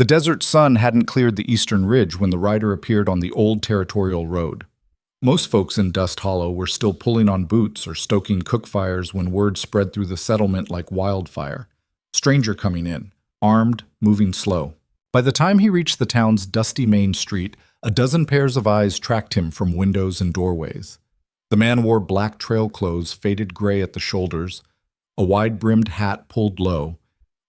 The desert sun hadn't cleared the eastern ridge when the rider appeared on the old territorial road. Most folks in Dust Hollow were still pulling on boots or stoking cook fires when word spread through the settlement like wildfire. Stranger coming in, armed, moving slow. By the time he reached the town's dusty main street, a dozen pairs of eyes tracked him from windows and doorways. The man wore black trail clothes, faded gray at the shoulders, a wide-brimmed hat pulled low,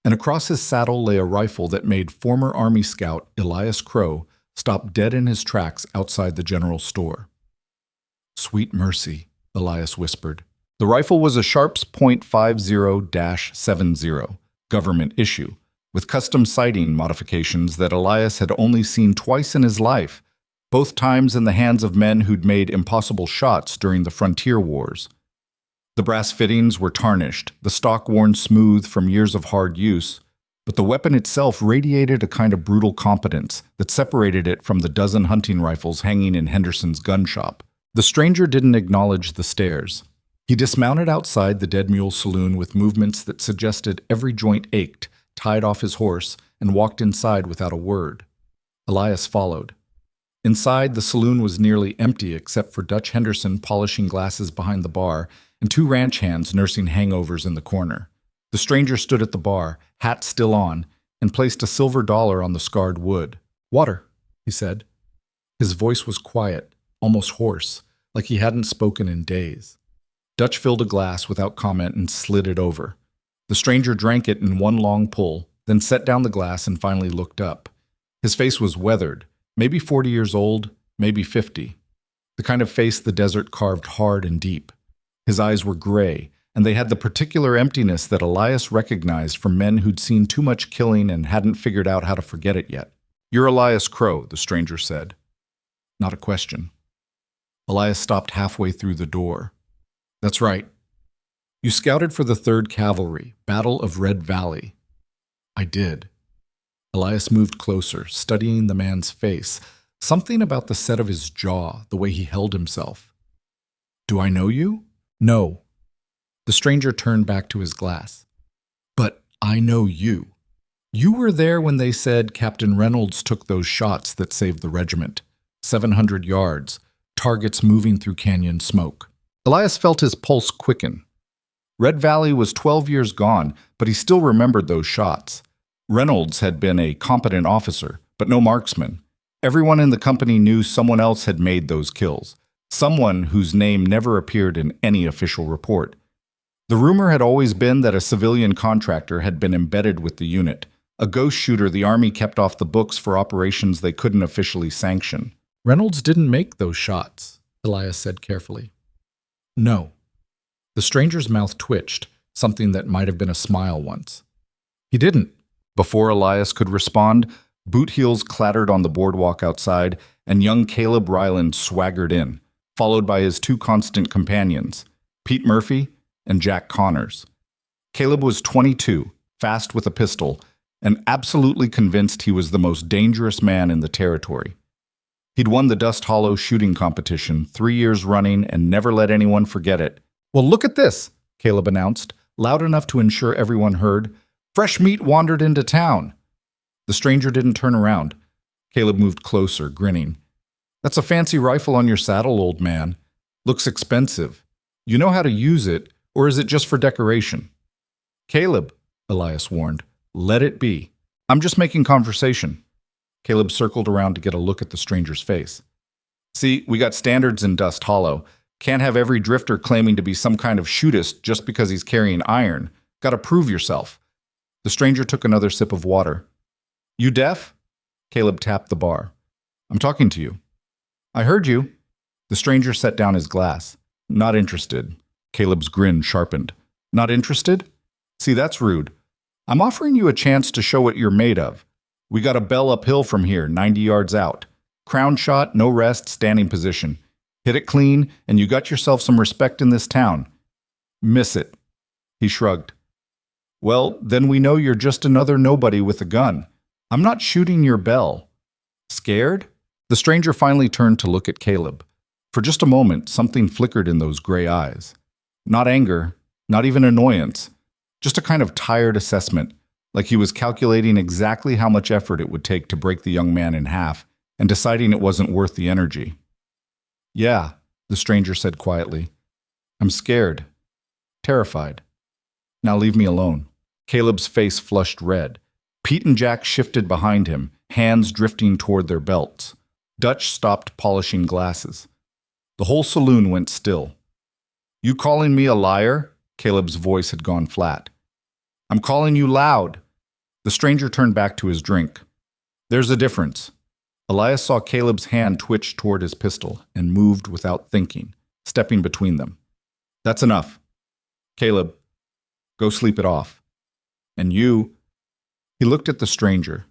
and across his saddle lay a rifle that made former Army scout Elias Crow stop dead in his tracks outside the general store. "Sweet mercy," Elias whispered. The rifle was a Sharps .50-70, government issue, with custom sighting modifications that Elias had only seen twice in his life, both times in the hands of men who'd made impossible shots during the frontier wars. The brass fittings were tarnished, the stock worn smooth from years of hard use, but the weapon itself radiated a kind of brutal competence that separated it from the dozen hunting rifles hanging in Henderson's gun shop. The stranger didn't acknowledge the stares. He dismounted outside the Dead Mule Saloon with movements that suggested every joint ached, tied off his horse, and walked inside without a word. Elias followed. Inside, the saloon was nearly empty except for Dutch Henderson polishing glasses behind the bar and two ranch hands nursing hangovers in the corner. The stranger stood at the bar, hat still on, and placed a silver dollar on the scarred wood. "Water," he said. His voice was quiet, almost hoarse, like he hadn't spoken in days. Dutch filled a glass without comment and slid it over. The stranger drank it in one long pull, then set down the glass and finally looked up. His face was weathered, maybe 40 years old, maybe 50. The kind of face the desert carved hard and deep. His eyes were gray, and they had the particular emptiness that Elias recognized from men who'd seen too much killing and hadn't figured out how to forget it yet. "You're Elias Crow," the stranger said. Not a question. Elias stopped halfway through the door. "That's right. You scouted for the 3rd Cavalry, Battle of Red Valley." "I did." Elias moved closer, studying the man's face. Something about the set of his jaw, the way he held himself. "Do I know you?" "No." The stranger turned back to his glass. "But I know you. You were there when they said Captain Reynolds took those shots that saved the regiment. 700 yards, targets moving through canyon smoke." Elias felt his pulse quicken. Red Valley was 12 years gone, but he still remembered those shots. Reynolds had been a competent officer, but no marksman. Everyone in the company knew someone else had made those kills, someone whose name never appeared in any official report. The rumor had always been that a civilian contractor had been embedded with the unit, a ghost shooter the Army kept off the books for operations they couldn't officially sanction. "Reynolds didn't make those shots," Elias said carefully. "No." The stranger's mouth twitched, something that might have been a smile once. "He didn't." Before Elias could respond, boot heels clattered on the boardwalk outside, and young Caleb Ryland swaggered in, followed by his two constant companions, Pete Murphy and Jack Connors. Caleb was 22, fast with a pistol, and absolutely convinced he was the most dangerous man in the territory. He'd won the Dust Hollow shooting competition 3 years running and never let anyone forget it. "Well, look at this," Caleb announced, loud enough to ensure everyone heard. "Fresh meat wandered into town." The stranger didn't turn around. Caleb moved closer, grinning. "That's a fancy rifle on your saddle, old man. Looks expensive. You know how to use it, or is it just for decoration?" "Caleb," Elias warned, "let it be. I'm just making conversation." Caleb circled around to get a look at the stranger's face. "See, we got standards in Dust Hollow. Can't have every drifter claiming to be some kind of shootist just because he's carrying iron. Gotta prove yourself." The stranger took another sip of water. "You deaf?" Caleb tapped the bar. "I'm talking to you." "I heard you." The stranger set down his glass. "Not interested." Caleb's grin sharpened. "Not interested? See, that's rude. I'm offering you a chance to show what you're made of. We got a bell uphill from here, 90 yards out. Crown shot, no rest, standing position. Hit it clean, and you got yourself some respect in this town. Miss it." He shrugged. "Well, then we know you're just another nobody with a gun. I'm not shooting your bell." "Scared?" The stranger finally turned to look at Caleb. For just a moment, something flickered in those gray eyes. Not anger, not even annoyance, just a kind of tired assessment, like he was calculating exactly how much effort it would take to break the young man in half and deciding it wasn't worth the energy. "Yeah," the stranger said quietly. "I'm scared. Terrified. Now leave me alone." Caleb's face flushed red. Pete and Jack shifted behind him, hands drifting toward their belts. Dutch stopped polishing glasses. The whole saloon went still. "You calling me a liar?" Caleb's voice had gone flat. "I'm calling you loud." The stranger turned back to his drink. "There's a difference." Elias saw Caleb's hand twitch toward his pistol and moved without thinking, stepping between them. "That's enough. Caleb, go sleep it off. And you—" He looked at the stranger.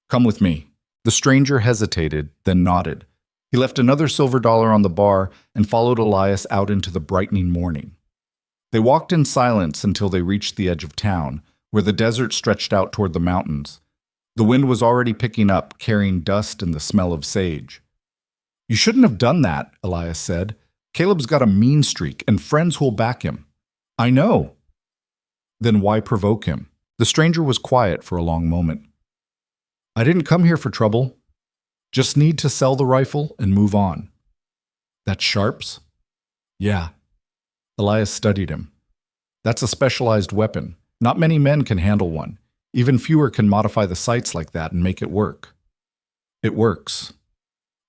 "Come with me." The stranger hesitated, then nodded. He left another silver dollar on the bar and followed Elias out into the brightening morning. They walked in silence until they reached the edge of town, where the desert stretched out toward the mountains. The wind was already picking up, carrying dust and the smell of sage. "You shouldn't have done that," Elias said. "Caleb's got a mean streak and friends who'll back him." "I know." "Then why provoke him?" The stranger was quiet for a long moment. "I didn't come here for trouble. Just need to sell the rifle and move on." "That's Sharp's?" "Yeah." Elias studied him. "That's a specialized weapon. Not many men can handle one. Even fewer can modify the sights like that and make it work." "It works."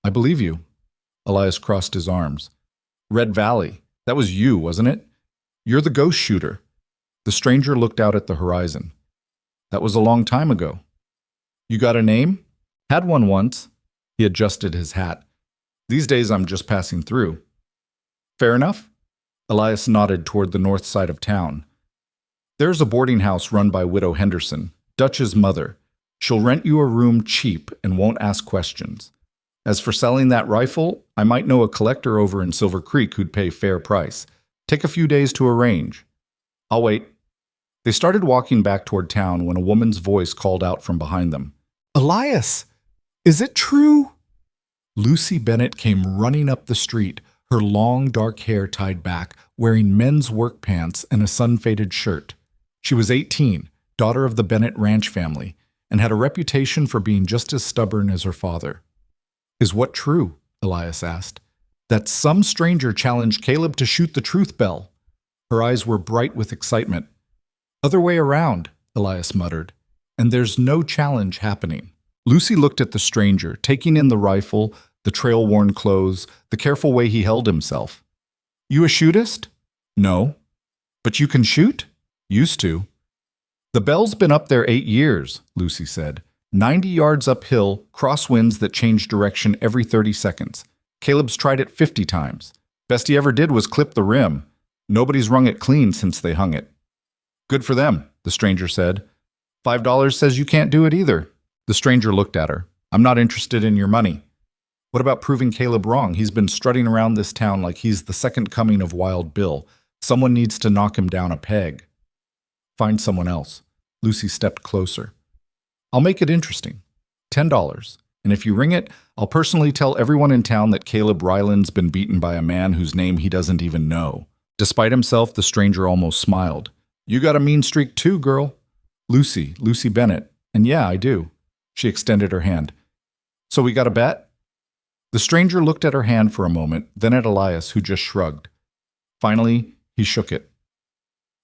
"I believe you." Elias crossed his arms. "Red Valley. That was you, wasn't it? You're the ghost shooter." The stranger looked out at the horizon. "That was a long time ago." "You got a name?" "Had one once." He adjusted his hat. "These days I'm just passing through." "Fair enough." Elias nodded toward the north side of town. "There's a boarding house run by Widow Henderson, Dutch's mother. She'll rent you a room cheap and won't ask questions. As for selling that rifle, I might know a collector over in Silver Creek who'd pay fair price. Take a few days to arrange." "I'll wait." They started walking back toward town when a woman's voice called out from behind them. "Elias, is it true?" Lucy Bennett came running up the street, her long dark hair tied back, wearing men's work pants and a sun-faded shirt. She was 18, daughter of the Bennett ranch family, and had a reputation for being just as stubborn as her father. "Is what true?" Elias asked. "That some stranger challenged Caleb to shoot the truth bell." Her eyes were bright with excitement. "Other way around," Elias muttered, "and there's no challenge happening." Lucy looked at the stranger, taking in the rifle, the trail-worn clothes, the careful way he held himself. "You a shootist?" "No." "But you can shoot?" "Used to." "The bell's been up there 8 years," Lucy said. 90 yards uphill, crosswinds that change direction every 30 seconds. Caleb's tried it 50 times. Best he ever did was clip the rim. Nobody's rung it clean since they hung it. "Good for them," the stranger said. $5 says you can't do it either." The stranger looked at her. "I'm not interested in your money." "What about proving Caleb wrong? He's been strutting around this town like he's the second coming of Wild Bill. Someone needs to knock him down a peg." "Find someone else." Lucy stepped closer. "I'll make it interesting. $10. And if you ring it, I'll personally tell everyone in town that Caleb Ryland's been beaten by a man whose name he doesn't even know." Despite himself, the stranger almost smiled. "You got a mean streak too, girl." Lucy Bennett. "And yeah, I do." She extended her hand. "So we got a bet?" The stranger looked at her hand for a moment, then at Elias, who just shrugged. Finally, he shook it.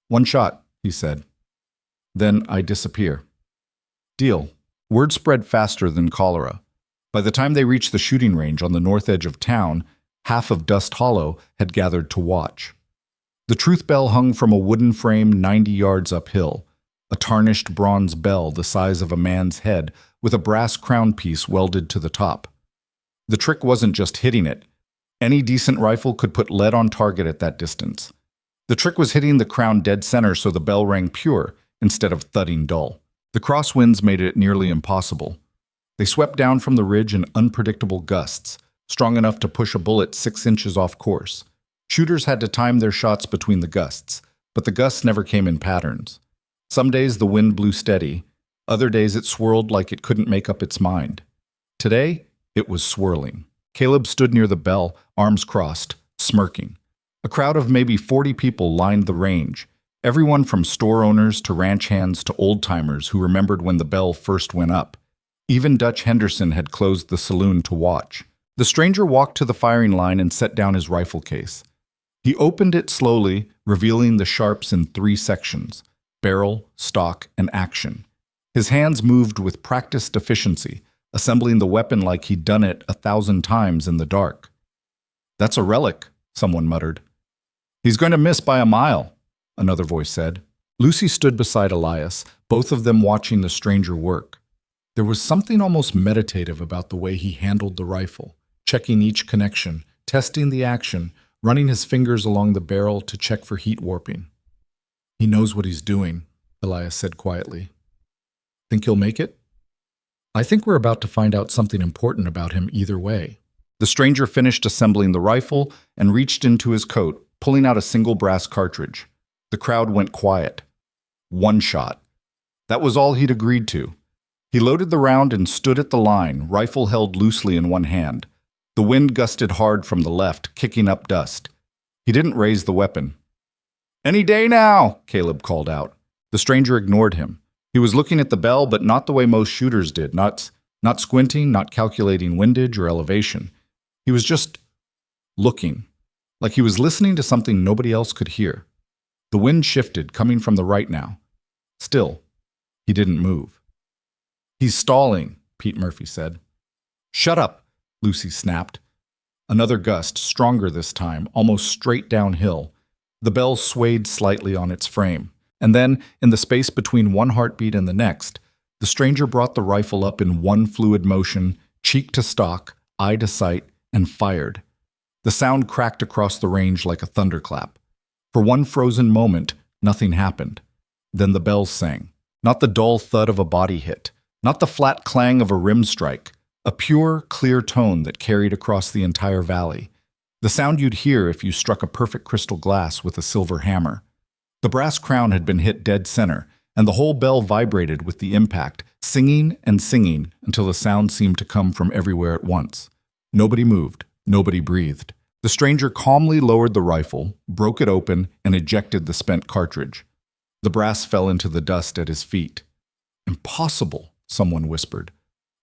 "One shot," he said. "Then I disappear." "Deal." Word spread faster than cholera. By the time they reached the shooting range on the north edge of town, half of Dust Hollow had gathered to watch. The truth bell hung from a wooden frame 90 yards uphill, a tarnished bronze bell the size of a man's head with a brass crown piece welded to the top. The trick wasn't just hitting it. Any decent rifle could put lead on target at that distance. The trick was hitting the crown dead center so the bell rang pure instead of thudding dull. The crosswinds made it nearly impossible. They swept down from the ridge in unpredictable gusts, strong enough to push a bullet 6 inches off course. Shooters had to time their shots between the gusts, but the gusts never came in patterns. Some days the wind blew steady, other days it swirled like it couldn't make up its mind. Today, it was swirling. Caleb stood near the bell, arms crossed, smirking. A crowd of maybe 40 people lined the range. Everyone from store owners to ranch hands to old-timers who remembered when the bell first went up. Even Dutch Henderson had closed the saloon to watch. The stranger walked to the firing line and set down his rifle case. He opened it slowly, revealing the sharps in 3 sections: barrel, stock, and action. His hands moved with practiced efficiency, assembling the weapon like he'd done it 1,000 times in the dark. "That's a relic," someone muttered. "He's going to miss by a mile," another voice said. Lucy stood beside Elias, both of them watching the stranger work. There was something almost meditative about the way he handled the rifle, checking each connection, testing the action, running his fingers along the barrel to check for heat warping. "He knows what he's doing," Elias said quietly. "Think he'll make it?" "I think we're about to find out something important about him either way." The stranger finished assembling the rifle and reached into his coat, pulling out a single brass cartridge. The crowd went quiet. 1 shot. That was all he'd agreed to. He loaded the round and stood at the line, rifle held loosely in one hand. The wind gusted hard from the left, kicking up dust. He didn't raise the weapon. "Any day now," Caleb called out. The stranger ignored him. He was looking at the bell, but not the way most shooters did, not squinting, not calculating windage or elevation. He was just looking, like he was listening to something nobody else could hear. The wind shifted, coming from the right now. Still, he didn't move. "He's stalling," Pete Murphy said. "Shut up," Lucy snapped. Another gust, stronger this time, almost straight downhill. The bell swayed slightly on its frame, and then, in the space between one heartbeat and the next, the stranger brought the rifle up in one fluid motion, cheek to stock, eye to sight, and fired. The sound cracked across the range like a thunderclap. For one frozen moment, nothing happened. Then the bells sang. Not the dull thud of a body hit, not the flat clang of a rim strike, a pure, clear tone that carried across the entire valley. The sound you'd hear if you struck a perfect crystal glass with a silver hammer. The brass crown had been hit dead center, and the whole bell vibrated with the impact, singing and singing until the sound seemed to come from everywhere at once. Nobody moved. Nobody breathed. The stranger calmly lowered the rifle, broke it open, and ejected the spent cartridge. The brass fell into the dust at his feet. "Impossible," someone whispered.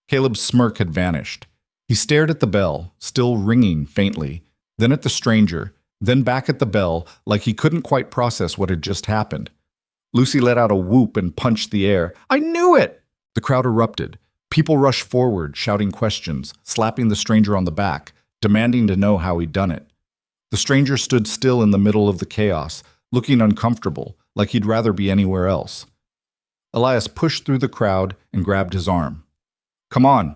Caleb's smirk had vanished. He stared at the bell, still ringing faintly, then at the stranger, then back at the bell, like he couldn't quite process what had just happened. Lucy let out a whoop and punched the air. "I knew it!" The crowd erupted. People rushed forward, shouting questions, slapping the stranger on the back, demanding to know how he'd done it. The stranger stood still in the middle of the chaos, looking uncomfortable, like he'd rather be anywhere else. Elias pushed through the crowd and grabbed his arm. "Come on,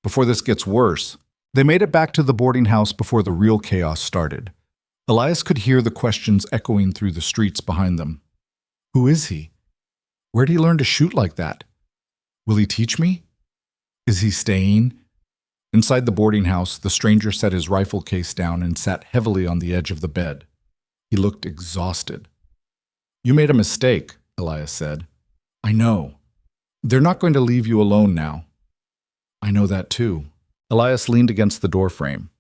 before this gets worse." They made it back to the boarding house before the real chaos started. Elias could hear the questions echoing through the streets behind them. "Who is he? Where'd he learn to shoot like that? Will he teach me? Is he staying?" Inside the boarding house, the stranger set his rifle case down and sat heavily on the edge of the bed. He looked exhausted. "You made a mistake," Elias said. "I know. They're not going to leave you alone now." "I know that too." Elias leaned against the doorframe.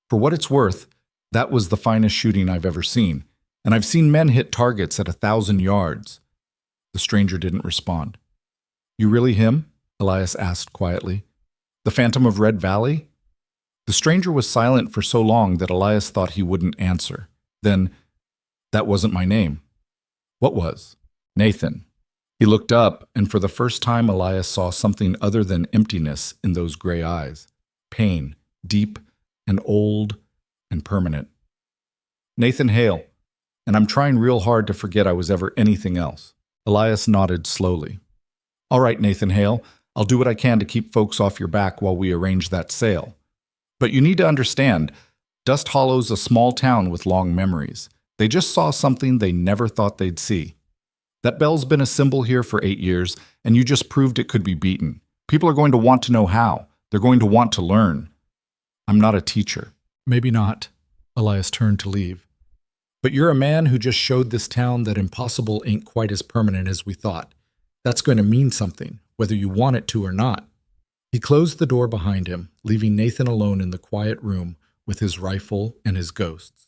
"For what it's worth, that was the finest shooting I've ever seen, and I've seen men hit targets at 1,000 yards. The stranger didn't respond. "You really him?" Elias asked quietly. "The Phantom of Red Valley?" The stranger was silent for so long that Elias thought he wouldn't answer. Then, "That wasn't my name." "What was?" "Nathan." He looked up, and for the first time Elias saw something other than emptiness in those gray eyes. Pain, deep and old and permanent. "Nathan Hale, and I'm trying real hard to forget I was ever anything else." Elias nodded slowly. "All right, Nathan Hale, I'll do what I can to keep folks off your back while we arrange that sale. But you need to understand, Dust Hollow's a small town with long memories. They just saw something they never thought they'd see. That bell's been a symbol here for 8 years, and you just proved it could be beaten. People are going to want to know how. They're going to want to learn. I'm not a teacher." "Maybe not." Elias turned to leave. "But you're a man who just showed this town that impossible ain't quite as permanent as we thought. That's going to mean something, whether you want it to or not." He closed the door behind him, leaving Nathan alone in the quiet room with his rifle and his ghosts.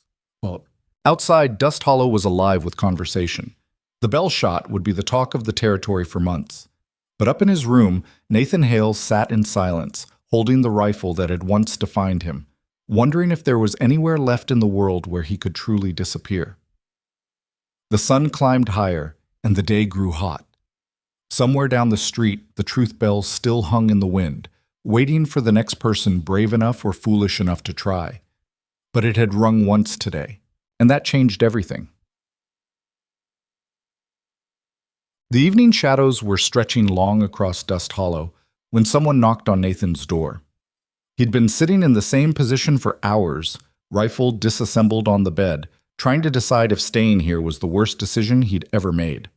Outside, Dust Hollow was alive with conversation. The Bell shot would be the talk of the territory for months. But up in his room, Nathan Hale sat in silence, holding the rifle that had once defined him, wondering if there was anywhere left in the world where he could truly disappear. The sun climbed higher, and the day grew hot. Somewhere down the street, the truth bells still hung in the wind, waiting for the next person brave enough or foolish enough to try. But it had rung once today, and that changed everything. The evening shadows were stretching long across Dust Hollow when someone knocked on Nathan's door. He'd been sitting in the same position for hours, rifle disassembled on the bed, trying to decide if staying here was the worst decision he'd ever made.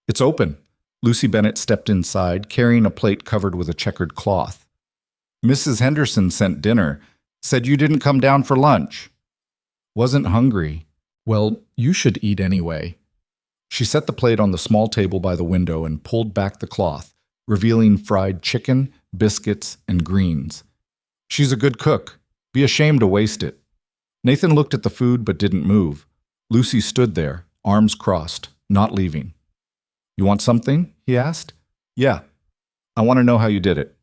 "It's open." Lucy Bennett stepped inside, carrying a plate covered with a checkered cloth. "Mrs. Henderson sent dinner. Said you didn't come down for lunch." "Wasn't hungry." "Well, you should eat anyway." She set the plate on the small table by the window and pulled back the cloth, revealing fried chicken, biscuits, and greens. "She's a good cook. Be ashamed to waste it." Nathan looked at the food but didn't move. Lucy stood there, arms crossed, not leaving. "You want something?" he asked. "Yeah. I want to know how you did it."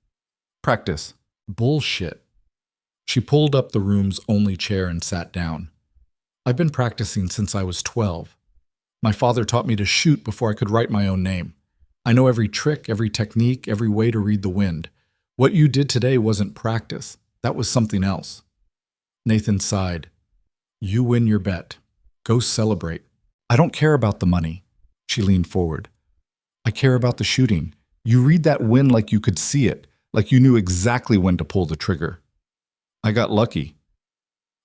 "Practice." "Bullshit." She pulled up the room's only chair and sat down. "I've been practicing since I was 12. My father taught me to shoot before I could write my own name. I know every trick, every technique, every way to read the wind. What you did today wasn't practice. That was something else." Nathan sighed. "You win your bet. Go celebrate." "I don't care about the money." She leaned forward. "I care about the shooting. You read that win like you could see it, like you knew exactly when to pull the trigger." "I got lucky."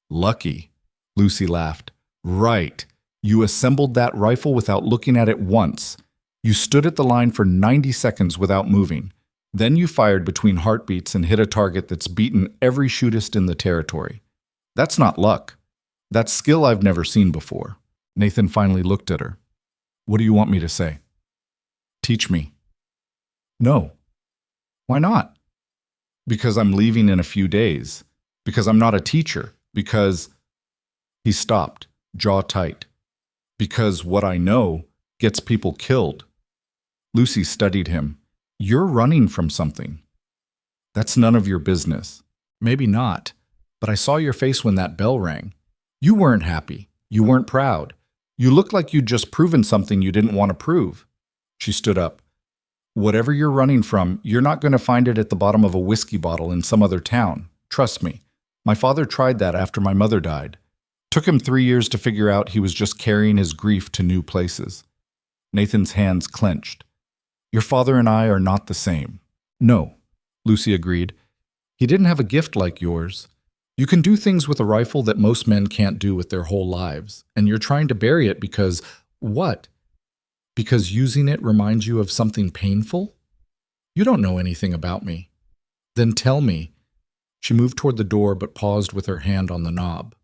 "Lucky?" Lucy laughed. "Right. You assembled that rifle without looking at it once. You stood at the line for 90 seconds without moving. Then you fired between heartbeats and hit a target that's beaten every shootist in the territory. That's not luck. That's skill I've never seen before." Nathan finally looked at her. "What do you want me to say?" "Teach me." "No." "Why not?" "Because I'm leaving in a few days. Because I'm not a teacher. Because—" He stopped, jaw tight. "Because what I know gets people killed." Lucy studied him. "You're running from something." "That's none of your business." "Maybe not, but I saw your face when that bell rang. You weren't happy. You weren't proud. You looked like you'd just proven something you didn't want to prove." She stood up. "Whatever you're running from, you're not going to find it at the bottom of a whiskey bottle in some other town. Trust me. My father tried that after my mother died. Took him 3 years to figure out he was just carrying his grief to new places." Nathan's hands clenched. "Your father and I are not the same." "No," Lucy agreed. "He didn't have a gift like yours. You can do things with a rifle that most men can't do with their whole lives, and you're trying to bury it because— What? Because using it reminds you of something painful? You don't know anything about me." "Then tell me." She moved toward the door but paused with her hand on the knob.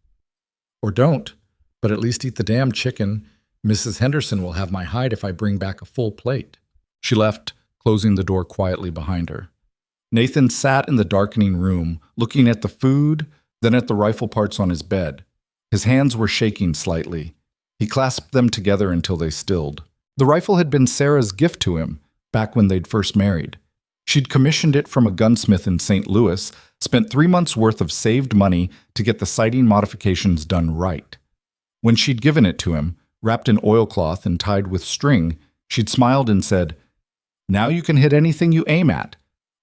"Or don't, but at least eat the damn chicken. Mrs. Henderson will have my hide if I bring back a full plate." She left, closing the door quietly behind her. Nathan sat in the darkening room, looking at the food, then at the rifle parts on his bed. His hands were shaking slightly. He clasped them together until they stilled. The rifle had been Sarah's gift to him, back when they'd first married. She'd commissioned it from a gunsmith in St. Louis, spent 3 months' worth of saved money to get the sighting modifications done right. When she'd given it to him, wrapped in oilcloth and tied with string, she'd smiled and said, "Now you can hit anything you aim at.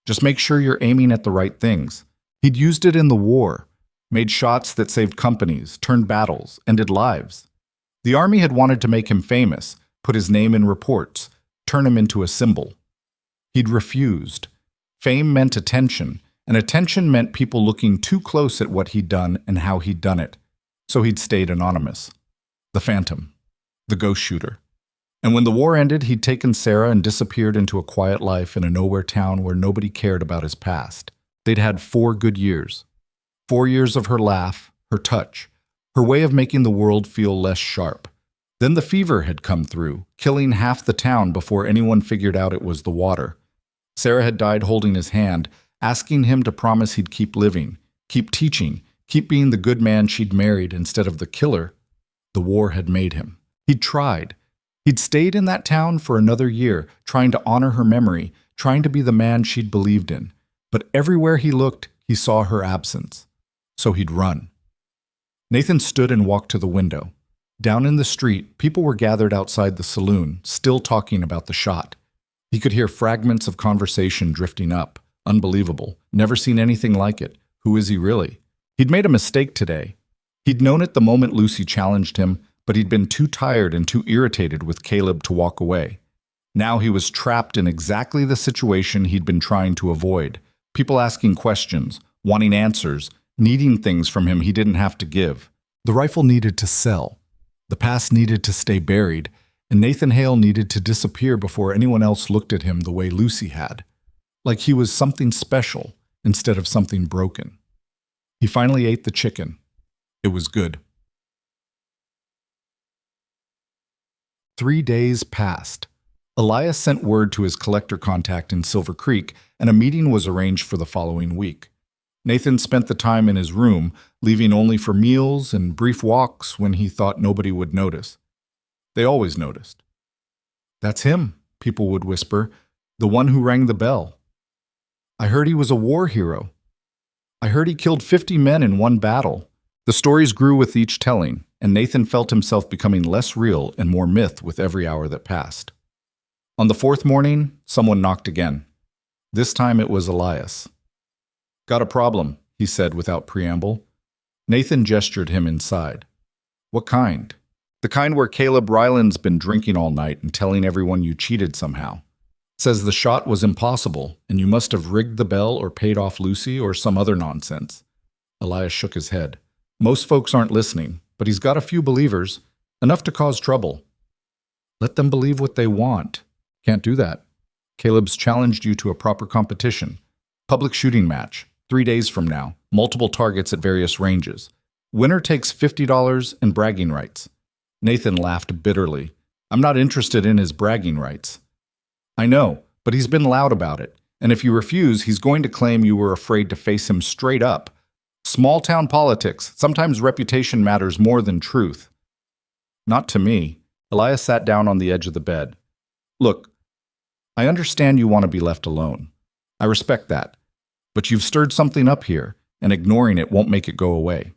Just make sure you're aiming at the right things." He'd used it in the war, made shots that saved companies, turned battles, ended lives. The Army had wanted to make him famous, put his name in reports, turn him into a symbol. He'd refused. Fame meant attention, and attention meant people looking too close at what he'd done and how he'd done it. So he'd stayed anonymous. The Phantom. The ghost shooter. And when the war ended, he'd taken Sarah and disappeared into a quiet life in a nowhere town where nobody cared about his past. They'd had 4 good years. 4 years of her laugh, her touch, her way of making the world feel less sharp. Then the fever had come through, killing half the town before anyone figured out it was the water. Sarah had died holding his hand, asking him to promise he'd keep living, keep teaching, keep being the good man she'd married instead of the killer the war had made him. He'd tried. He'd stayed in that town for another year, trying to honor her memory, trying to be the man she'd believed in. But everywhere he looked, he saw her absence. So he'd run. Nathan stood and walked to the window. Down in the street, people were gathered outside the saloon, still talking about the shot. He could hear fragments of conversation drifting up. Unbelievable. Never seen anything like it. Who is he really? He'd made a mistake today. He'd known it the moment Lucy challenged him, but he'd been too tired and too irritated with Caleb to walk away. Now he was trapped in exactly the situation he'd been trying to avoid. People asking questions, wanting answers, needing things from him he didn't have to give. The rifle needed to sell. The past needed to stay buried, and Nathan Hale needed to disappear before anyone else looked at him the way Lucy had. Like he was something special instead of something broken. He finally ate the chicken. It was good. 3 days passed. Elias sent word to his collector contact in Silver Creek, and a meeting was arranged for the following week. Nathan spent the time in his room, leaving only for meals and brief walks when he thought nobody would notice. They always noticed. "That's him," people would whisper, "the one who rang the bell. I heard he was a war hero. I heard he killed 50 men in one battle." The stories grew with each telling, and Nathan felt himself becoming less real and more myth with every hour that passed. On the fourth morning, someone knocked again. This time it was Elias. "Got a problem," he said without preamble. Nathan gestured him inside. "What kind?" "The kind where Caleb Ryland's been drinking all night and telling everyone you cheated somehow. Says the shot was impossible, and you must have rigged the bell or paid off Lucy or some other nonsense." Elias shook his head. "Most folks aren't listening, but he's got a few believers, enough to cause trouble." "Let them believe what they want." "Can't do that. Caleb's challenged you to a proper competition. Public shooting match, 3 days from now, multiple targets at various ranges. Winner takes $50 and bragging rights." Nathan laughed bitterly. "I'm not interested in his bragging rights." "I know, but he's been loud about it, and if you refuse, he's going to claim you were afraid to face him straight up. Small-town politics, sometimes reputation matters more than truth." "Not to me." Elias sat down on the edge of the bed. "Look, I understand you want to be left alone. I respect that. But you've stirred something up here, and ignoring it won't make it go away.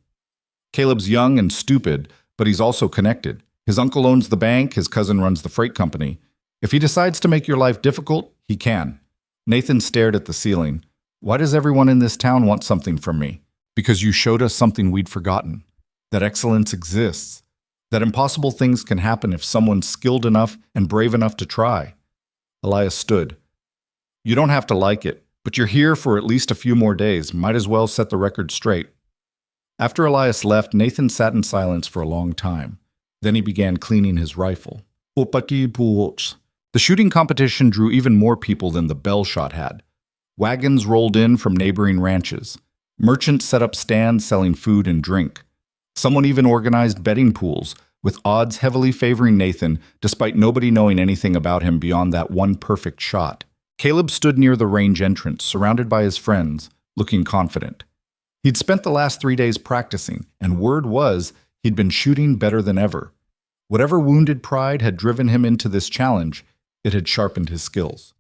Caleb's young and stupid, but he's also connected. His uncle owns the bank, his cousin runs the freight company. If he decides to make your life difficult, he can." Nathan stared at the ceiling. "Why does everyone in this town want something from me?" "Because you showed us something we'd forgotten. That excellence exists. That impossible things can happen if someone's skilled enough and brave enough to try." Elias stood. "You don't have to like it, but you're here for at least a few more days. Might as well set the record straight." After Elias left, Nathan sat in silence for a long time. Then he began cleaning his rifle. The shooting competition drew even more people than the bell shot had. Wagons rolled in from neighboring ranches. Merchants set up stands selling food and drink. Someone even organized betting pools, with odds heavily favoring Nathan, despite nobody knowing anything about him beyond that one perfect shot. Caleb stood near the range entrance, surrounded by his friends, looking confident. He'd spent the last 3 days practicing, and word was he'd been shooting better than ever. Whatever wounded pride had driven him into this challenge, it had sharpened his skills.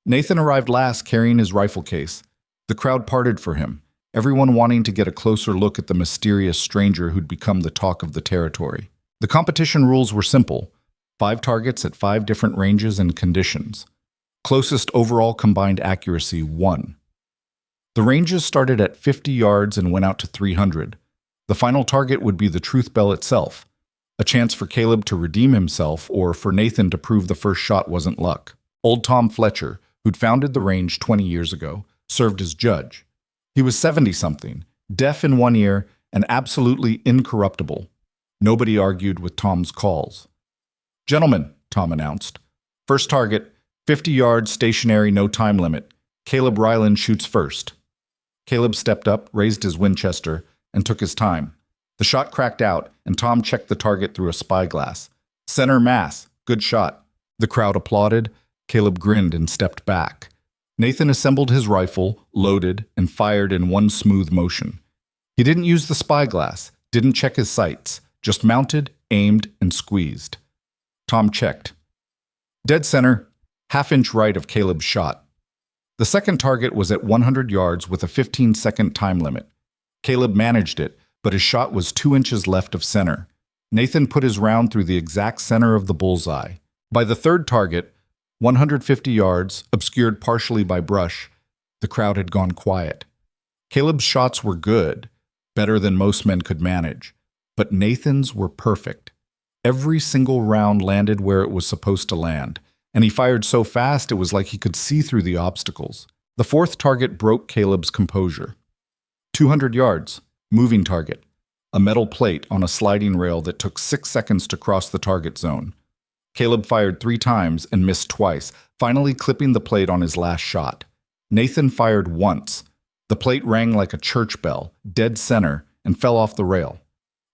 Nathan arrived last carrying his rifle case. The crowd parted for him, everyone wanting to get a closer look at the mysterious stranger who'd become the talk of the territory. The competition rules were simple: 5 targets at 5 different ranges and conditions. Closest overall combined accuracy won. The ranges started at 50 yards and went out to 300. The final target would be the truth bell itself, a chance for Caleb to redeem himself or for Nathan to prove the first shot wasn't luck. Old Tom Fletcher, who'd founded the range 20 years ago, served as judge. He was 70-something, deaf in one ear, and absolutely incorruptible. Nobody argued with Tom's calls. "Gentlemen," Tom announced. "First target, 50 yards, stationary, no time limit. Caleb Ryland shoots first." Caleb stepped up, raised his Winchester, and took his time. The shot cracked out, and Tom checked the target through a spyglass. "Center mass, good shot." The crowd applauded. Caleb grinned and stepped back. Nathan assembled his rifle, loaded, and fired in one smooth motion. He didn't use the spyglass, didn't check his sights, just mounted, aimed, and squeezed. Tom checked. Dead center, half-inch right of Caleb's shot. The second target was at 100 yards with a 15-second time limit. Caleb managed it, but his shot was 2 inches left of center. Nathan put his round through the exact center of the bullseye. By the third target, 150 yards, obscured partially by brush, the crowd had gone quiet. Caleb's shots were good, better than most men could manage, but Nathan's were perfect. Every single round landed where it was supposed to land, and he fired so fast it was like he could see through the obstacles. The fourth target broke Caleb's composure. 200 yards, moving target, a metal plate on a sliding rail that took 6 seconds to cross the target zone. Caleb fired 3 times and missed twice, finally clipping the plate on his last shot. Nathan fired once. The plate rang like a church bell, dead center, and fell off the rail.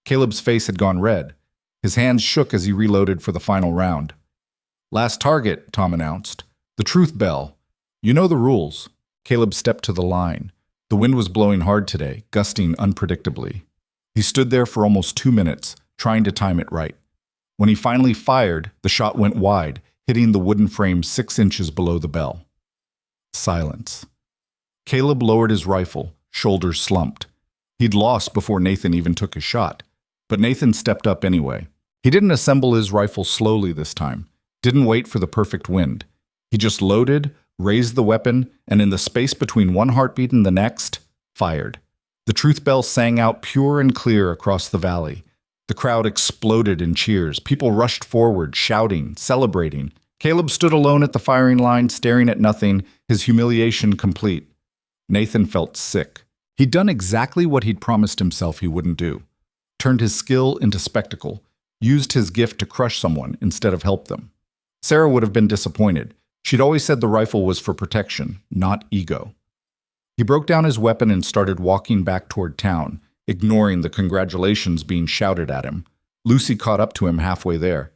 Caleb's face had gone red. His hands shook as he reloaded for the final round. Last target, Tom announced. The truth bell. You know the rules. Caleb stepped to the line. The wind was blowing hard today, gusting unpredictably. He stood there for almost 2 minutes, trying to time it right. When he finally fired, the shot went wide, hitting the wooden frame 6 inches below the bell. Silence. Caleb lowered his rifle, shoulders slumped. He'd lost before Nathan even took his shot, but Nathan stepped up anyway. He didn't assemble his rifle slowly this time, didn't wait for the perfect wind. He just loaded, raised the weapon, and in the space between one heartbeat and the next, fired. The truth bell sang out pure and clear across the valley. The crowd exploded in cheers. People rushed forward, shouting, celebrating. Caleb stood alone at the firing line, staring at nothing, his humiliation complete. Nathan felt sick. He'd done exactly what he'd promised himself he wouldn't do. Turned his skill into spectacle. Used his gift to crush someone instead of help them. Sarah would have been disappointed. She'd always said the rifle was for protection, not ego. He broke down his weapon and started walking back toward town, ignoring the congratulations being shouted at him. Lucy caught up to him halfway there.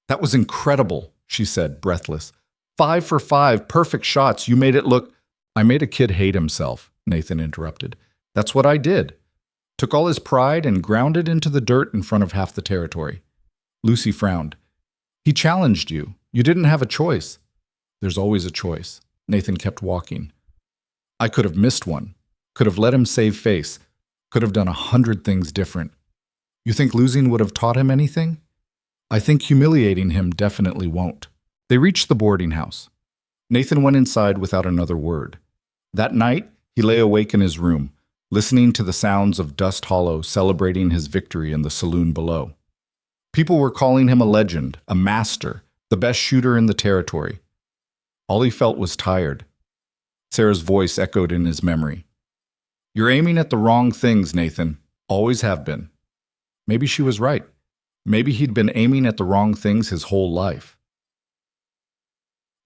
That was incredible, she said, breathless. 5 for 5, perfect shots. You made it look... I made a kid hate himself, Nathan interrupted. That's what I did. Took all his pride and ground it into the dirt in front of half the territory. Lucy frowned. He challenged you. You didn't have a choice. There's always a choice. Nathan kept walking. I could have missed one. Could have let him save face. Could have done 100 things different. You think losing would have taught him anything? I think humiliating him definitely won't. They reached the boarding house. Nathan went inside without another word. That night, he lay awake in his room, listening to the sounds of Dust Hollow celebrating his victory in the saloon below. People were calling him a legend, a master, the best shooter in the territory. All he felt was tired. Sarah's voice echoed in his memory. You're aiming at the wrong things, Nathan. Always have been. Maybe she was right. Maybe he'd been aiming at the wrong things his whole life.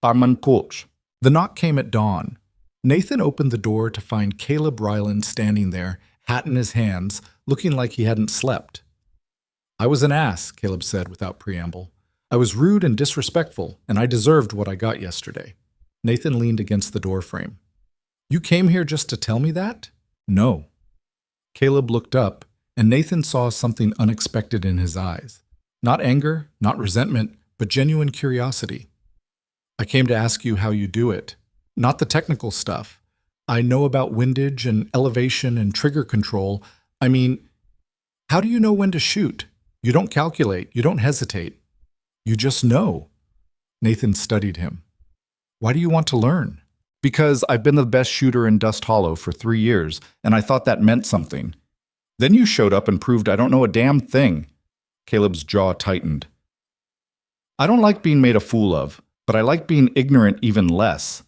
Armand Coach. The knock came at dawn. Nathan opened the door to find Caleb Ryland standing there, hat in his hands, looking like he hadn't slept. I was an ass, Caleb said without preamble. I was rude and disrespectful, and I deserved what I got yesterday. Nathan leaned against the doorframe. You came here just to tell me that? No. Caleb looked up, and Nathan saw something unexpected in his eyes. Not anger, not resentment, but genuine curiosity. I came to ask you how you do it. Not the technical stuff. I know about windage and elevation and trigger control. I mean, how do you know when to shoot? You don't calculate. You don't hesitate. You just know. Nathan studied him. Why do you want to learn? Because I've been the best shooter in Dust Hollow for 3 years, and I thought that meant something. Then you showed up and proved I don't know a damn thing. Caleb's jaw tightened. I don't like being made a fool of, but I like being ignorant even less.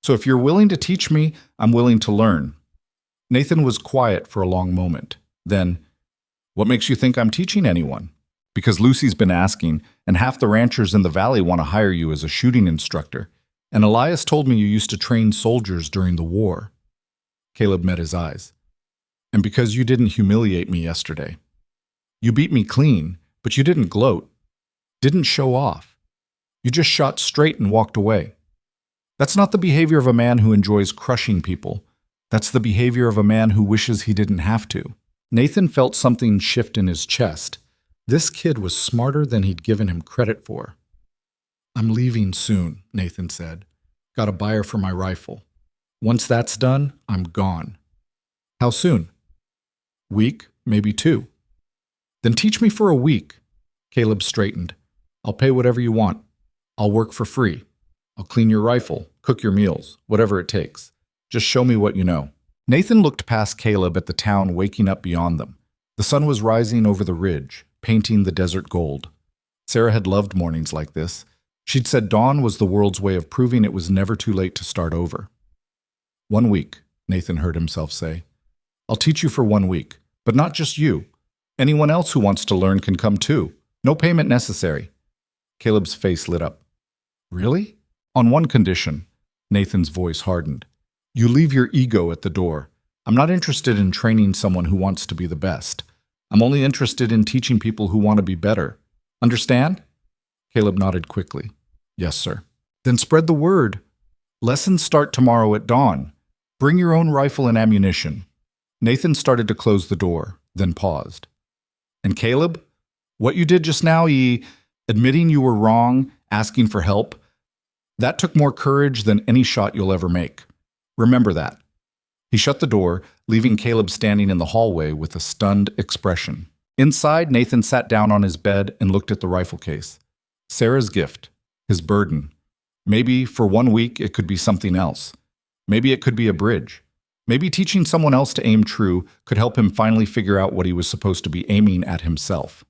So if you're willing to teach me, I'm willing to learn. Nathan was quiet for a long moment. Then, what makes you think I'm teaching anyone? Because Lucy's been asking, and half the ranchers in the valley want to hire you as a shooting instructor. And Elias told me you used to train soldiers during the war. Caleb met his eyes. And because you didn't humiliate me yesterday. You beat me clean, but you didn't gloat. Didn't show off. You just shot straight and walked away. That's not the behavior of a man who enjoys crushing people. That's the behavior of a man who wishes he didn't have to. Nathan felt something shift in his chest. This kid was smarter than he'd given him credit for. I'm leaving soon, Nathan said. Got a buyer for my rifle. Once that's done, I'm gone. How soon? Week, maybe 2. Then teach me for a week. Caleb straightened. I'll pay whatever you want. I'll work for free. I'll clean your rifle, cook your meals, whatever it takes. Just show me what you know. Nathan looked past Caleb at the town waking up beyond them. The sun was rising over the ridge, painting the desert gold. Sarah had loved mornings like this. She'd said dawn was the world's way of proving it was never too late to start over. 1 week, Nathan heard himself say. I'll teach you for 1 week, but not just you. Anyone else who wants to learn can come too. No payment necessary. Caleb's face lit up. Really? On one condition. Nathan's voice hardened. You leave your ego at the door. I'm not interested in training someone who wants to be the best. I'm only interested in teaching people who want to be better. Understand? Caleb nodded quickly. Yes, sir. Then spread the word. Lessons start tomorrow at dawn. Bring your own rifle and ammunition. Nathan started to close the door, then paused. And Caleb, what you did just now, admitting you were wrong, asking for help, that took more courage than any shot you'll ever make. Remember that. He shut the door, leaving Caleb standing in the hallway with a stunned expression. Inside, Nathan sat down on his bed and looked at the rifle case. Sarah's gift, his burden. Maybe for 1 week it could be something else. Maybe it could be a bridge. Maybe teaching someone else to aim true could help him finally figure out what he was supposed to be aiming at himself.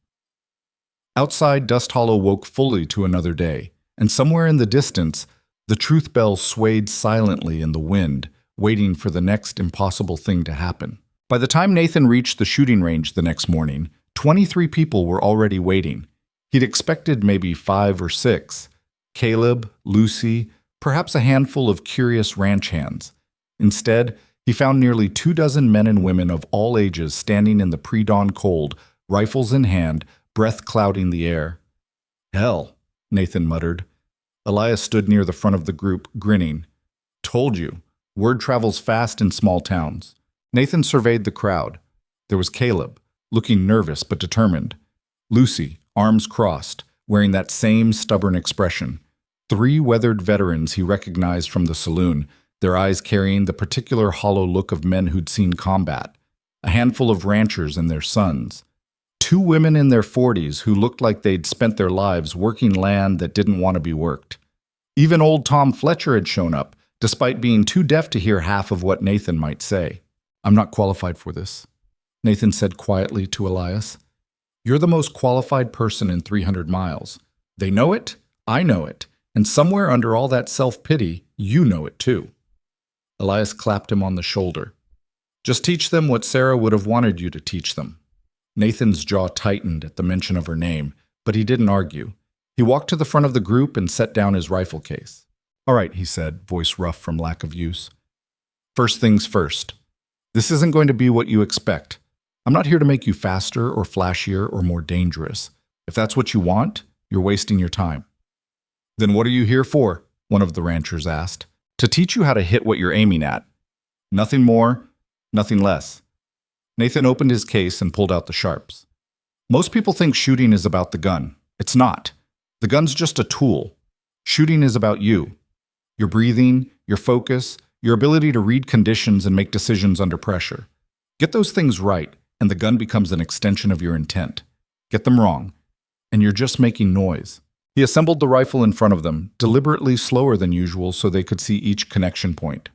Outside, Dust Hollow woke fully to another day, and somewhere in the distance, the truth bell swayed silently in the wind, waiting for the next impossible thing to happen. By the time Nathan reached the shooting range the next morning, 23 people were already waiting. He'd expected maybe 5 or 6. Caleb, Lucy, perhaps a handful of curious ranch hands. Instead, he found nearly 24 men and women of all ages standing in the pre-dawn cold, rifles in hand, breath clouding the air. Hell, Nathan muttered. Elias stood near the front of the group, grinning. Told you, word travels fast in small towns. Nathan surveyed the crowd. There was Caleb, looking nervous but determined. Lucy, arms crossed, wearing that same stubborn expression. 3 weathered veterans he recognized from the saloon, their eyes carrying the particular hollow look of men who'd seen combat. A handful of ranchers and their sons. 2 women in their 40s who looked like they'd spent their lives working land that didn't want to be worked. Even old Tom Fletcher had shown up, despite being too deaf to hear half of what Nathan might say. I'm not qualified for this, Nathan said quietly to Elias. You're the most qualified person in 300 miles. They know it, I know it, and somewhere under all that self-pity, you know it too. Elias clapped him on the shoulder. Just teach them what Sarah would have wanted you to teach them. Nathan's jaw tightened at the mention of her name, but he didn't argue. He walked to the front of the group and set down his rifle case. All right, he said, voice rough from lack of use. First things first. This isn't going to be what you expect. I'm not here to make you faster or flashier or more dangerous. If that's what you want, you're wasting your time. Then what are you here for? One of the ranchers asked. To teach you how to hit what you're aiming at. Nothing more, nothing less. Nathan opened his case and pulled out the sharps. Most people think shooting is about the gun. It's not. The gun's just a tool. Shooting is about you. Your breathing, your focus, your ability to read conditions and make decisions under pressure. Get those things right, and the gun becomes an extension of your intent. Get them wrong, and you're just making noise. He assembled the rifle in front of them, deliberately slower than usual so they could see each connection point.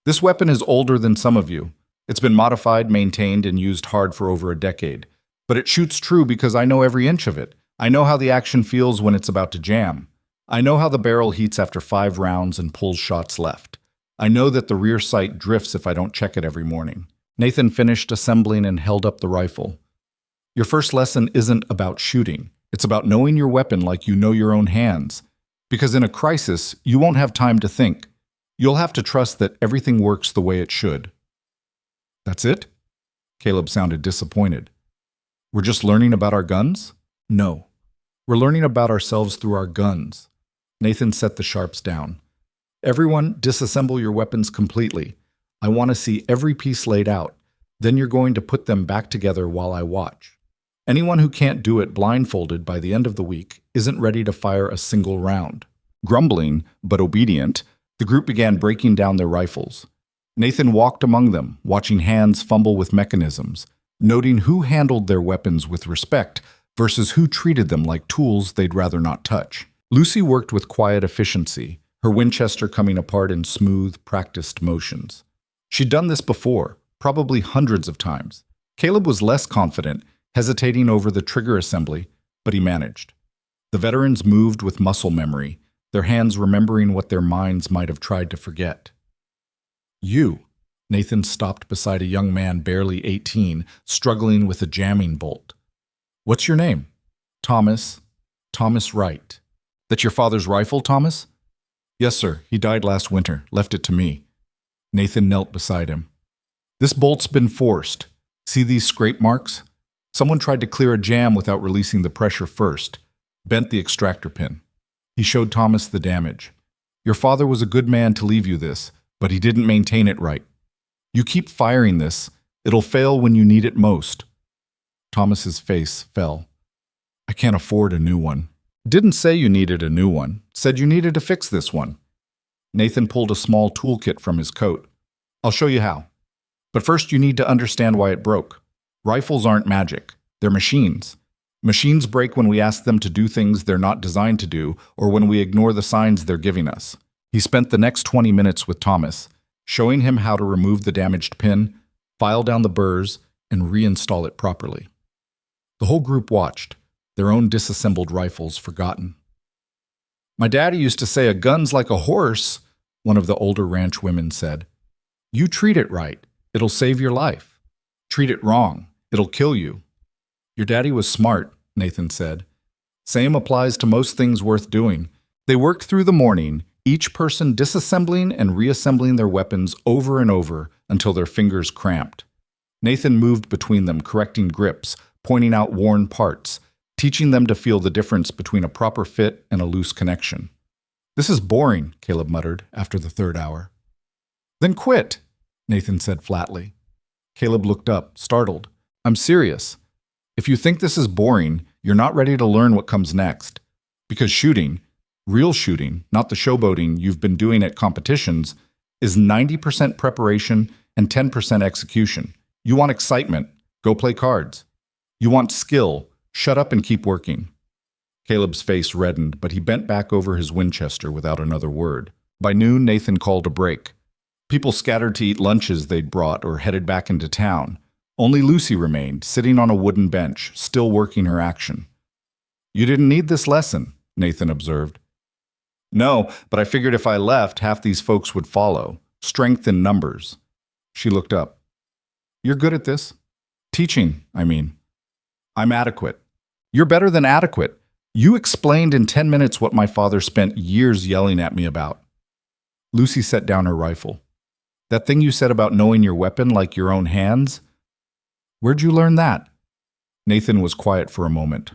This weapon is older than some of you. It's been modified, maintained, and used hard for over a decade. But it shoots true because I know every inch of it. I know how the action feels when it's about to jam. I know how the barrel heats after 5 rounds and pulls shots left. I know that the rear sight drifts if I don't check it every morning. Nathan finished assembling and held up the rifle. Your first lesson isn't about shooting. It's about knowing your weapon like you know your own hands. Because in a crisis, you won't have time to think. You'll have to trust that everything works the way it should. That's it? Caleb sounded disappointed. We're just learning about our guns? No. We're learning about ourselves through our guns. Nathan set the sharps down. Everyone, disassemble your weapons completely. I want to see every piece laid out. Then you're going to put them back together while I watch. Anyone who can't do it blindfolded by the end of the week isn't ready to fire a single round. Grumbling, but obedient, the group began breaking down their rifles. Nathan walked among them, watching hands fumble with mechanisms, noting who handled their weapons with respect versus who treated them like tools they'd rather not touch. Lucy worked with quiet efficiency, her Winchester coming apart in smooth, practiced motions. She'd done this before, probably hundreds of times. Caleb was less confident, hesitating over the trigger assembly, but he managed. The veterans moved with muscle memory, their hands remembering what their minds might have tried to forget. "You." Nathan stopped beside a young man barely 18, struggling with a jamming bolt. "What's your name?" "Thomas. Thomas Wright." "That's your father's rifle, Thomas?" "Yes, sir. He died last winter. Left it to me." Nathan knelt beside him. "This bolt's been forced. See these scrape marks? Someone tried to clear a jam without releasing the pressure first. Bent the extractor pin." He showed Thomas the damage. "Your father was a good man to leave you this, but he didn't maintain it right. You keep firing this, it'll fail when you need it most." Thomas's face fell. "I can't afford a new one." "Didn't say you needed a new one. Said you needed to fix this one." Nathan pulled a small toolkit from his coat. "I'll show you how. But first you need to understand why it broke. Rifles aren't magic. They're machines. Machines break when we ask them to do things they're not designed to do, or when we ignore the signs they're giving us." He spent the next 20 minutes with Thomas, showing him how to remove the damaged pin, file down the burrs, and reinstall it properly. The whole group watched, their own disassembled rifles forgotten. "My daddy used to say a gun's like a horse," one of the older ranch women said. "You treat it right, it'll save your life. Treat it wrong, it'll kill you." "Your daddy was smart," Nathan said. "Same applies to most things worth doing." They worked through the morning, each person disassembling and reassembling their weapons over and over until their fingers cramped. Nathan moved between them, correcting grips, pointing out worn parts, teaching them to feel the difference between a proper fit and a loose connection. "This is boring," Caleb muttered after the third hour. "Then quit," Nathan said flatly. Caleb looked up, startled. "I'm serious. If you think this is boring, you're not ready to learn what comes next. Because shooting, real shooting, not the showboating you've been doing at competitions, is 90% preparation and 10% execution. You want excitement? Go play cards. You want skill? Shut up and keep working." Caleb's face reddened, but he bent back over his Winchester without another word. By noon, Nathan called a break. People scattered to eat lunches they'd brought or headed back into town. Only Lucy remained, sitting on a wooden bench, still working her action. "You didn't need this lesson," Nathan observed. "No, but I figured if I left, half these folks would follow. Strength in numbers." She looked up. "You're good at this?" "Teaching, I mean." "I'm adequate." "You're better than adequate. You explained in 10 minutes what my father spent years yelling at me about." Lucy set down her rifle. "That thing you said about knowing your weapon like your own hands? Where'd you learn that?" Nathan was quiet for a moment.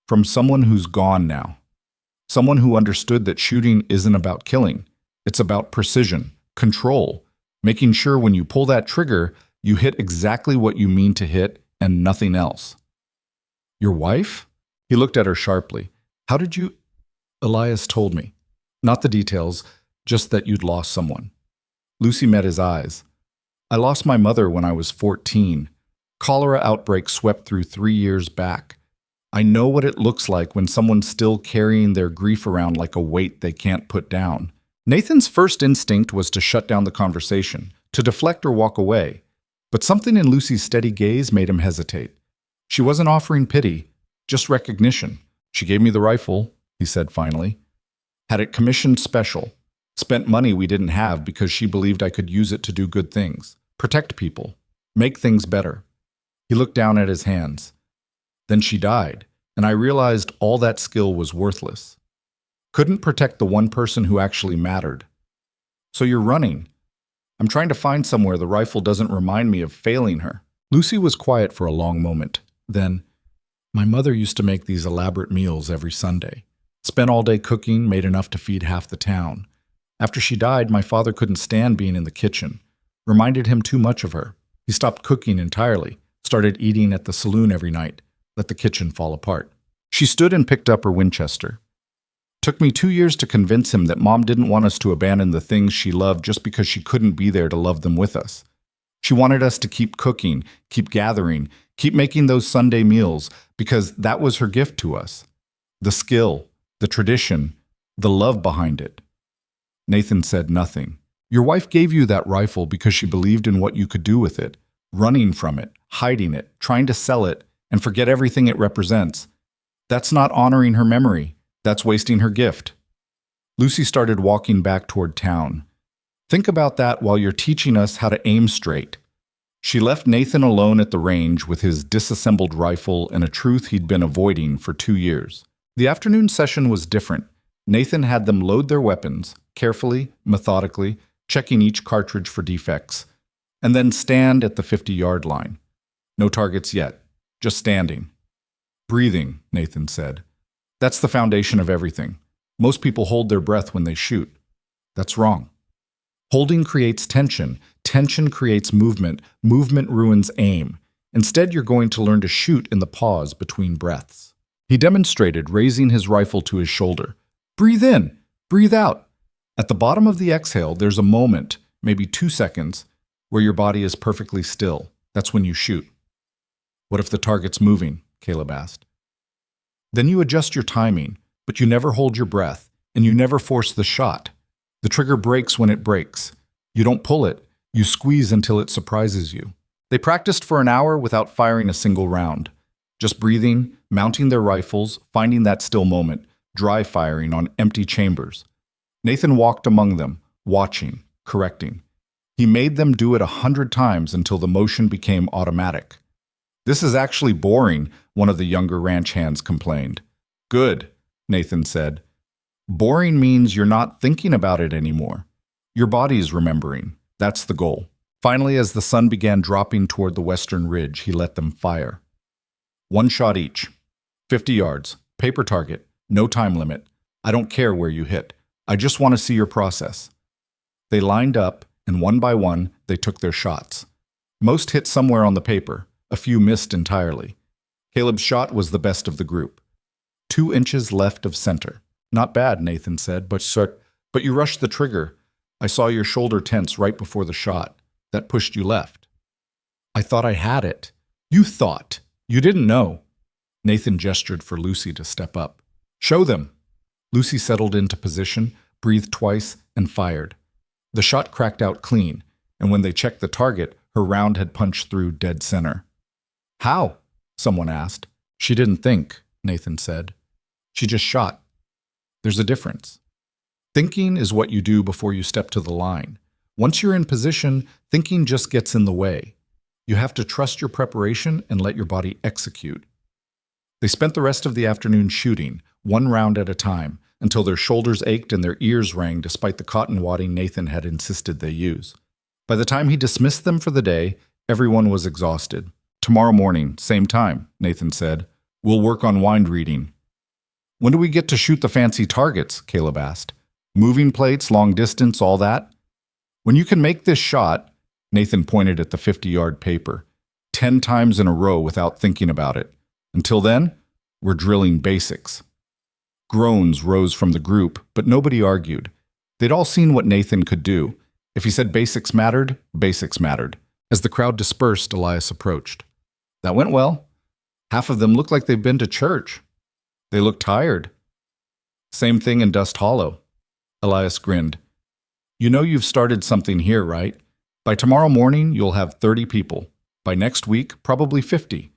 "From someone who's gone now. Someone who understood that shooting isn't about killing. It's about precision, control, making sure when you pull that trigger, you hit exactly what you mean to hit and nothing else." "Your wife?" He looked at her sharply. "How did you—" "Elias told me. Not the details, just that you'd lost someone." Lucy met his eyes. "I lost my mother when I was 14. Cholera outbreak swept through 3 years back. I know what it looks like when someone's still carrying their grief around like a weight they can't put down." Nathan's first instinct was to shut down the conversation, to deflect or walk away. But something in Lucy's steady gaze made him hesitate. She wasn't offering pity, just recognition. "She gave me the rifle," he said finally. "Had it commissioned special. Spent money we didn't have because she believed I could use it to do good things, protect people, make things better." He looked down at his hands. "Then she died, and I realized all that skill was worthless. Couldn't protect the one person who actually mattered. So you're running. I'm trying to find somewhere the rifle doesn't remind me of failing her." Lucy was quiet for a long moment. Then, "My mother used to make these elaborate meals every Sunday. Spent all day cooking, made enough to feed half the town. After she died, my father couldn't stand being in the kitchen. Reminded him too much of her. He stopped cooking entirely, started eating at the saloon every night. let the kitchen fall apart. She stood and picked up her Winchester. Took me 2 years to convince him that Mom didn't want us to abandon the things she loved just because she couldn't be there to love them with us. She wanted us to keep cooking, keep gathering, keep making those Sunday meals, because that was her gift to us. The skill, the tradition, the love behind it. Nathan said nothing. Your wife gave you that rifle because she believed in what you could do with it, running from it, hiding it, trying to sell it, and forget everything it represents. That's not honoring her memory. That's wasting her gift. Lucy started walking back toward town. Think about that while you're teaching us how to aim straight. She left Nathan alone at the range with his disassembled rifle and a truth he'd been avoiding for 2 years. The afternoon session was different. Nathan had them load their weapons, carefully, methodically, checking each cartridge for defects, and then stand at the 50-yard line. No targets yet, just standing. Breathing, Nathan said. That's the foundation of everything. Most people hold their breath when they shoot. That's wrong. Holding creates tension. Tension creates movement. Movement ruins aim. Instead, you're going to learn to shoot in the pause between breaths. He demonstrated, raising his rifle to his shoulder. Breathe in. Breathe out. At the bottom of the exhale, there's a moment, maybe 2 seconds, where your body is perfectly still. That's when you shoot. What if the target's moving? Caleb asked. Then you adjust your timing, but you never hold your breath, and you never force the shot. The trigger breaks when it breaks. You don't pull it. You squeeze until it surprises you. They practiced for an hour without firing a single round. Just breathing, mounting their rifles, finding that still moment, dry firing on empty chambers. Nathan walked among them, watching, correcting. He made them do it 100 times until the motion became automatic. This is actually boring, one of the younger ranch hands complained. Good, Nathan said. Boring means you're not thinking about it anymore. Your body's remembering. That's the goal. Finally, as the sun began dropping toward the western ridge, he let them fire. 1 shot each. 50 yards. Paper target. No time limit. I don't care where you hit. I just want to see your process. They lined up, and one by one, they took their shots. Most hit somewhere on the paper. A few missed entirely. Caleb's shot was the best of the group. 2 inches left of center. Not bad, Nathan said, but you rushed the trigger. I saw your shoulder tense right before the shot. That pushed you left. I thought I had it. You thought. You didn't know. Nathan gestured for Lucy to step up. Show them. Lucy settled into position, breathed twice, and fired. The shot cracked out clean, and when they checked the target, her round had punched through dead center. How? Someone asked. She didn't think, Nathan said. She just shot. There's a difference. Thinking is what you do before you step to the line. Once you're in position, thinking just gets in the way. You have to trust your preparation and let your body execute. They spent the rest of the afternoon shooting, 1 round at a time, until their shoulders ached and their ears rang despite the cotton wadding Nathan had insisted they use. By the time he dismissed them for the day, everyone was exhausted. Tomorrow morning, same time, Nathan said. We'll work on wind reading. When do we get to shoot the fancy targets? Caleb asked. Moving plates, long distance, all that? When you can make this shot, Nathan pointed at the 50-yard paper, 10 times in a row without thinking about it. Until then, we're drilling basics. Groans rose from the group, but nobody argued. They'd all seen what Nathan could do. If he said basics mattered, basics mattered. As the crowd dispersed, Elias approached. That went well. Half of them looked like they've been to church. They looked tired. Same thing in Dust Hollow. Elias grinned. You know you've started something here, right? By tomorrow morning, you'll have 30 people. By next week, probably 50.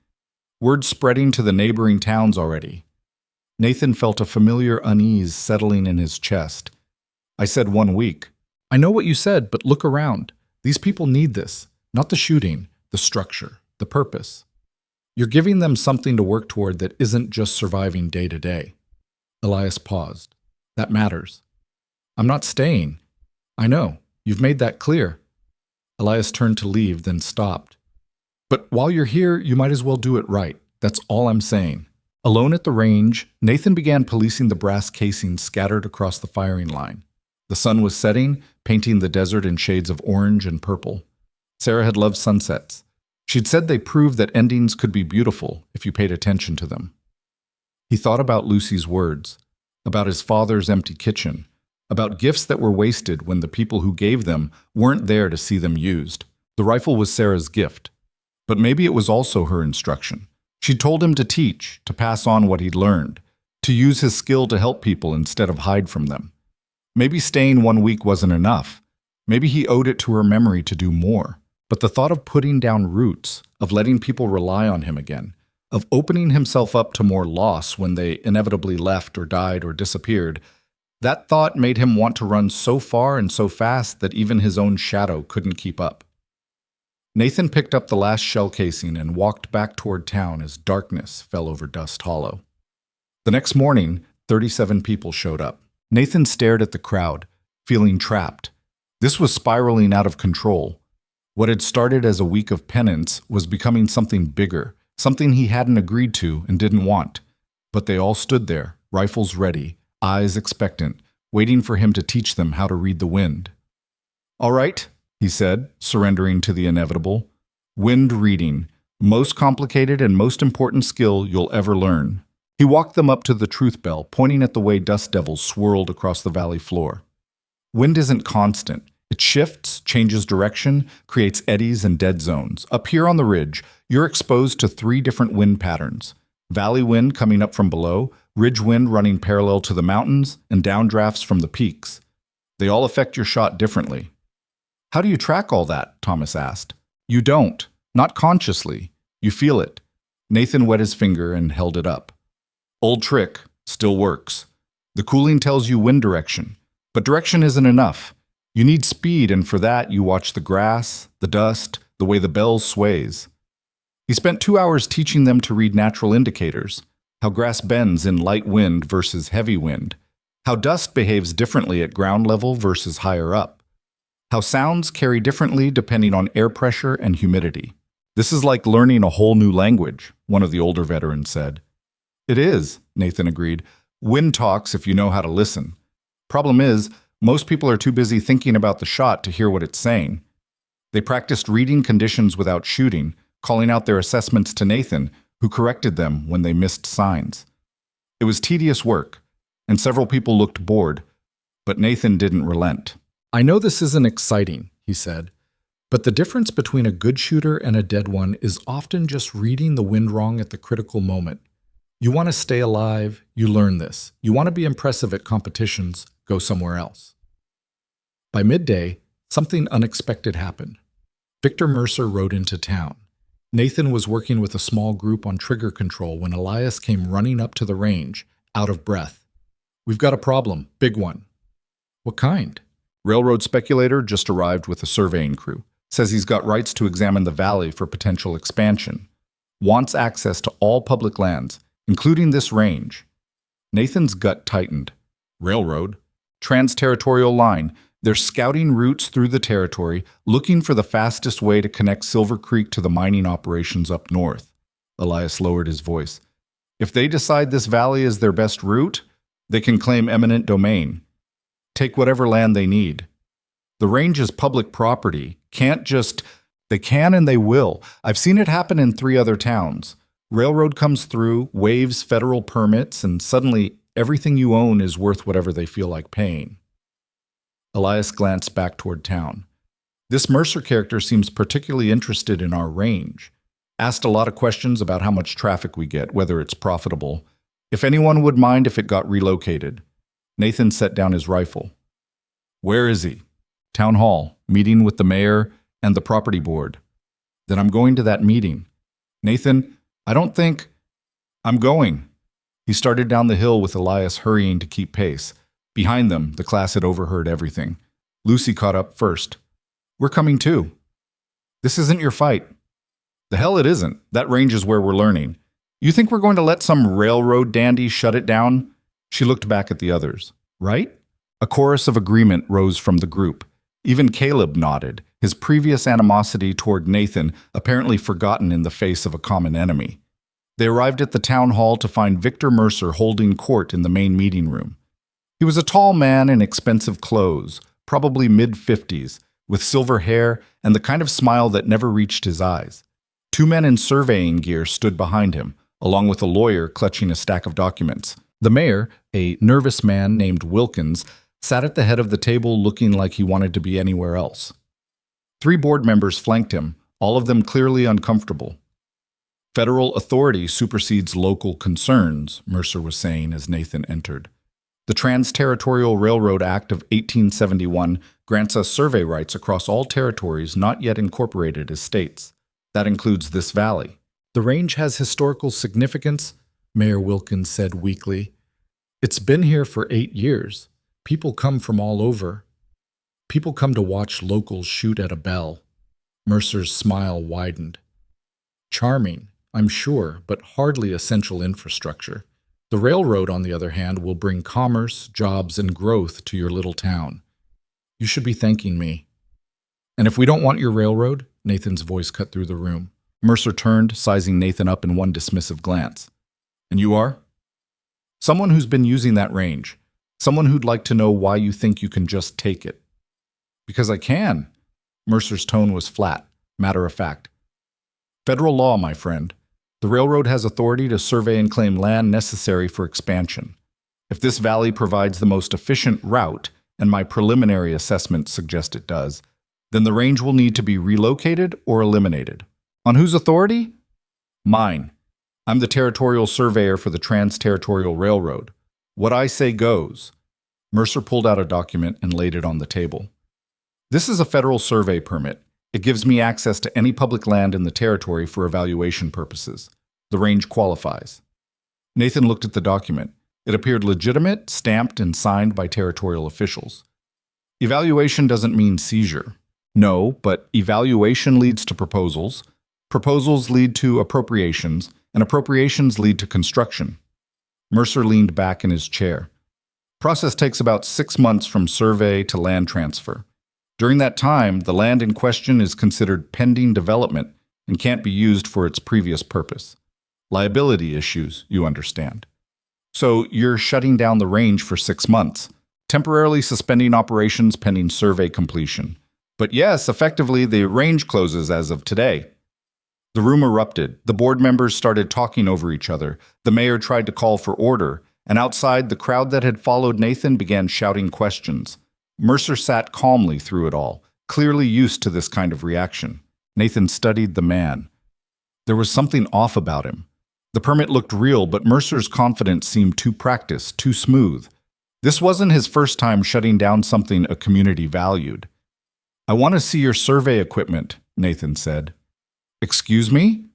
Word's spreading to the neighboring towns already. Nathan felt a familiar unease settling in his chest. I said 1 week. I know what you said, but look around. These people need this. Not the shooting, the structure, the purpose. You're giving them something to work toward that isn't just surviving day to day. Elias paused. That matters. I'm not staying. I know. You've made that clear. Elias turned to leave, then stopped. But while you're here, you might as well do it right. That's all I'm saying. Alone at the range, Nathan began policing the brass casings scattered across the firing line. The sun was setting, painting the desert in shades of orange and purple. Sarah had loved sunsets. She'd said they proved that endings could be beautiful if you paid attention to them. He thought about Lucy's words, about his father's empty kitchen, about gifts that were wasted when the people who gave them weren't there to see them used. The rifle was Sarah's gift, but maybe it was also her instruction. She'd told him to teach, to pass on what he'd learned, to use his skill to help people instead of hide from them. Maybe staying 1 week wasn't enough. Maybe he owed it to her memory to do more. But the thought of putting down roots, of letting people rely on him again, of opening himself up to more loss when they inevitably left or died or disappeared, that thought made him want to run so far and so fast that even his own shadow couldn't keep up. Nathan picked up the last shell casing and walked back toward town as darkness fell over Dust Hollow. The next morning, 37 people showed up. Nathan stared at the crowd, feeling trapped. This was spiraling out of control. What had started as a week of penance was becoming something bigger, something he hadn't agreed to and didn't want. But they all stood there, rifles ready, eyes expectant, waiting for him to teach them how to read the wind. "All right," he said, surrendering to the inevitable. "Wind reading, most complicated and most important skill you'll ever learn." He walked them up to the truth bell, pointing at the way dust devils swirled across the valley floor. Wind isn't constant. It shifts, changes direction, creates eddies and dead zones. Up here on the ridge, you're exposed to 3 different wind patterns. Valley wind coming up from below, ridge wind running parallel to the mountains, and downdrafts from the peaks. They all affect your shot differently. "How do you track all that?" Thomas asked. "You don't. Not consciously. You feel it." Nathan wet his finger and held it up. "Old trick. Still works. The cooling tells you wind direction. But direction isn't enough. You need speed, and for that you watch the grass, the dust, the way the bell sways." He spent 2 hours teaching them to read natural indicators, how grass bends in light wind versus heavy wind, how dust behaves differently at ground level versus higher up, how sounds carry differently depending on air pressure and humidity. "This is like learning a whole new language," one of the older veterans said. "It is," Nathan agreed. "Wind talks if you know how to listen. Problem is, most people are too busy thinking about the shot to hear what it's saying." They practiced reading conditions without shooting, calling out their assessments to Nathan, who corrected them when they missed signs. It was tedious work, and several people looked bored, but Nathan didn't relent. "I know this isn't exciting," he said, "but the difference between a good shooter and a dead one is often just reading the wind wrong at the critical moment. You want to stay alive, you learn this. You want to be impressive at competitions, go somewhere else." By midday, something unexpected happened. Victor Mercer rode into town. Nathan was working with a small group on trigger control when Elias came running up to the range, out of breath. "We've got a problem, big one." "What kind?" "Railroad speculator just arrived with a surveying crew. Says he's got rights to examine the valley for potential expansion. Wants access to all public lands, including this range." Nathan's gut tightened. "Railroad? Trans-territorial line. They're scouting routes through the territory, looking for the fastest way to connect Silver Creek to the mining operations up north." Elias lowered his voice. "If they decide this valley is their best route, they can claim eminent domain. Take whatever land they need. The range is public property. They can and they will. I've seen it happen in 3 other towns. Railroad comes through, waives federal permits, and suddenly everything you own is worth whatever they feel like paying." Elias glanced back toward town. "This Mercer character seems particularly interested in our range. Asked a lot of questions about how much traffic we get, whether it's profitable. If anyone would mind if it got relocated." Nathan set down his rifle. "Where is he?" "Town hall, meeting with the mayor and the property board." "Then I'm going to that meeting." "Nathan, I don't think—" "I'm going." He started down the hill with Elias hurrying to keep pace. Behind them, the class had overheard everything. Lucy caught up first. "We're coming too." "This isn't your fight." "The hell it isn't. That range is where we're learning. You think we're going to let some railroad dandy shut it down?" She looked back at the others. "Right?" A chorus of agreement rose from the group. Even Caleb nodded, his previous animosity toward Nathan apparently forgotten in the face of a common enemy. They arrived at the town hall to find Victor Mercer holding court in the main meeting room. He was a tall man in expensive clothes, probably mid-50s, with silver hair and the kind of smile that never reached his eyes. Two men in surveying gear stood behind him, along with a lawyer clutching a stack of documents. The mayor, a nervous man named Wilkins, sat at the head of the table looking like he wanted to be anywhere else. Three board members flanked him, all of them clearly uncomfortable. Federal authority supersedes local concerns, Mercer was saying as Nathan entered. The Trans-Territorial Railroad Act of 1871 grants us survey rights across all territories not yet incorporated as states. That includes this valley. The range has historical significance, Mayor Wilkins said weakly. It's been here for 8 years. People come from all over. People come to watch locals shoot at a bell. Mercer's smile widened. Charming, I'm sure, but hardly essential infrastructure. The railroad, on the other hand, will bring commerce, jobs, and growth to your little town. You should be thanking me. And if we don't want your railroad? Nathan's voice cut through the room. Mercer turned, sizing Nathan up in one dismissive glance. And you are? Someone who's been using that range. Someone who'd like to know why you think you can just take it. Because I can. Mercer's tone was flat, matter of fact. Federal law, my friend. The railroad has authority to survey and claim land necessary for expansion. If this valley provides the most efficient route, and my preliminary assessments suggest it does, then the range will need to be relocated or eliminated. On whose authority? Mine. I'm the territorial surveyor for the Trans-Territorial Railroad. What I say goes. Mercer pulled out a document and laid it on the table. This is a federal survey permit. It gives me access to any public land in the territory for evaluation purposes. The range qualifies. Nathan looked at the document. It appeared legitimate, stamped, and signed by territorial officials. Evaluation doesn't mean seizure. No, but evaluation leads to proposals. Proposals lead to appropriations, and appropriations lead to construction. Mercer leaned back in his chair. Process takes about 6 months from survey to land transfer. During that time, the land in question is considered pending development and can't be used for its previous purpose. Liability issues, you understand. So you're shutting down the range for 6 months, temporarily suspending operations pending survey completion. But yes, effectively, the range closes as of today. The room erupted. The board members started talking over each other. The mayor tried to call for order, and outside, the crowd that had followed Nathan began shouting questions. Mercer sat calmly through it all, clearly used to this kind of reaction. Nathan studied the man. There was something off about him. The permit looked real, but Mercer's confidence seemed too practiced, too smooth. This wasn't his first time shutting down something a community valued. I want to see your survey equipment, Nathan said. Excuse me?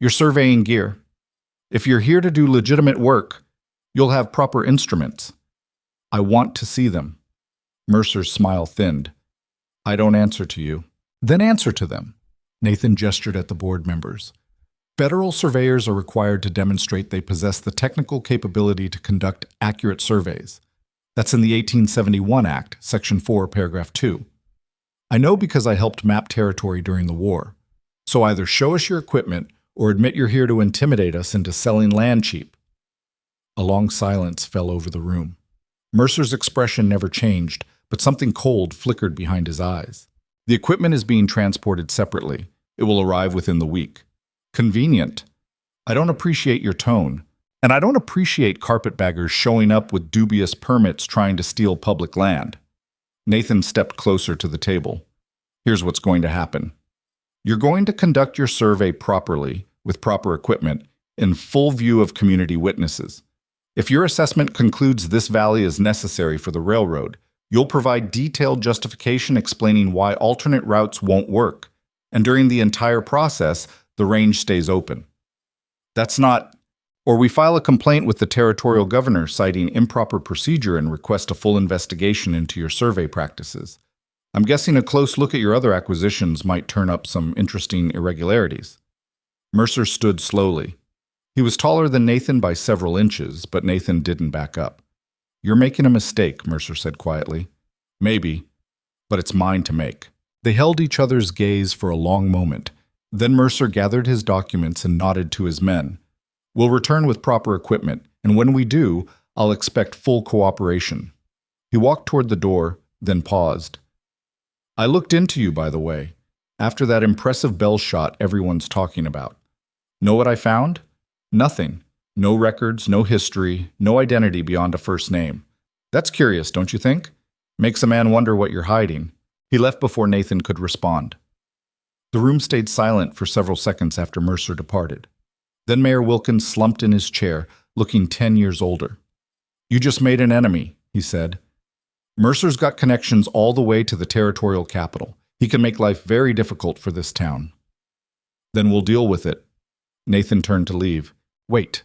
Your surveying gear. If you're here to do legitimate work, you'll have proper instruments. I want to see them. Mercer's smile thinned. I don't answer to you. Then answer to them. Nathan gestured at the board members. Federal surveyors are required to demonstrate they possess the technical capability to conduct accurate surveys. That's in the 1871 Act, Section 4, Paragraph 2. I know because I helped map territory during the war. So either show us your equipment or admit you're here to intimidate us into selling land cheap. A long silence fell over the room. Mercer's expression never changed, but something cold flickered behind his eyes. The equipment is being transported separately. It will arrive within the week. Convenient. I don't appreciate your tone, and I don't appreciate carpetbaggers showing up with dubious permits trying to steal public land. Nathan stepped closer to the table. Here's what's going to happen. You're going to conduct your survey properly, with proper equipment, in full view of community witnesses. If your assessment concludes this valley is necessary for the railroad, you'll provide detailed justification explaining why alternate routes won't work, and during the entire process, the range stays open. That's not, or we file a complaint with the territorial governor citing improper procedure and request a full investigation into your survey practices. I'm guessing a close look at your other acquisitions might turn up some interesting irregularities. Mercer stood slowly. He was taller than Nathan by several inches, but Nathan didn't back up. You're making a mistake, Mercer said quietly. Maybe, but it's mine to make. They held each other's gaze for a long moment. Then Mercer gathered his documents and nodded to his men. We'll return with proper equipment, and when we do, I'll expect full cooperation. He walked toward the door, then paused. I looked into you, by the way. After that impressive bell shot everyone's talking about. Know what I found? Nothing. No records, no history, no identity beyond a first name. That's curious, don't you think? Makes a man wonder what you're hiding. He left before Nathan could respond. The room stayed silent for several seconds after Mercer departed. Then Mayor Wilkins slumped in his chair, looking 10 years older. You just made an enemy, he said. Mercer's got connections all the way to the territorial capital. He can make life very difficult for this town. Then we'll deal with it. Nathan turned to leave. Wait.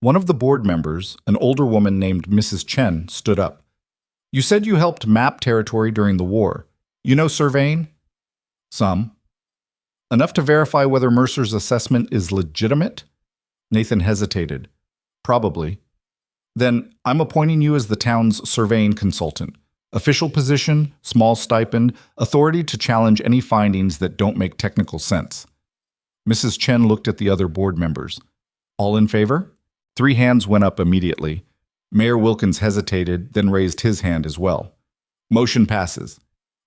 One of the board members, an older woman named Mrs. Chen, stood up. You said you helped map territory during the war. You know surveying? Some. Enough to verify whether Mercer's assessment is legitimate? Nathan hesitated. Probably. Then I'm appointing you as the town's surveying consultant. Official position, small stipend, authority to challenge any findings that don't make technical sense. Mrs. Chen looked at the other board members. All in favor? 3 hands went up immediately. Mayor Wilkins hesitated, then raised his hand as well. Motion passes.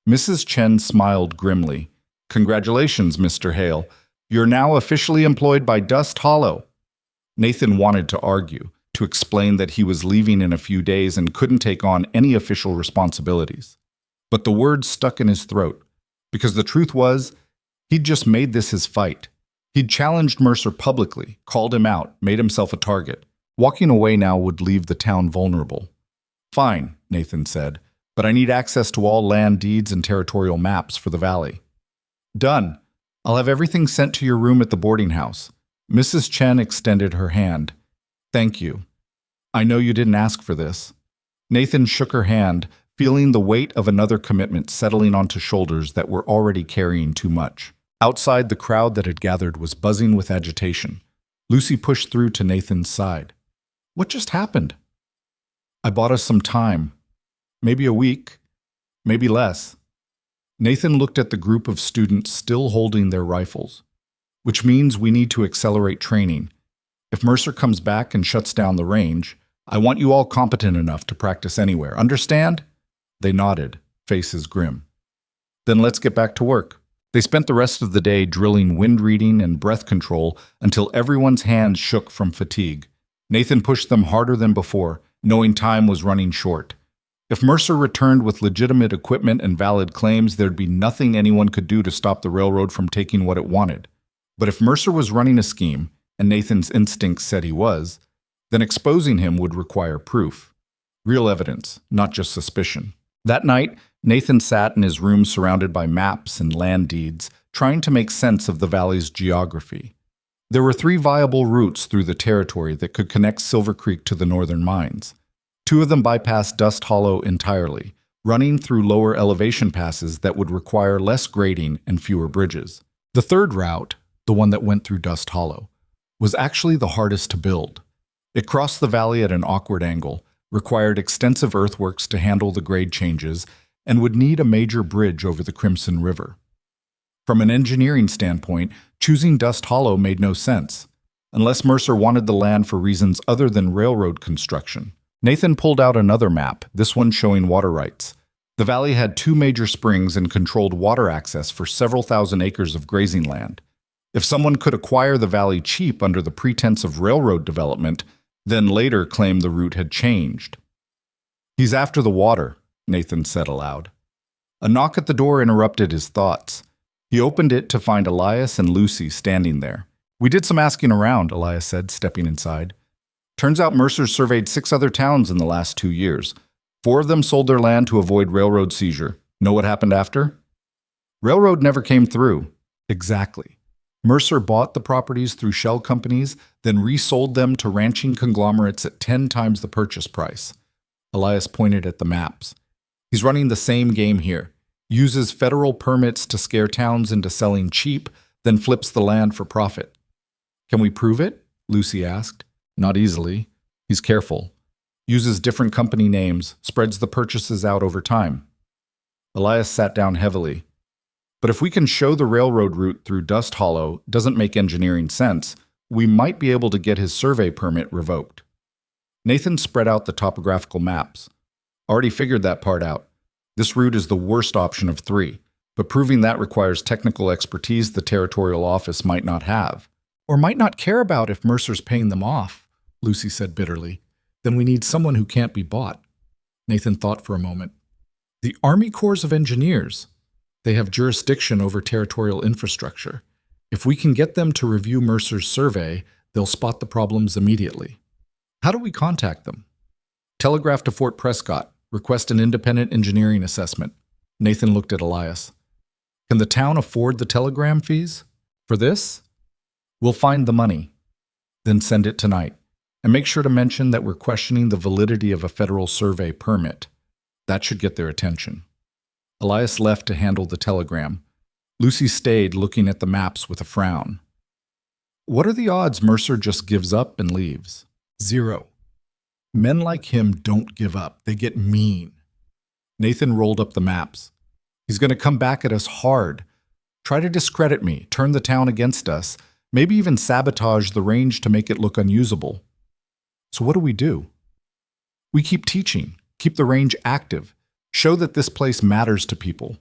Mrs. Chen smiled grimly. Congratulations, Mr. Hale. You're now officially employed by Dust Hollow. Nathan wanted to argue, to explain that he was leaving in a few days and couldn't take on any official responsibilities. But the words stuck in his throat, because the truth was, he'd just made this his fight. He'd challenged Mercer publicly, called him out, made himself a target. Walking away now would leave the town vulnerable. Fine, Nathan said, but I need access to all land deeds and territorial maps for the valley. Done. I'll have everything sent to your room at the boarding house. Mrs. Chen extended her hand. Thank you. I know you didn't ask for this. Nathan shook her hand, feeling the weight of another commitment settling onto shoulders that were already carrying too much. Outside, the crowd that had gathered was buzzing with agitation. Lucy pushed through to Nathan's side. What just happened? I bought us some time. Maybe a week. Maybe less. Nathan looked at the group of students still holding their rifles. Which means we need to accelerate training. If Mercer comes back and shuts down the range, I want you all competent enough to practice anywhere. Understand? They nodded, faces grim. Then let's get back to work. They spent the rest of the day drilling wind reading and breath control until everyone's hands shook from fatigue. Nathan pushed them harder than before, knowing time was running short. If Mercer returned with legitimate equipment and valid claims, there'd be nothing anyone could do to stop the railroad from taking what it wanted. But if Mercer was running a scheme, and Nathan's instincts said he was, then exposing him would require proof. Real evidence, not just suspicion. That night, Nathan sat in his room surrounded by maps and land deeds, trying to make sense of the valley's geography. There were 3 viable routes through the territory that could connect Silver Creek to the northern mines. 2 of them bypassed Dust Hollow entirely, running through lower elevation passes that would require less grading and fewer bridges. The 3rd route, the one that went through Dust Hollow, was actually the hardest to build. It crossed the valley at an awkward angle, required extensive earthworks to handle the grade changes, and would need a major bridge over the Crimson River. From an engineering standpoint, choosing Dust Hollow made no sense, unless Mercer wanted the land for reasons other than railroad construction. Nathan pulled out another map, this one showing water rights. The valley had 2 major springs and controlled water access for several thousand acres of grazing land. If someone could acquire the valley cheap under the pretense of railroad development, then later claim the route had changed. He's after the water, Nathan said aloud. A knock at the door interrupted his thoughts. He opened it to find Elias and Lucy standing there. We did some asking around, Elias said, stepping inside. Turns out Mercer surveyed 6 other towns in the last 2 years. 4 of them sold their land to avoid railroad seizure. Know what happened after? Railroad never came through. Exactly. Mercer bought the properties through shell companies, then resold them to ranching conglomerates at 10 times the purchase price. Elias pointed at the maps. He's running the same game here. Uses federal permits to scare towns into selling cheap, then flips the land for profit. Can we prove it? Lucy asked. Not easily. He's careful. Uses different company names, spreads the purchases out over time. Elias sat down heavily. But if we can show the railroad route through Dust Hollow doesn't make engineering sense, we might be able to get his survey permit revoked. Nathan spread out the topographical maps. Already figured that part out. This route is the worst option of 3. But proving that requires technical expertise the territorial office might not have. Or might not care about if Mercer's paying them off, Lucy said bitterly. Then we need someone who can't be bought. Nathan thought for a moment. The Army Corps of Engineers. They have jurisdiction over territorial infrastructure. If we can get them to review Mercer's survey, they'll spot the problems immediately. How do we contact them? Telegraph to Fort Prescott. Request an independent engineering assessment. Nathan looked at Elias. Can the town afford the telegram fees? For this? We'll find the money. Then send it tonight. And make sure to mention that we're questioning the validity of a federal survey permit. That should get their attention. Elias left to handle the telegram. Lucy stayed, looking at the maps with a frown. What are the odds Mercer just gives up and leaves? 0. Men like him don't give up. They get mean. Nathan rolled up the maps. He's going to come back at us hard. Try to discredit me, turn the town against us, maybe even sabotage the range to make it look unusable. So what do? We keep teaching, keep the range active, show that this place matters to people.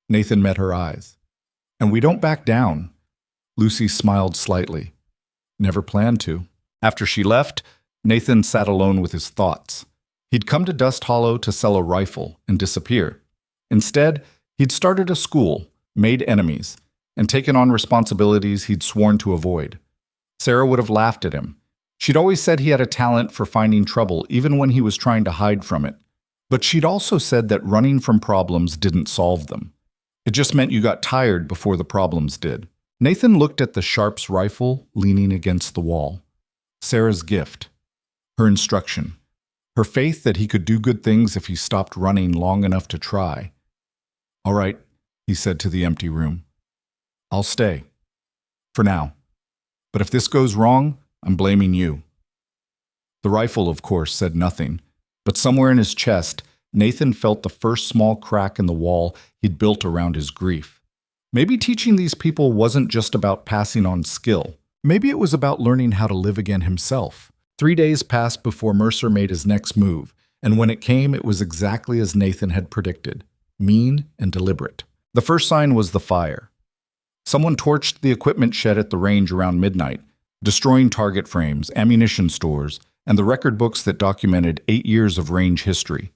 Nathan met her eyes. And we don't back down. Lucy smiled slightly. Never planned to. After she left, Nathan sat alone with his thoughts. He'd come to Dust Hollow to sell a rifle and disappear. Instead, he'd started a school, made enemies, and taken on responsibilities he'd sworn to avoid. Sarah would have laughed at him. She'd always said he had a talent for finding trouble even when he was trying to hide from it. But she'd also said that running from problems didn't solve them. It just meant you got tired before the problems did. Nathan looked at the Sharp's rifle leaning against the wall. Sarah's gift. Her instruction. Her faith that he could do good things if he stopped running long enough to try. All right, he said to the empty room. I'll stay. For now. But if this goes wrong, I'm blaming you. The rifle, of course, said nothing, but somewhere in his chest, Nathan felt the first small crack in the wall he'd built around his grief. Maybe teaching these people wasn't just about passing on skill. Maybe it was about learning how to live again himself. 3 days passed before Mercer made his next move, and when it came, it was exactly as Nathan had predicted. Mean and deliberate. The first sign was the fire. Someone torched the equipment shed at the range around midnight, destroying target frames, ammunition stores, and the record books that documented 8 years of range history.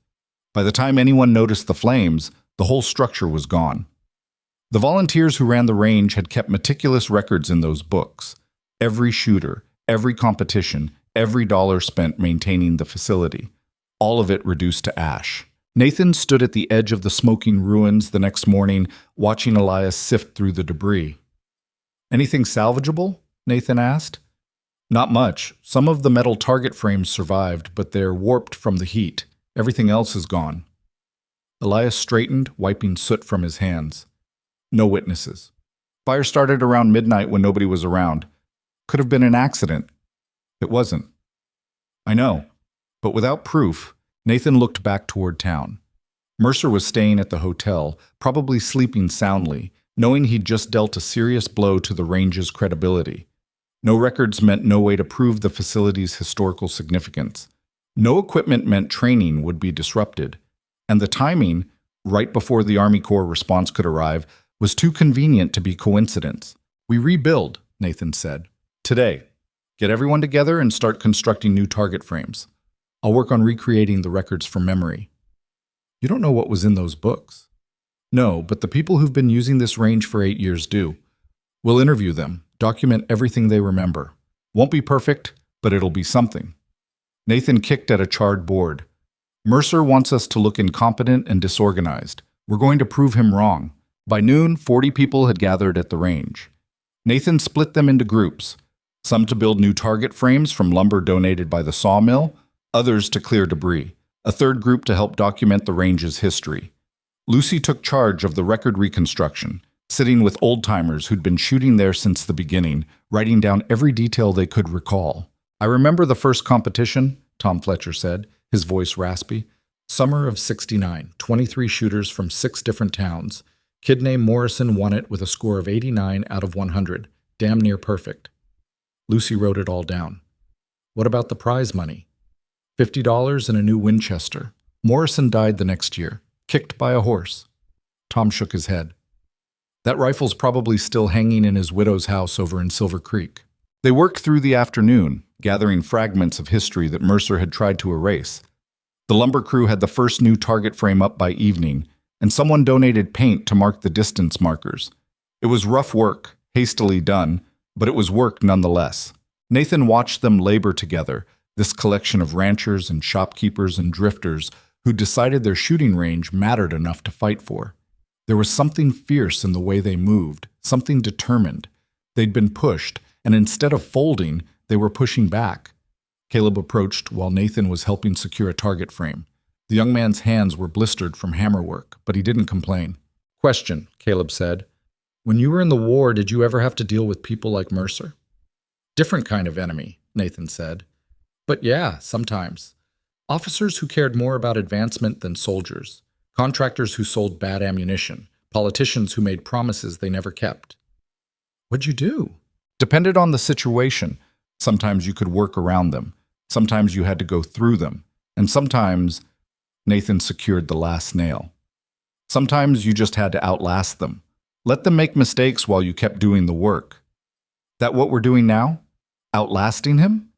By the time anyone noticed the flames, the whole structure was gone. The volunteers who ran the range had kept meticulous records in those books. Every shooter, every competition, every dollar spent maintaining the facility. All of it reduced to ash. Nathan stood at the edge of the smoking ruins the next morning, watching Elias sift through the debris. Anything salvageable? Nathan asked. Not much. Some of the metal target frames survived, but they're warped from the heat. Everything else is gone. Elias straightened, wiping soot from his hands. No witnesses. Fire started around midnight when nobody was around. Could have been an accident. It wasn't. I know. But without proof, Nathan looked back toward town. Mercer was staying at the hotel, probably sleeping soundly, knowing he'd just dealt a serious blow to the range's credibility. No records meant no way to prove the facility's historical significance. No equipment meant training would be disrupted. And the timing, right before the Army Corps response could arrive, was too convenient to be coincidence. We rebuild, Nathan said. Today. Get everyone together and start constructing new target frames. I'll work on recreating the records from memory. You don't know what was in those books. No, but the people who've been using this range for 8 years do. We'll interview them, document everything they remember. Won't be perfect, but it'll be something. Nathan kicked at a charred board. Mercer wants us to look incompetent and disorganized. We're going to prove him wrong. By noon, 40 people had gathered at the range. Nathan split them into groups, some to build new target frames from lumber donated by the sawmill, others to clear debris, a third group to help document the range's history. Lucy took charge of the record reconstruction, sitting with old-timers who'd been shooting there since the beginning, writing down every detail they could recall. I remember the first competition, Tom Fletcher said, his voice raspy. Summer of '69, 23 shooters from 6 different towns. Kid named Morrison won it with a score of 89 out of 100, damn near perfect. Lucy wrote it all down. What about the prize money? $50 and a new Winchester. Morrison died the next year, kicked by a horse. Tom shook his head. That rifle's probably still hanging in his widow's house over in Silver Creek. They worked through the afternoon, gathering fragments of history that Mercer had tried to erase. The lumber crew had the first new target frame up by evening, and someone donated paint to mark the distance markers. It was rough work, hastily done, but it was work nonetheless. Nathan watched them labor together, this collection of ranchers and shopkeepers and drifters who decided their shooting range mattered enough to fight for. There was something fierce in the way they moved, something determined. They'd been pushed, and instead of folding, they were pushing back. Caleb approached while Nathan was helping secure a target frame. The young man's hands were blistered from hammer work, but he didn't complain. Question, Caleb said. When you were in the war, did you ever have to deal with people like Mercer? Different kind of enemy, Nathan said. But yeah, sometimes. Officers who cared more about advancement than soldiers. Contractors who sold bad ammunition. Politicians who made promises they never kept. What'd you do? Depended on the situation. Sometimes you could work around them. Sometimes you had to go through them. And sometimes, Nathan secured the last nail. Sometimes you just had to outlast them. Let them make mistakes while you kept doing the work. That what we're doing now? Outlasting him?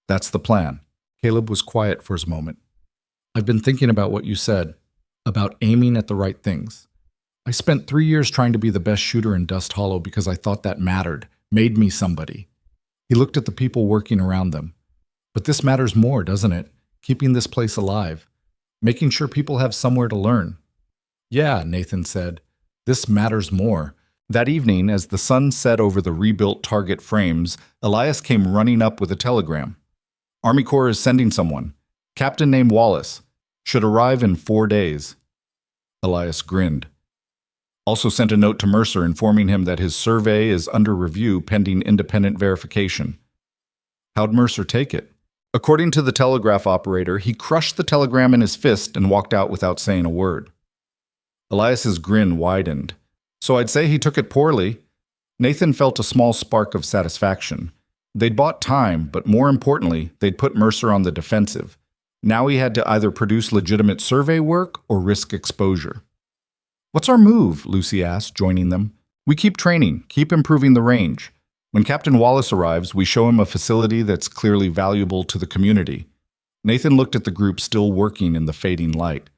That's the plan. Caleb was quiet for a moment. I've been thinking about what you said, about aiming at the right things. I spent 3 years trying to be the best shooter in Dust Hollow because I thought that mattered, made me somebody. He looked at the people working around them. But this matters more, doesn't it? Keeping this place alive. Making sure people have somewhere to learn. Yeah, Nathan said. This matters more. That evening, as the sun set over the rebuilt target frames, Elias came running up with a telegram. Army Corps is sending someone. Captain named Wallace. Should arrive in 4 days. Elias grinned. Also sent a note to Mercer informing him that his survey is under review pending independent verification. How'd Mercer take it? According to the telegraph operator, he crushed the telegram in his fist and walked out without saying a word. Elias's grin widened. So I'd say he took it poorly. Nathan felt a small spark of satisfaction. They'd bought time, but more importantly, they'd put Mercer on the defensive. Now he had to either produce legitimate survey work or risk exposure. What's our move? Lucy asked, joining them. We keep training, keep improving the range. When Captain Wallace arrives, we show him a facility that's clearly valuable to the community. Nathan looked at the group still working in the fading light.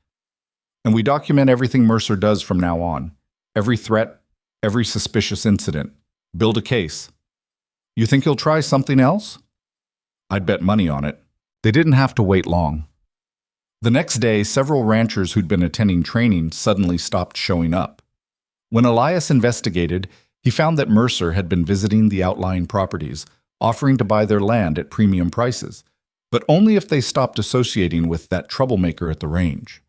And we document everything Mercer does from now on. Every threat, every suspicious incident. Build a case. You think he'll try something else? I'd bet money on it. They didn't have to wait long. The next day, several ranchers who'd been attending training suddenly stopped showing up. When Elias investigated, he found that Mercer had been visiting the outlying properties, offering to buy their land at premium prices, but only if they stopped associating with that troublemaker at the range.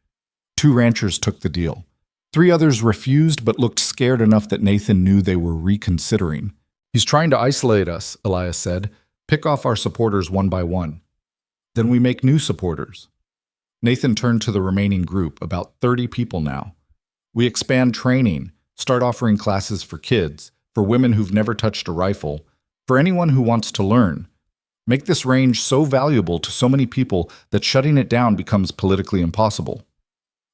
2 ranchers took the deal. 3 others refused but looked scared enough that Nathan knew they were reconsidering. He's trying to isolate us, Elias said. Pick off our supporters one by one. Then we make new supporters. Nathan turned to the remaining group, about 30 people now. We expand training, start offering classes for kids, for women who've never touched a rifle, for anyone who wants to learn. Make this range so valuable to so many people that shutting it down becomes politically impossible.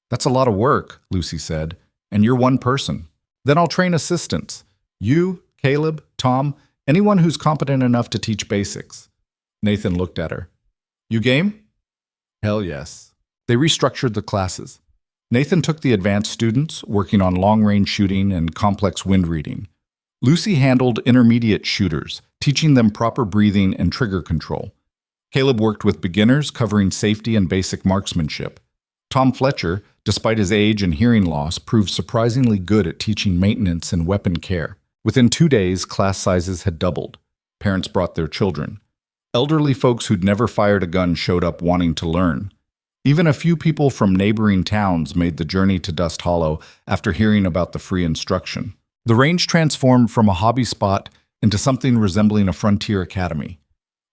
That's a lot of work, Lucy said, and you're one person. Then I'll train assistants. You, Caleb, Tom, anyone who's competent enough to teach basics. Nathan looked at her. You game? Hell yes. They restructured the classes. Nathan took the advanced students, working on long-range shooting and complex wind reading. Lucy handled intermediate shooters, teaching them proper breathing and trigger control. Caleb worked with beginners, covering safety and basic marksmanship. Tom Fletcher, despite his age and hearing loss, proved surprisingly good at teaching maintenance and weapon care. Within 2 days, class sizes had doubled. Parents brought their children. Elderly folks who'd never fired a gun showed up wanting to learn. Even a few people from neighboring towns made the journey to Dust Hollow after hearing about the free instruction. The range transformed from a hobby spot into something resembling a frontier academy.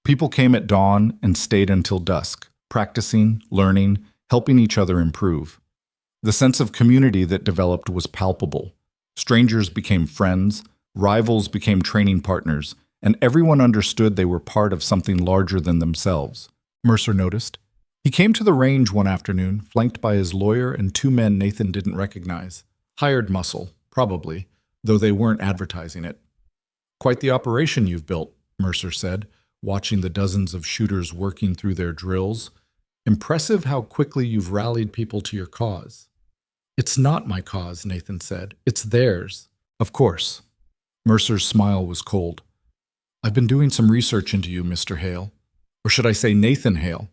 People came at dawn and stayed until dusk, practicing, learning, helping each other improve. The sense of community that developed was palpable. Strangers became friends, rivals became training partners, and everyone understood they were part of something larger than themselves, Mercer noticed. He came to the range one afternoon, flanked by his lawyer and 2 men Nathan didn't recognize. Hired muscle, probably, though they weren't advertising it. Quite the operation you've built, Mercer said, watching the dozens of shooters working through their drills. Impressive how quickly you've rallied people to your cause. It's not my cause, Nathan said. It's theirs. Of course. Mercer's smile was cold. I've been doing some research into you, Mr. Hale. Or should I say Nathan Hale?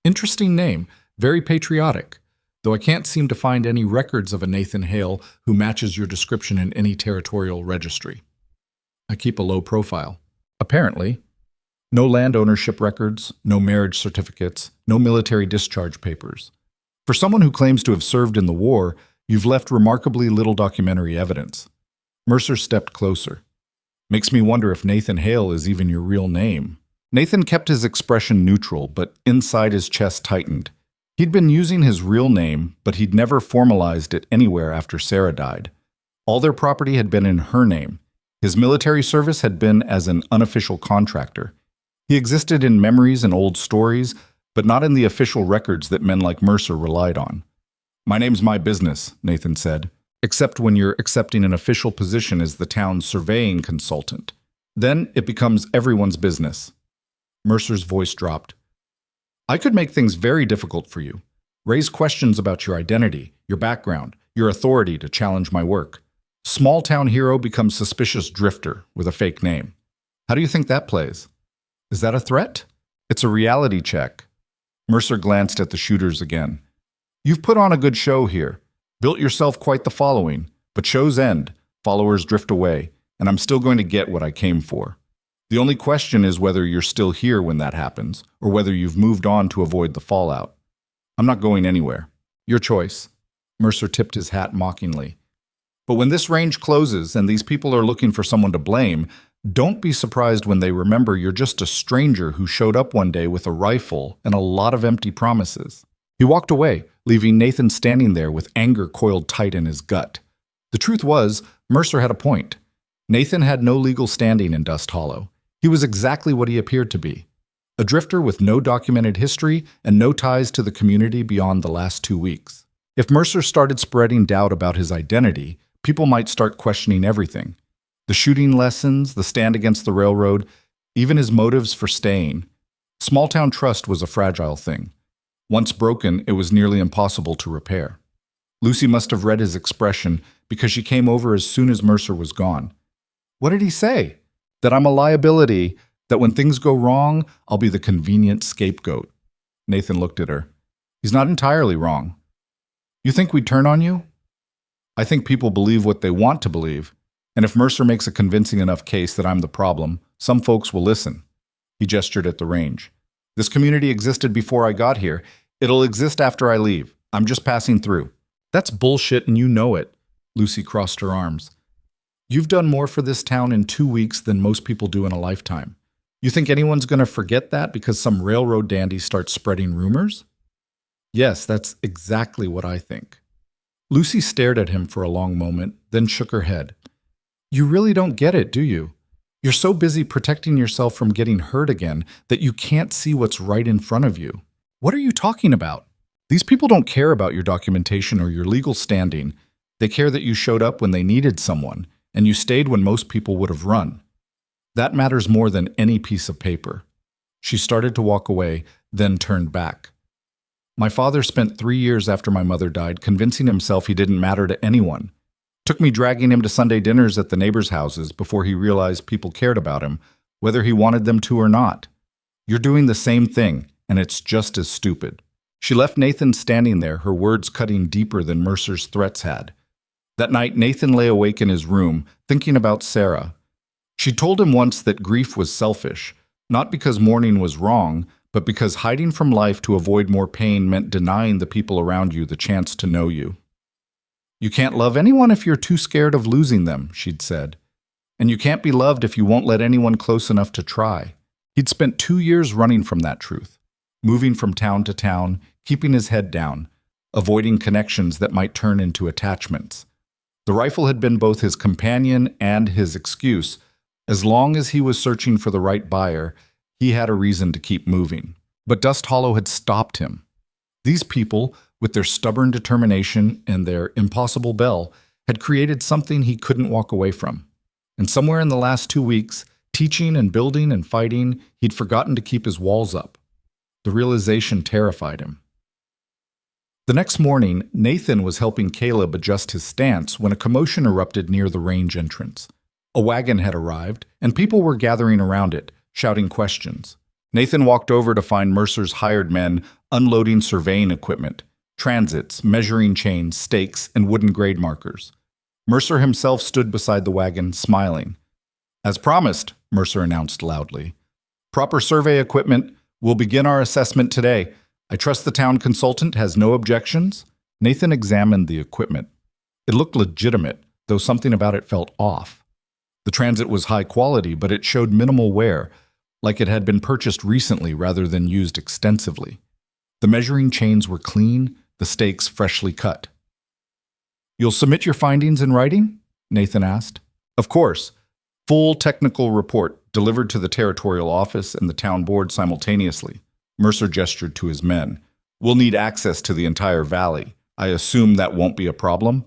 Interesting name, very patriotic, though I can't seem to find any records of a Nathan Hale who matches your description in any territorial registry. I keep a low profile. Apparently. No land ownership records, no marriage certificates, no military discharge papers. For someone who claims to have served in the war, you've left remarkably little documentary evidence. Mercer stepped closer. Makes me wonder if Nathan Hale is even your real name. Nathan kept his expression neutral, but inside his chest tightened. He'd been using his real name, but he'd never formalized it anywhere after Sarah died. All their property had been in her name. His military service had been as an unofficial contractor. He existed in memories and old stories, but not in the official records that men like Mercer relied on. My name's my business, Nathan said, except when you're accepting an official position as the town's surveying consultant. Then it becomes everyone's business. Mercer's voice dropped. I could make things very difficult for you. Raise questions about your identity, your background, your authority to challenge my work. Small-town hero becomes suspicious drifter with a fake name. How do you think that plays? Is that a threat? It's a reality check. Mercer glanced at the shooters again. You've put on a good show here. Built yourself quite the following, but shows end, followers drift away, and I'm still going to get what I came for. The only question is whether you're still here when that happens, or whether you've moved on to avoid the fallout. I'm not going anywhere. Your choice. Mercer tipped his hat mockingly. But when this range closes and these people are looking for someone to blame, don't be surprised when they remember you're just a stranger who showed up one day with a rifle and a lot of empty promises. He walked away, leaving Nathan standing there with anger coiled tight in his gut. The truth was, Mercer had a point. Nathan had no legal standing in Dust Hollow. He was exactly what he appeared to be. A drifter with no documented history and no ties to the community beyond the last 2 weeks. If Mercer started spreading doubt about his identity, people might start questioning everything. The shooting lessons, the stand against the railroad, even his motives for staying. Small-town trust was a fragile thing. Once broken, it was nearly impossible to repair. Lucy must have read his expression because she came over as soon as Mercer was gone. What did he say? That I'm a liability, that when things go wrong, I'll be the convenient scapegoat. Nathan looked at her. He's not entirely wrong. You think we'd turn on you? I think people believe what they want to believe, and if Mercer makes a convincing enough case that I'm the problem, some folks will listen. He gestured at the range. This community existed before I got here. It'll exist after I leave. I'm just passing through. That's bullshit and you know it. Lucy crossed her arms. You've done more for this town in 2 weeks than most people do in a lifetime. You think anyone's going to forget that because some railroad dandy starts spreading rumors? Yes, that's exactly what I think. Lucy stared at him for a long moment, then shook her head. You really don't get it, do you? You're so busy protecting yourself from getting hurt again that you can't see what's right in front of you. What are you talking about? These people don't care about your documentation or your legal standing. They care that you showed up when they needed someone, and you stayed when most people would have run. That matters more than any piece of paper. She started to walk away, then turned back. My father spent 3 years after my mother died convincing himself he didn't matter to anyone. Took me dragging him to Sunday dinners at the neighbors' houses before he realized people cared about him, whether he wanted them to or not. You're doing the same thing, and it's just as stupid. She left Nathan standing there, her words cutting deeper than Mercer's threats had. That night, Nathan lay awake in his room, thinking about Sarah. She told him once that grief was selfish, not because mourning was wrong, but because hiding from life to avoid more pain meant denying the people around you the chance to know you. You can't love anyone if you're too scared of losing them, she'd said. And you can't be loved if you won't let anyone close enough to try. He'd spent 2 years running from that truth, moving from town to town, keeping his head down, avoiding connections that might turn into attachments. The rifle had been both his companion and his excuse. As long as he was searching for the right buyer, he had a reason to keep moving. But Dust Hollow had stopped him. These people, with their stubborn determination and their impossible bell, had created something he couldn't walk away from. And somewhere in the last 2 weeks, teaching and building and fighting, he'd forgotten to keep his walls up. The realization terrified him. The next morning, Nathan was helping Caleb adjust his stance when a commotion erupted near the range entrance. A wagon had arrived, and people were gathering around it, shouting questions. Nathan walked over to find Mercer's hired men unloading surveying equipment, transits, measuring chains, stakes, and wooden grade markers. Mercer himself stood beside the wagon, smiling. "As promised," Mercer announced loudly. "Proper survey equipment. We'll begin our assessment today. I trust the town consultant has no objections?" Nathan examined the equipment. It looked legitimate, though something about it felt off. The transit was high quality, but it showed minimal wear, like it had been purchased recently rather than used extensively. The measuring chains were clean, the stakes freshly cut. "You'll submit your findings in writing?" Nathan asked. "Of course. Full technical report delivered to the territorial office and the town board simultaneously." Mercer gestured to his men. "We'll need access to the entire valley. I assume that won't be a problem?"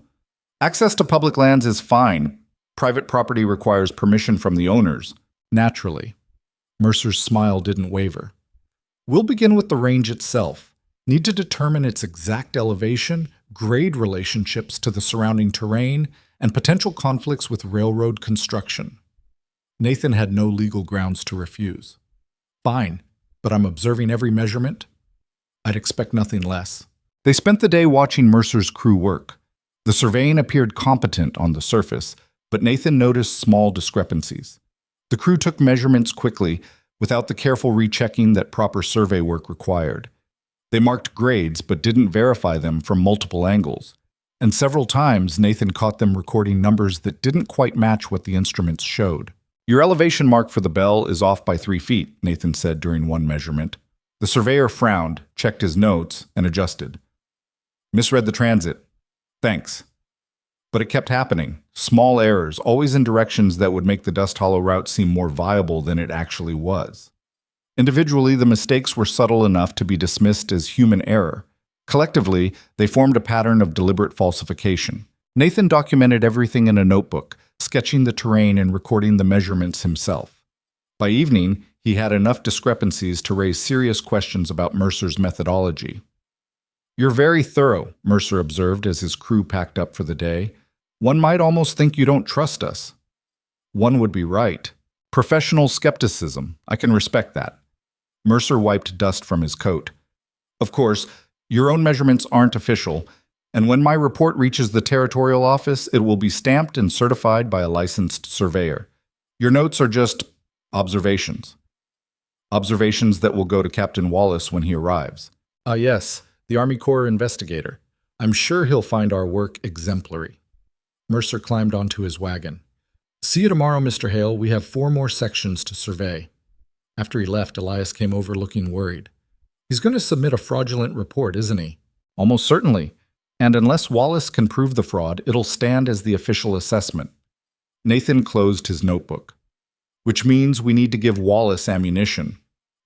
"Access to public lands is fine. Private property requires permission from the owners." "Naturally." Mercer's smile didn't waver. "We'll begin with the range itself. Need to determine its exact elevation, grade relationships to the surrounding terrain, and potential conflicts with railroad construction." Nathan had no legal grounds to refuse. "Fine, but I'm observing every measurement." "I'd expect nothing less." They spent the day watching Mercer's crew work. The surveying appeared competent on the surface, but Nathan noticed small discrepancies. The crew took measurements quickly, without the careful rechecking that proper survey work required. They marked grades but didn't verify them from multiple angles, and several times Nathan caught them recording numbers that didn't quite match what the instruments showed. "Your elevation mark for the bell is off by 3 feet, Nathan said during one measurement. The surveyor frowned, checked his notes, and adjusted. "Misread the transit. Thanks." But it kept happening. Small errors, always in directions that would make the Dust Hollow route seem more viable than it actually was. Individually, the mistakes were subtle enough to be dismissed as human error. Collectively, they formed a pattern of deliberate falsification. Nathan documented everything in a notebook, sketching the terrain and recording the measurements himself. By evening, he had enough discrepancies to raise serious questions about Mercer's methodology. "You're very thorough," Mercer observed as his crew packed up for the day. "One might almost think you don't trust us." "One would be right. Professional skepticism. I can respect that." Mercer wiped dust from his coat. "Of course, your own measurements aren't official, and when my report reaches the territorial office, it will be stamped and certified by a licensed surveyor. Your notes are just observations. Observations that will go to Captain Wallace when he arrives." Yes, the Army Corps investigator. I'm sure he'll find our work exemplary." Mercer climbed onto his wagon. "See you tomorrow, Mr. Hale. We have 4 more sections to survey." After he left, Elias came over looking worried. "He's going to submit a fraudulent report, isn't he?" "Almost certainly. And unless Wallace can prove the fraud, it'll stand as the official assessment." Nathan closed his notebook. "Which means we need to give Wallace ammunition.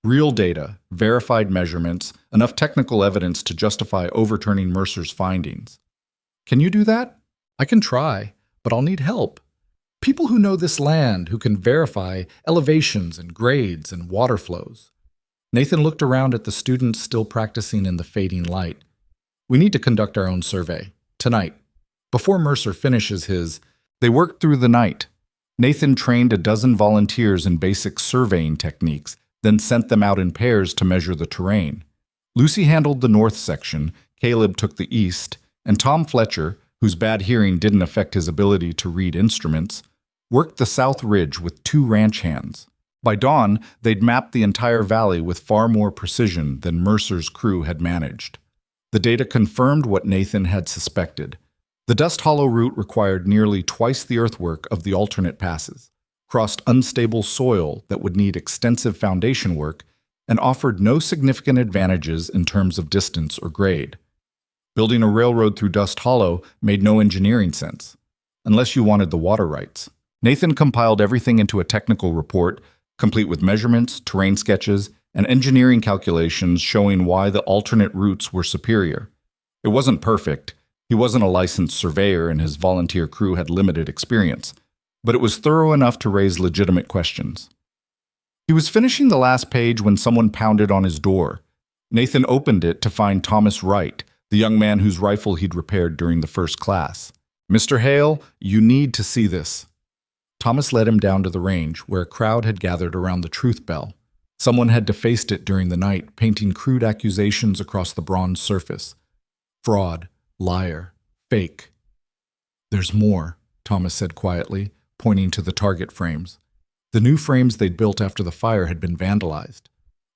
Real data, verified measurements, enough technical evidence to justify overturning Mercer's findings." "Can you do that?" "I can try, but I'll need help. People who know this land, who can verify elevations and grades and water flows." Nathan looked around at the students still practicing in the fading light. "We need to conduct our own survey, tonight, before Mercer finishes his." They worked through the night. Nathan trained a dozen volunteers in basic surveying techniques, then sent them out in pairs to measure the terrain. Lucy handled the north section, Caleb took the east, and Tom Fletcher, whose bad hearing didn't affect his ability to read instruments, worked the south ridge with 2 ranch hands. By dawn, they'd mapped the entire valley with far more precision than Mercer's crew had managed. The data confirmed what Nathan had suspected. The Dust Hollow route required nearly twice the earthwork of the alternate passes, crossed unstable soil that would need extensive foundation work, and offered no significant advantages in terms of distance or grade. Building a railroad through Dust Hollow made no engineering sense, unless you wanted the water rights. Nathan compiled everything into a technical report, complete with measurements, terrain sketches, and engineering calculations showing why the alternate routes were superior. It wasn't perfect, He wasn't a licensed surveyor and his volunteer crew had limited experience, but it was thorough enough to raise legitimate questions. He was finishing the last page when someone pounded on his door. Nathan opened it to find Thomas Wright, the young man whose rifle he'd repaired during the first class. "Mr. Hale, you need to see this." Thomas led him down to the range, where a crowd had gathered around the truth bell. Someone had defaced it during the night, painting crude accusations across the bronze surface. Fraud, liar, fake. "There's more," Thomas said quietly, pointing to the target frames. The new frames they'd built after the fire had been vandalized.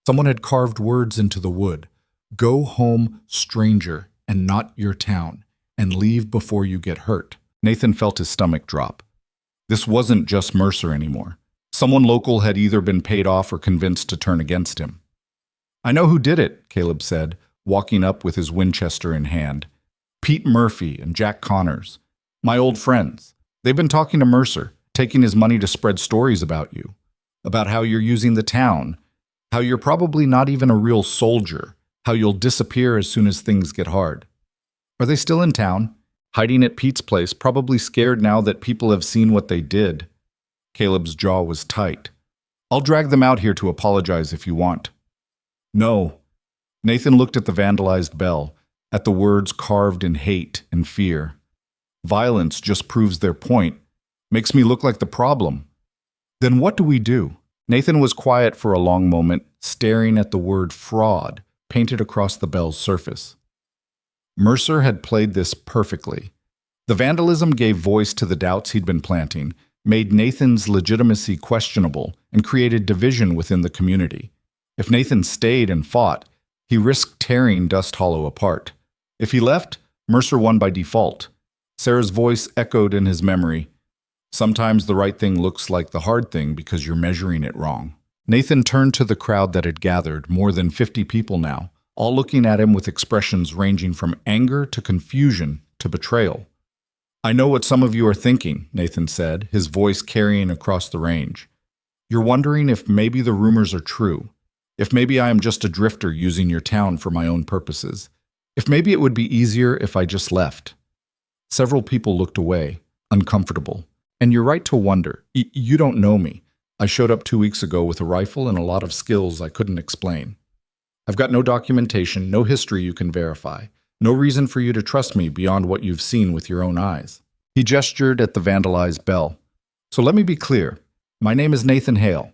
Someone had carved words into the wood. "Go home, stranger, and not your town, and leave before you get hurt." Nathan felt his stomach drop. This wasn't just Mercer anymore. Someone local had either been paid off or convinced to turn against him. "I know who did it," Caleb said, walking up with his Winchester in hand. "Pete Murphy and Jack Connors. My old friends. They've been talking to Mercer, taking his money to spread stories about you, about how you're using the town, how you're probably not even a real soldier, how you'll disappear as soon as things get hard. Are they still in town? Hiding at Pete's place, probably scared now that people have seen what they did." Caleb's jaw was tight. "I'll drag them out here to apologize if you want." "No." Nathan looked at the vandalized bell, at the words carved in hate and fear. "Violence just proves their point, makes me look like the problem. Then what do we do?" Nathan was quiet for a long moment, staring at the word fraud painted across the bell's surface. Mercer had played this perfectly. The vandalism gave voice to the doubts he'd been planting, made Nathan's legitimacy questionable, and created division within the community. If Nathan stayed and fought, he risked tearing Dust Hollow apart. If he left, Mercer won by default. Sarah's voice echoed in his memory. "Sometimes the right thing looks like the hard thing because you're measuring it wrong." Nathan turned to the crowd that had gathered, more than 50 people now, all looking at him with expressions ranging from anger to confusion to betrayal. "I know what some of you are thinking," Nathan said, his voice carrying across the range. "You're wondering if maybe the rumors are true, if maybe I am just a drifter using your town for my own purposes, if maybe it would be easier if I just left." Several people looked away, uncomfortable. "And you're right to wonder. You don't know me. I showed up 2 weeks ago with a rifle and a lot of skills I couldn't explain. I've got no documentation, no history you can verify, no reason for you to trust me beyond what you've seen with your own eyes." He gestured at the vandalized bell. "So let me be clear. My name is Nathan Hale.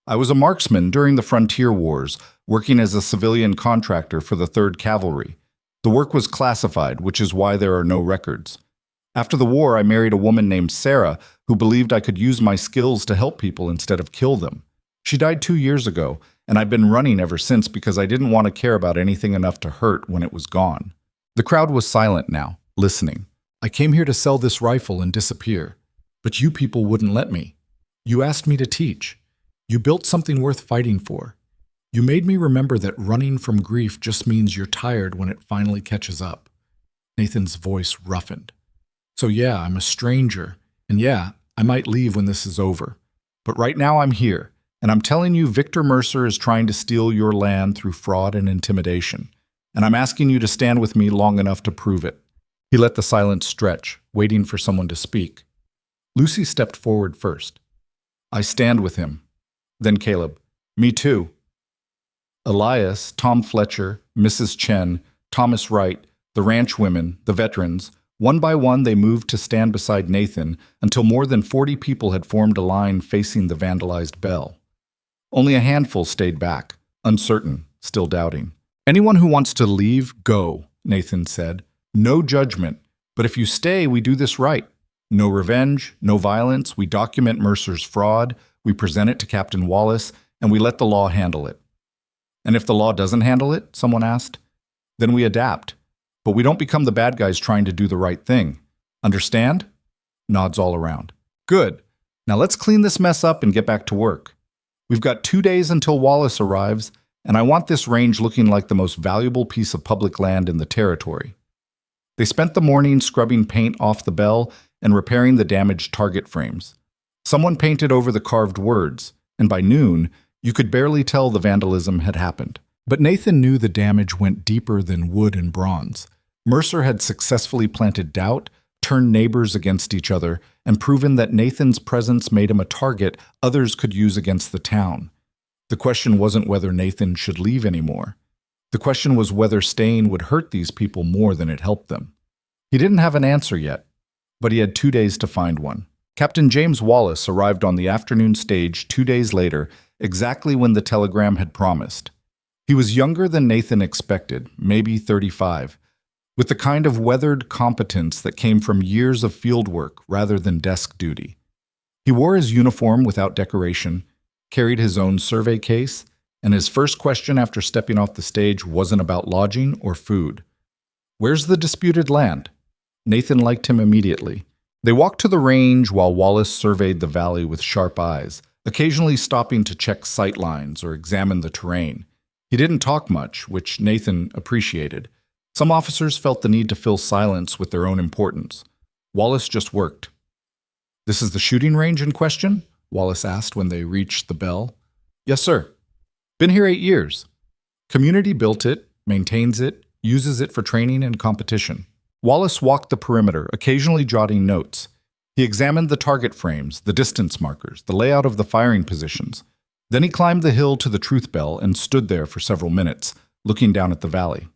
I was a marksman during the Frontier Wars, working as a civilian contractor for the 3rd Cavalry. The work was classified, which is why there are no records. After the war, I married a woman named Sarah who believed I could use my skills to help people instead of kill them. She died 2 years ago, and I've been running ever since because I didn't want to care about anything enough to hurt when it was gone." The crowd was silent now, listening. "I came here to sell this rifle and disappear, but you people wouldn't let me. You asked me to teach. You built something worth fighting for. You made me remember that running from grief just means you're tired when it finally catches up." Nathan's voice roughened. "So yeah, I'm a stranger, and yeah, I might leave when this is over. But right now I'm here, and I'm telling you Victor Mercer is trying to steal your land through fraud and intimidation, and I'm asking you to stand with me long enough to prove it." He let the silence stretch, waiting for someone to speak. Lucy stepped forward first. "I stand with him." Then Caleb. "Me too." Elias, Tom Fletcher, Mrs. Chen, Thomas Wright, the ranch women, the veterans, one by one they moved to stand beside Nathan until more than 40 people had formed a line facing the vandalized bell. Only a handful stayed back, uncertain, still doubting. "Anyone who wants to leave, go," Nathan said. "No judgment, but if you stay, we do this right. No revenge, no violence, we document Mercer's fraud, we present it to Captain Wallace, and we let the law handle it." "And if the law doesn't handle it," someone asked, "then we adapt. But we don't become the bad guys trying to do the right thing. Understand?" Nods all around. "Good. Now let's clean this mess up and get back to work. We've got 2 days until Wallace arrives, and I want this range looking like the most valuable piece of public land in the territory." They spent the morning scrubbing paint off the bell and repairing the damaged target frames. Someone painted over the carved words, and by noon, you could barely tell the vandalism had happened. But Nathan knew the damage went deeper than wood and bronze. Mercer had successfully planted doubt, turned neighbors against each other, and proven that Nathan's presence made him a target others could use against the town. The question wasn't whether Nathan should leave anymore. The question was whether staying would hurt these people more than it helped them. He didn't have an answer yet, but he had 2 days to find one. Captain James Wallace arrived on the afternoon stage 2 days later, exactly when the telegram had promised. He was younger than Nathan expected, maybe 35, with the kind of weathered competence that came from years of field work rather than desk duty. He wore his uniform without decoration, carried his own survey case, and his first question after stepping off the stage wasn't about lodging or food. "Where's the disputed land?" Nathan liked him immediately. They walked to the range while Wallace surveyed the valley with sharp eyes, occasionally stopping to check sight lines or examine the terrain. He didn't talk much, which Nathan appreciated. Some officers felt the need to fill silence with their own importance. Wallace just worked. "This is the shooting range in question?" Wallace asked when they reached the bell. "Yes, sir. Been here 8 years. Community built it, maintains it, uses it for training and competition." Wallace walked the perimeter, occasionally jotting notes. He examined the target frames, the distance markers, the layout of the firing positions. Then he climbed the hill to the truth bell and stood there for several minutes, looking down at the valley.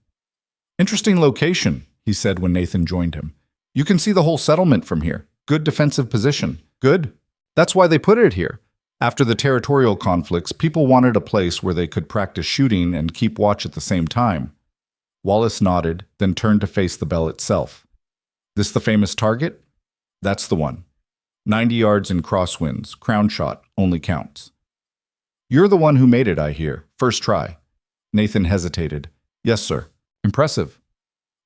"Interesting location," he said when Nathan joined him. "You can see the whole settlement from here. Good defensive position." "Good. That's why they put it here. After the territorial conflicts, people wanted a place where they could practice shooting and keep watch at the same time." Wallace nodded, then turned to face the bell itself. "This the famous target?" "That's the one. 90 yards in crosswinds, crown shot, only counts." "You're the one who made it, I hear. First try." Nathan hesitated. "Yes, sir." "Impressive."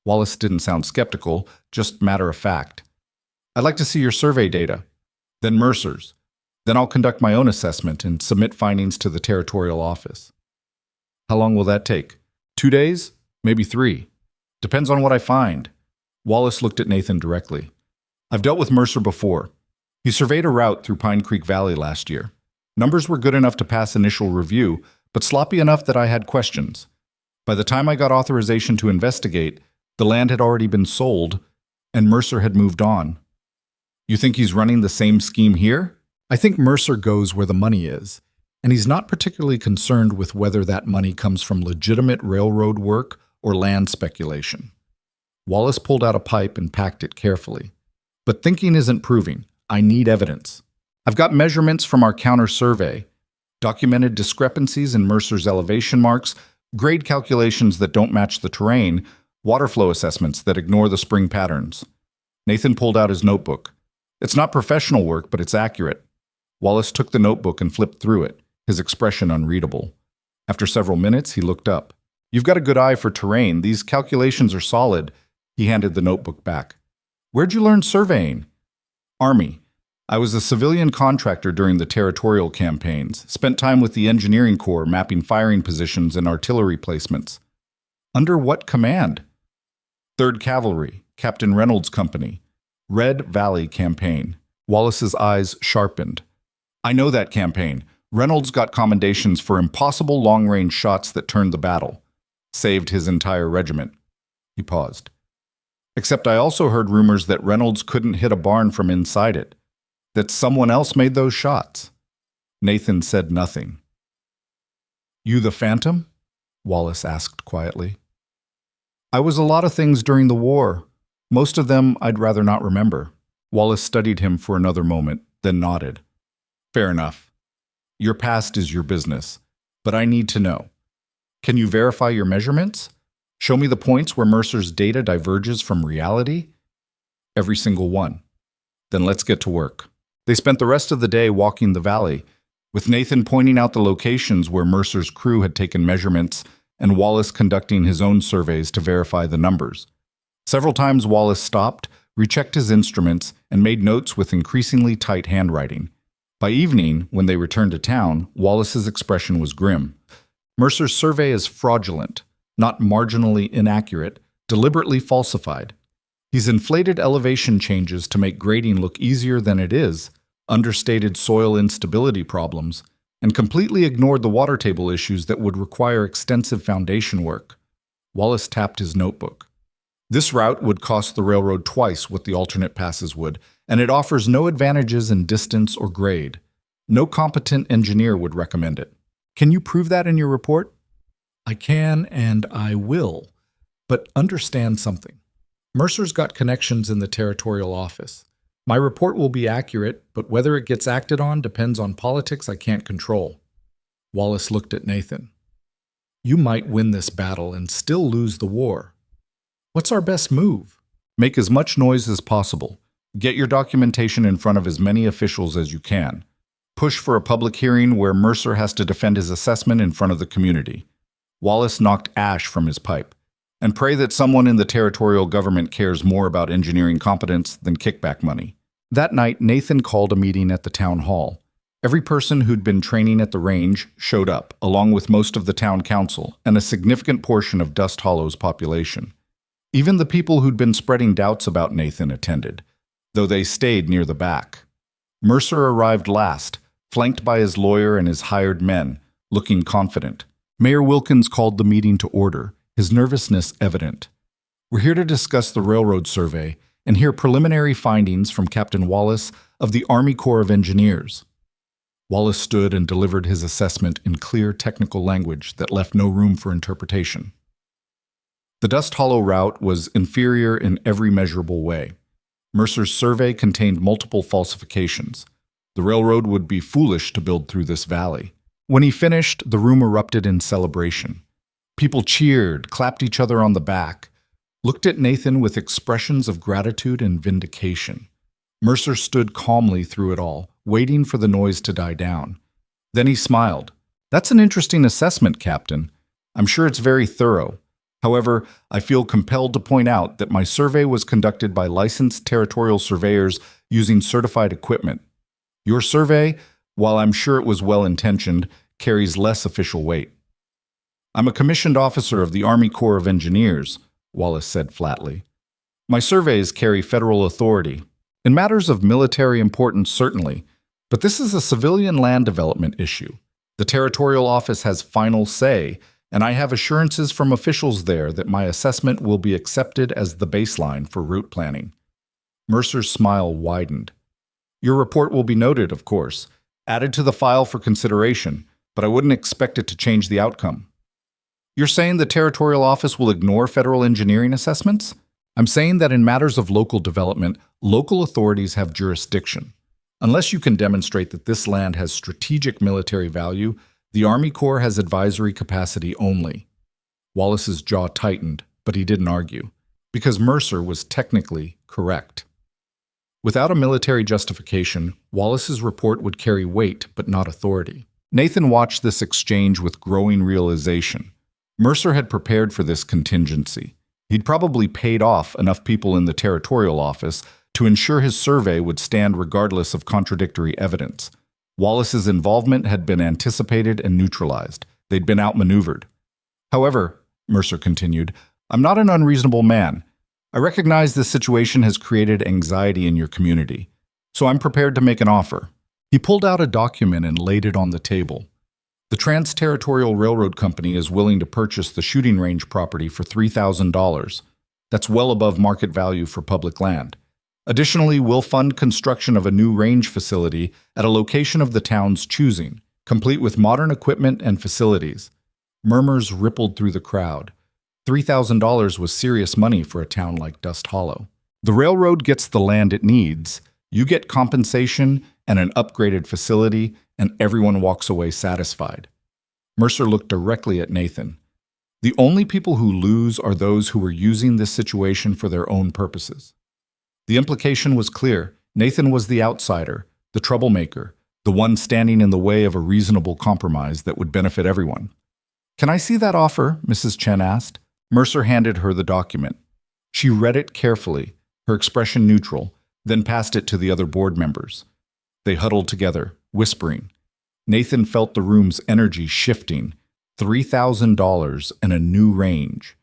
Wallace didn't sound skeptical, just matter of fact. "I'd like to see your survey data. Then Mercer's. Then I'll conduct my own assessment and submit findings to the territorial office." "How long will that take?" 2 days? Maybe 3. Depends on what I find." Wallace looked at Nathan directly. "I've dealt with Mercer before. He surveyed a route through Pine Creek Valley last year. Numbers were good enough to pass initial review, but sloppy enough that I had questions. By the time I got authorization to investigate, the land had already been sold, and Mercer had moved on." "You think he's running the same scheme here?" "I think Mercer goes where the money is, and he's not particularly concerned with whether that money comes from legitimate railroad work or land speculation." Wallace pulled out a pipe and packed it carefully. "But thinking isn't proving. I need evidence. I've got measurements from our counter survey, documented discrepancies in Mercer's elevation marks, grade calculations that don't match the terrain, water flow assessments that ignore the spring patterns." Nathan pulled out his notebook. "It's not professional work, but it's accurate." Wallace took the notebook and flipped through it, his expression unreadable. After several minutes, he looked up. "You've got a good eye for terrain. These calculations are solid." He handed the notebook back. "Where'd you learn surveying?" "Army. I was a civilian contractor during the territorial campaigns. Spent time with the engineering corps mapping firing positions and artillery placements." "Under what command?" "3rd Cavalry, Captain Reynolds' company. Red Valley Campaign." Wallace's eyes sharpened. "I know that campaign. Reynolds got commendations for impossible long-range shots that turned the battle. Saved his entire regiment." He paused. "Except I also heard rumors that Reynolds couldn't hit a barn from inside it. That someone else made those shots." Nathan said nothing. "You the Phantom?" Wallace asked quietly. "I was a lot of things during the war. Most of them I'd rather not remember." Wallace studied him for another moment, then nodded. "Fair enough. Your past is your business, but I need to know. Can you verify your measurements? Show me the points where Mercer's data diverges from reality?" "Every single one." "Then let's get to work." They spent the rest of the day walking the valley, with Nathan pointing out the locations where Mercer's crew had taken measurements and Wallace conducting his own surveys to verify the numbers. Several times Wallace stopped, rechecked his instruments, and made notes with increasingly tight handwriting. By evening, when they returned to town, Wallace's expression was grim. Mercer's survey is fraudulent, not marginally inaccurate, deliberately falsified. He's inflated elevation changes to make grading look easier than it is, understated soil instability problems, and completely ignored the water table issues that would require extensive foundation work. Wallace tapped his notebook. This route would cost the railroad twice what the alternate passes would, and it offers no advantages in distance or grade. No competent engineer would recommend it. Can you prove that in your report? I can and I will, but understand something. Mercer's got connections in the territorial office. My report will be accurate, but whether it gets acted on depends on politics I can't control. Wallace looked at Nathan. You might win this battle and still lose the war. What's our best move? Make as much noise as possible. Get your documentation in front of as many officials as you can. Push for a public hearing where Mercer has to defend his assessment in front of the community. Wallace knocked ash from his pipe. And pray that someone in the territorial government cares more about engineering competence than kickback money. That night, Nathan called a meeting at the town hall. Every person who'd been training at the range showed up, along with most of the town council and a significant portion of Dust Hollow's population. Even the people who'd been spreading doubts about Nathan attended, though they stayed near the back. Mercer arrived last, flanked by his lawyer and his hired men, looking confident. Mayor Wilkins called the meeting to order, his nervousness evident. We're here to discuss the railroad survey and hear preliminary findings from Captain Wallace of the Army Corps of Engineers. Wallace stood and delivered his assessment in clear technical language that left no room for interpretation. The Dust Hollow route was inferior in every measurable way. Mercer's survey contained multiple falsifications. The railroad would be foolish to build through this valley. When he finished, the room erupted in celebration. People cheered, clapped each other on the back, looked at Nathan with expressions of gratitude and vindication. Mercer stood calmly through it all, waiting for the noise to die down. Then he smiled. That's an interesting assessment, Captain. I'm sure it's very thorough. However, I feel compelled to point out that my survey was conducted by licensed territorial surveyors using certified equipment. Your survey, while I'm sure it was well-intentioned, carries less official weight. I'm a commissioned officer of the Army Corps of Engineers, Wallace said flatly. My surveys carry federal authority. In matters of military importance, certainly, but this is a civilian land development issue. The territorial office has final say, and I have assurances from officials there that my assessment will be accepted as the baseline for route planning. Mercer's smile widened. Your report will be noted, of course, added to the file for consideration, but I wouldn't expect it to change the outcome. You're saying the territorial office will ignore federal engineering assessments? I'm saying that in matters of local development, local authorities have jurisdiction. Unless you can demonstrate that this land has strategic military value, the Army Corps has advisory capacity only. Wallace's jaw tightened, but he didn't argue, because Mercer was technically correct. Without a military justification, Wallace's report would carry weight but not authority. Nathan watched this exchange with growing realization. Mercer had prepared for this contingency. He'd probably paid off enough people in the territorial office to ensure his survey would stand regardless of contradictory evidence. Wallace's involvement had been anticipated and neutralized. They'd been outmaneuvered. However, Mercer continued, I'm not an unreasonable man. I recognize this situation has created anxiety in your community, so I'm prepared to make an offer. He pulled out a document and laid it on the table. The Trans-Territorial Railroad Company is willing to purchase the shooting range property for $3,000. That's well above market value for public land. Additionally, we'll fund construction of a new range facility at a location of the town's choosing, complete with modern equipment and facilities. Murmurs rippled through the crowd. $3,000 was serious money for a town like Dust Hollow. The railroad gets the land it needs, you get compensation and an upgraded facility, and everyone walks away satisfied. Mercer looked directly at Nathan. The only people who lose are those who are using this situation for their own purposes. The implication was clear. Nathan was the outsider, the troublemaker, the one standing in the way of a reasonable compromise that would benefit everyone. Can I see that offer? Mrs. Chen asked. Mercer handed her the document. She read it carefully, her expression neutral, then passed it to the other board members. They huddled together, whispering. Nathan felt the room's energy shifting. $3,000 and a new range.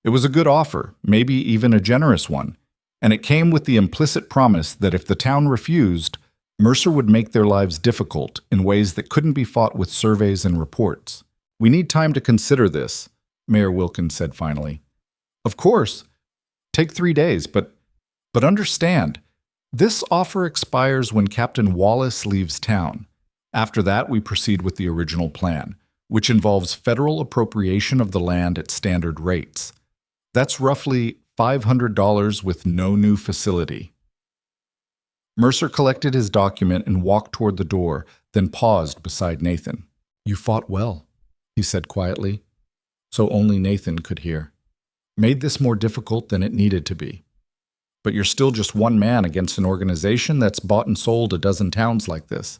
It was a good offer, maybe even a generous one, and it came with the implicit promise that if the town refused, Mercer would make their lives difficult in ways that couldn't be fought with surveys and reports. We need time to consider this, Mayor Wilkins said finally. Of course. Take 3 days, but understand, this offer expires when Captain Wallace leaves town. After that, we proceed with the original plan, which involves federal appropriation of the land at standard rates. That's roughly $500 with no new facility. Mercer collected his document and walked toward the door, then paused beside Nathan. "You fought well," he said quietly, so only Nathan could hear. "Made this more difficult than it needed to be. But you're still just one man against an organization that's bought and sold a dozen towns like this.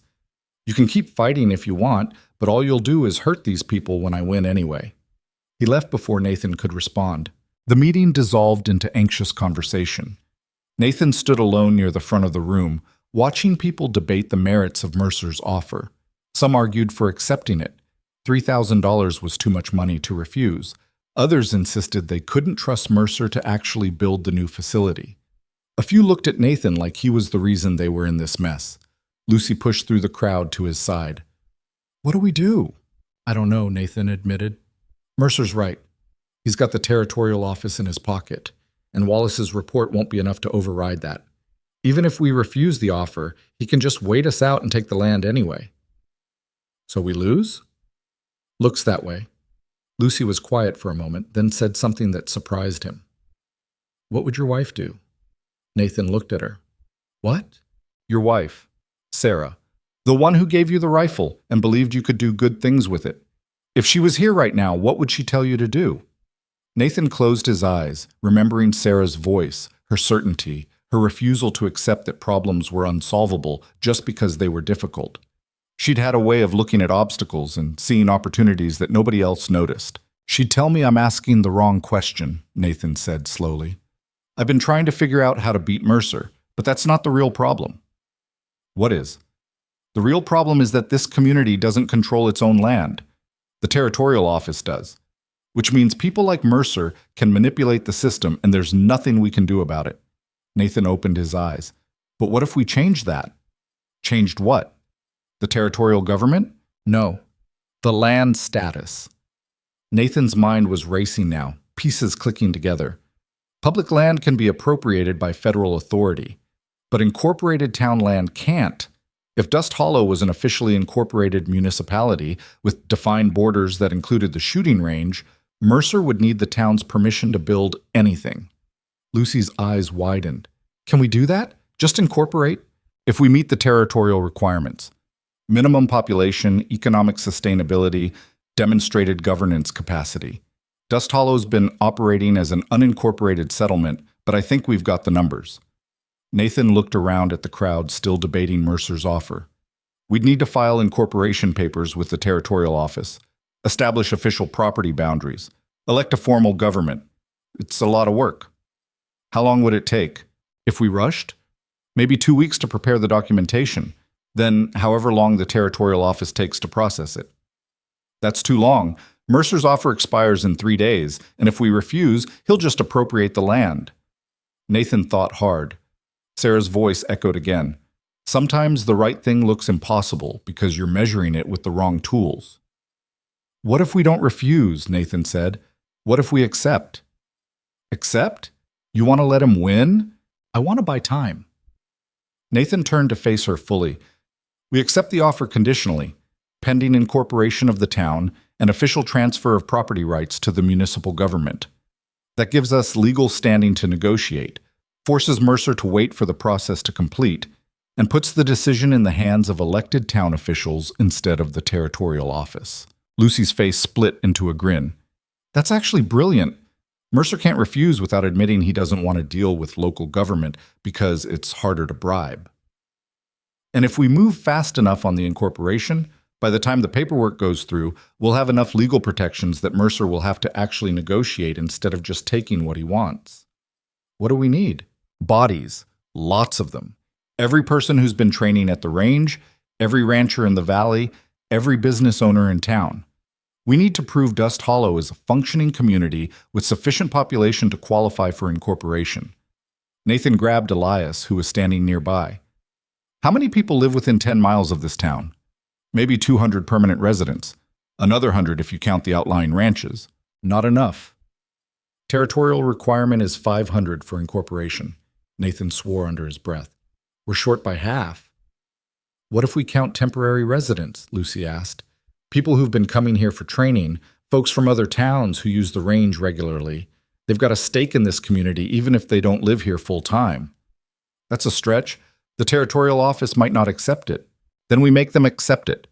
You can keep fighting if you want, but all you'll do is hurt these people when I win anyway." He left before Nathan could respond. The meeting dissolved into anxious conversation. Nathan stood alone near the front of the room, watching people debate the merits of Mercer's offer. Some argued for accepting it. $3,000 was too much money to refuse. Others insisted they couldn't trust Mercer to actually build the new facility. A few looked at Nathan like he was the reason they were in this mess. Lucy pushed through the crowd to his side. "What do we do?" "I don't know," Nathan admitted. "Mercer's right. He's got the territorial office in his pocket, and Wallace's report won't be enough to override that. Even if we refuse the offer, he can just wait us out and take the land anyway." "So we lose?" "Looks that way." Lucy was quiet for a moment, then said something that surprised him. "What would your wife do?" Nathan looked at her. "What?" "Your wife, Sarah. The one who gave you the rifle and believed you could do good things with it. If she was here right now, what would she tell you to do?" Nathan closed his eyes, remembering Sarah's voice, her certainty, her refusal to accept that problems were unsolvable just because they were difficult. She'd had a way of looking at obstacles and seeing opportunities that nobody else noticed. "She'd tell me I'm asking the wrong question," Nathan said slowly. "I've been trying to figure out how to beat Mercer, but that's not the real problem." "What is?" "The real problem is that this community doesn't control its own land. The territorial office does, which means people like Mercer can manipulate the system and there's nothing we can do about it." Nathan opened his eyes. "But what if we changed that?" "Changed what? The territorial government?" "No, the land status." Nathan's mind was racing now, pieces clicking together. Public land can be appropriated by federal authority, but incorporated town land can't. If Dust Hollow was an officially incorporated municipality with defined borders that included the shooting range, Mercer would need the town's permission to build anything. Lucy's eyes widened. "Can we do that? Just incorporate? If we meet the territorial requirements. Minimum population, economic sustainability, demonstrated governance capacity. Dust Hollow's been operating as an unincorporated settlement, but I think we've got the numbers." Nathan looked around at the crowd still debating Mercer's offer. "We'd need to file incorporation papers with the territorial office, establish official property boundaries, elect a formal government. It's a lot of work." "How long would it take? If we rushed? Maybe 2 weeks to prepare the documentation, then however long the territorial office takes to process it." "That's too long. Mercer's offer expires in 3 days, and if we refuse, he'll just appropriate the land." Nathan thought hard. Sarah's voice echoed again. "Sometimes the right thing looks impossible because you're measuring it with the wrong tools." "What if we don't refuse?" Nathan said. "What if we accept?" "Accept? You want to let him win?" "I want to buy time." Nathan turned to face her fully. "We accept the offer conditionally, pending incorporation of the town and official transfer of property rights to the municipal government. That gives us legal standing to negotiate, forces Mercer to wait for the process to complete, and puts the decision in the hands of elected town officials instead of the territorial office." Lucy's face split into a grin. "That's actually brilliant. Mercer can't refuse without admitting he doesn't want to deal with local government because it's harder to bribe. And if we move fast enough on the incorporation, by the time the paperwork goes through, we'll have enough legal protections that Mercer will have to actually negotiate instead of just taking what he wants." "What do we need?" "Bodies. Lots of them. Every person who's been training at the range, every rancher in the valley, every business owner in town. We need to prove Dust Hollow is a functioning community with sufficient population to qualify for incorporation." Nathan grabbed Elias, who was standing nearby. "How many people live within 10 miles of this town?" "Maybe 200 permanent residents. Another 100 if you count the outlying ranches." "Not enough." Territorial requirement is 500 for Incorporation. Nathan swore under his breath. We're short by half. What if we count temporary residents? Lucy asked. People who've been coming here for training, folks from other towns who use the range regularly. They've got a stake in this community even if they don't live here full time. That's a stretch. The territorial office might not accept it. Then we make them accept it.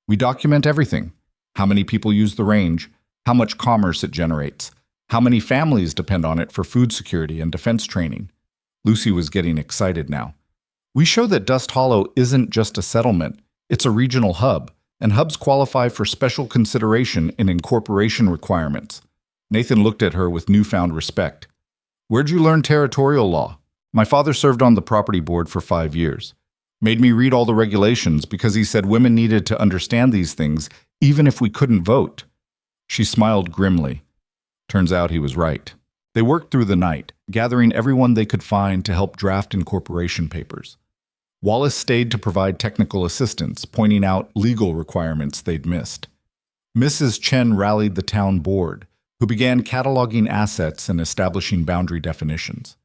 We document everything. How many people use the range, how much commerce it generates, how many families depend on it for food security and defense training. Lucy was getting excited now. We show that Dust Hollow isn't just a settlement, it's a regional hub, and hubs qualify for special consideration in incorporation requirements. Nathan looked at her with newfound respect. Where'd you learn territorial law? My father served on the property board for 5 years. Made me read all the regulations because he said women needed to understand these things even if we couldn't vote. She smiled grimly. Turns out he was right. They worked through the night, gathering everyone they could find to help draft incorporation papers. Wallace stayed to provide technical assistance, pointing out legal requirements they'd missed. Mrs. Chen rallied the town board, who began cataloging assets and establishing boundary definitions.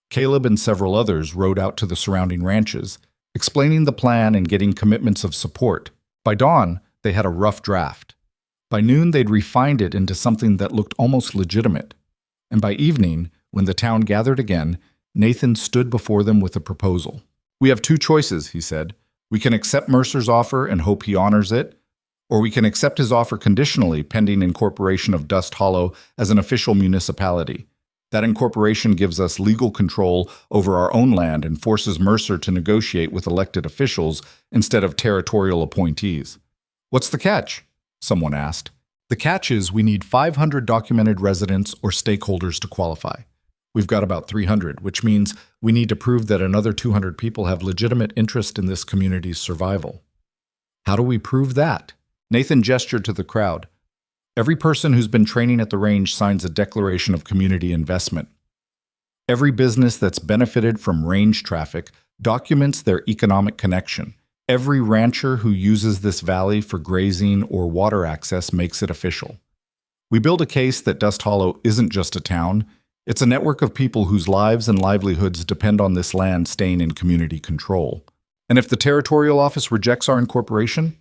Caleb and several others rode out to the surrounding ranches, explaining the plan and getting commitments of support. By dawn, they had a rough draft. By noon, they'd refined it into something that looked almost legitimate. And by evening, when the town gathered again, Nathan stood before them with a proposal. We have 2 choices, he said. We can accept Mercer's offer and hope he honors it, or we can accept his offer conditionally pending incorporation of Dust Hollow as an official municipality. That incorporation gives us legal control over our own land and forces Mercer to negotiate with elected officials instead of territorial appointees. What's the catch? Someone asked. The catch is we need 500 documented residents or stakeholders to qualify. We've got about 300, which means we need to prove that another 200 people have legitimate interest in this community's survival. How do we prove that? Nathan gestured to the crowd. Every person who's been training at the range signs a declaration of community investment. Every business that's benefited from range traffic documents their economic connection. Every rancher who uses this valley for grazing or water access makes it official. We build a case that Dust Hollow isn't just a town, it's a network of people whose lives and livelihoods depend on this land staying in community control. And if the territorial office rejects our incorporation,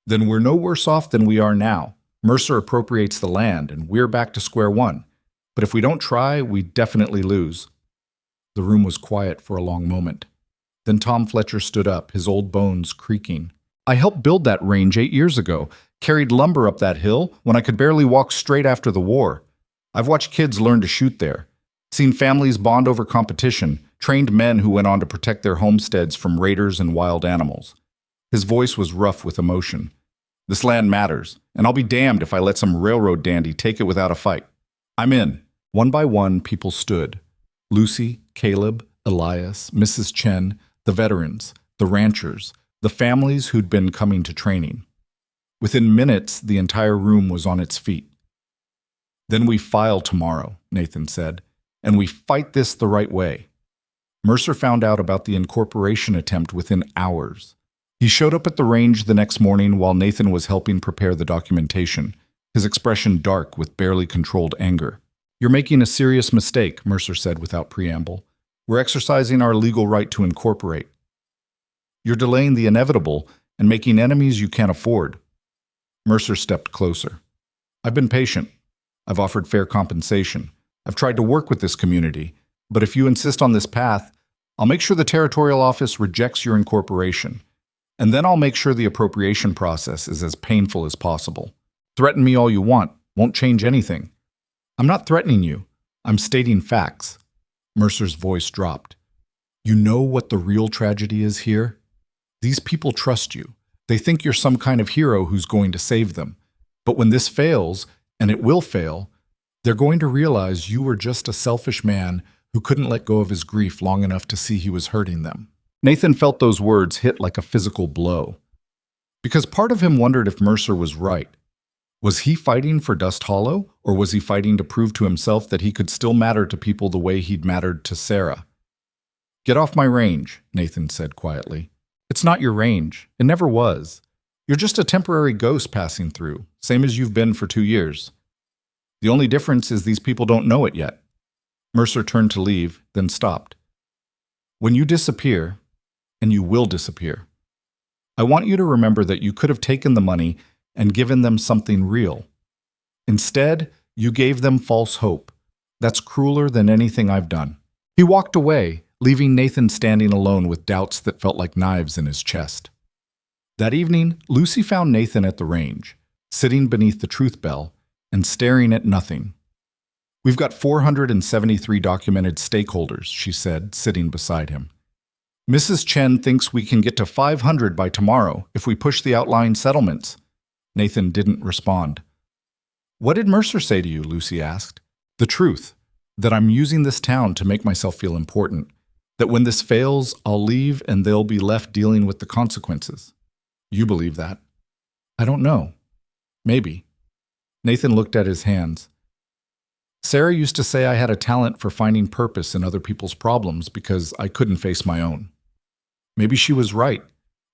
then we're no worse off than we are now. Mercer appropriates the land, and we're back to square one. But if we don't try, we definitely lose. The room was quiet for a long moment. Then Tom Fletcher stood up, his old bones creaking. I helped build that range 8 years ago, carried lumber up that hill when I could barely walk straight after the war. I've watched kids learn to shoot there, seen families bond over competition, trained men who went on to protect their homesteads from raiders and wild animals. His voice was rough with emotion. This land matters, and I'll be damned if I let some railroad dandy take it without a fight. I'm in. One by one, people stood. Lucy, Caleb, Elias, Mrs. Chen, the veterans, the ranchers, the families who'd been coming to training. Within minutes, the entire room was on its feet. Then we file tomorrow, Nathan said, and we fight this the right way. Mercer found out about the incorporation attempt within hours. He showed up at the range the next morning while Nathan was helping prepare the documentation, his expression dark with barely controlled anger. You're making a serious mistake, Mercer said without preamble. We're exercising our legal right to incorporate. You're delaying the inevitable and making enemies you can't afford. Mercer stepped closer. I've been patient. I've offered fair compensation. I've tried to work with this community. But if you insist on this path, I'll make sure the territorial office rejects your incorporation. And then I'll make sure the appropriation process is as painful as possible. Threaten me all you want. Won't change anything. I'm not threatening you. I'm stating facts. Mercer's voice dropped. You know what the real tragedy is here? These people trust you. They think you're some kind of hero who's going to save them. But when this fails, and it will fail, they're going to realize you were just a selfish man who couldn't let go of his grief long enough to see he was hurting them. Nathan felt those words hit like a physical blow. Because part of him wondered if Mercer was right. Was he fighting for Dust Hollow, or was he fighting to prove to himself that he could still matter to people the way he'd mattered to Sarah? Get off my range, Nathan said quietly. It's not your range. It never was. You're just a temporary ghost passing through, same as you've been for 2 years. The only difference is these people don't know it yet. Mercer turned to leave, then stopped. When you disappear, and you will disappear, I want you to remember that you could have taken the money and given them something real. Instead, you gave them false hope. That's crueler than anything I've done. He walked away, leaving Nathan standing alone with doubts that felt like knives in his chest. That evening, Lucy found Nathan at the range, sitting beneath the truth bell and staring at nothing. We've got 473 documented stakeholders, she said, sitting beside him. Mrs. Chen thinks we can get to 500 by tomorrow if we push the outlying settlements. Nathan didn't respond. What did Mercer say to you? Lucy asked. The truth, that I'm using this town to make myself feel important, that when this fails, I'll leave and they'll be left dealing with the consequences. You believe that? I don't know. Maybe. Nathan looked at his hands. Sarah used to say I had a talent for finding purpose in other people's problems because I couldn't face my own. Maybe she was right.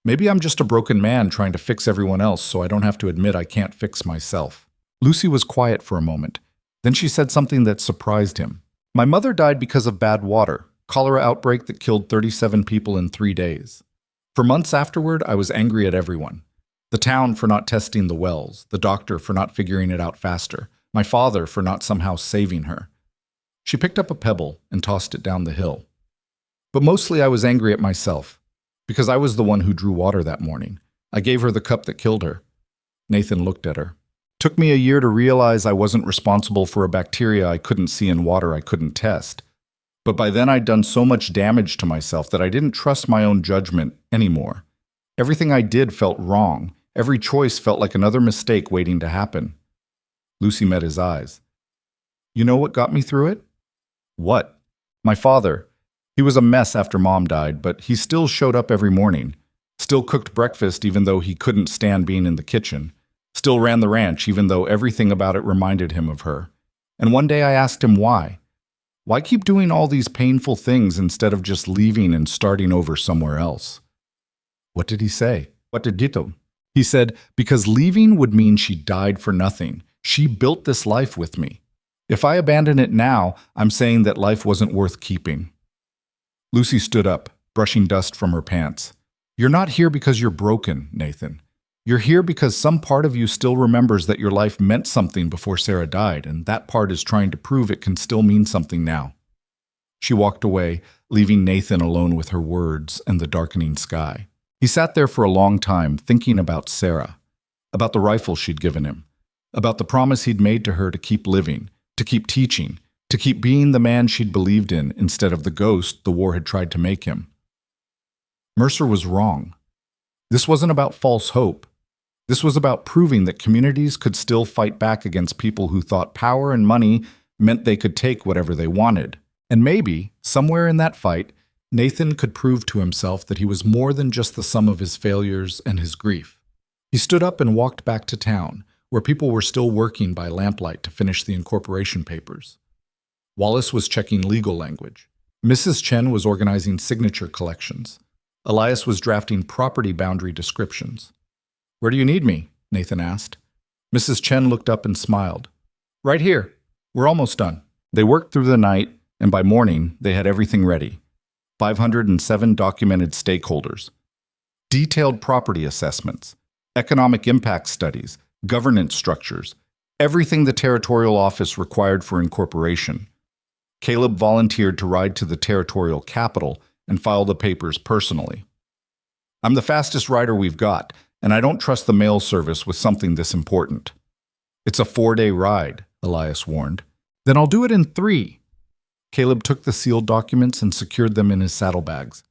Maybe I'm just a broken man trying to fix everyone else so I don't have to admit I can't fix myself. Lucy was quiet for a moment. Then she said something that surprised him. My mother died because of bad water, cholera outbreak that killed 37 people in 3 days. For months afterward, I was angry at everyone. The town for not testing the wells, the doctor for not figuring it out faster, my father for not somehow saving her. She picked up a pebble and tossed it down the hill. But mostly I was angry at myself, because I was the one who drew water that morning. I gave her the cup that killed her. Nathan looked at her. Took me a year to realize I wasn't responsible for a bacteria I couldn't see in water I couldn't test. But by then I'd done so much damage to myself that I didn't trust my own judgment anymore. Everything I did felt wrong. Every choice felt like another mistake waiting to happen. Lucy met his eyes. You know what got me through it? What? My father. He was a mess after Mom died, but he still showed up every morning. Still cooked breakfast even though he couldn't stand being in the kitchen. Still ran the ranch even though everything about it reminded him of her. And one day I asked him why. Why keep doing all these painful things instead of just leaving and starting over somewhere else? What did he say? What did Dito? He said, because leaving would mean she died for nothing. She built this life with me. If I abandon it now, I'm saying that life wasn't worth keeping. Lucy stood up, brushing dust from her pants. You're not here because you're broken, Nathan. You're here because some part of you still remembers that your life meant something before Sarah died, and that part is trying to prove it can still mean something now. She walked away, leaving Nathan alone with her words and the darkening sky. He sat there for a long time thinking about Sarah, about the rifle she'd given him, about the promise he'd made to her to keep living, to keep teaching, to keep being the man she'd believed in instead of the ghost the war had tried to make him. Mercer was wrong. This wasn't about false hope. This was about proving that communities could still fight back against people who thought power and money meant they could take whatever they wanted. And maybe, somewhere in that fight, Nathan could prove to himself that he was more than just the sum of his failures and his grief. He stood up and walked back to town, where people were still working by lamplight to finish the Incorporation papers. Wallace was checking legal language. Mrs. Chen was organizing signature collections. Elias was drafting property boundary descriptions. Where do you need me? Nathan asked. Mrs. Chen looked up and smiled. Right here. We're almost done. They worked through the night, and by morning, they had everything ready. 507 documented stakeholders. Detailed property assessments. Economic impact studies. Governance structures. Everything the territorial office required for incorporation. Caleb volunteered to ride to the territorial capital and file the papers personally. I'm the fastest rider we've got, and I don't trust the mail service with something this important. It's a 4-day ride, Elias warned. Then I'll do it in 3. Caleb took the sealed documents and secured them in his saddlebags.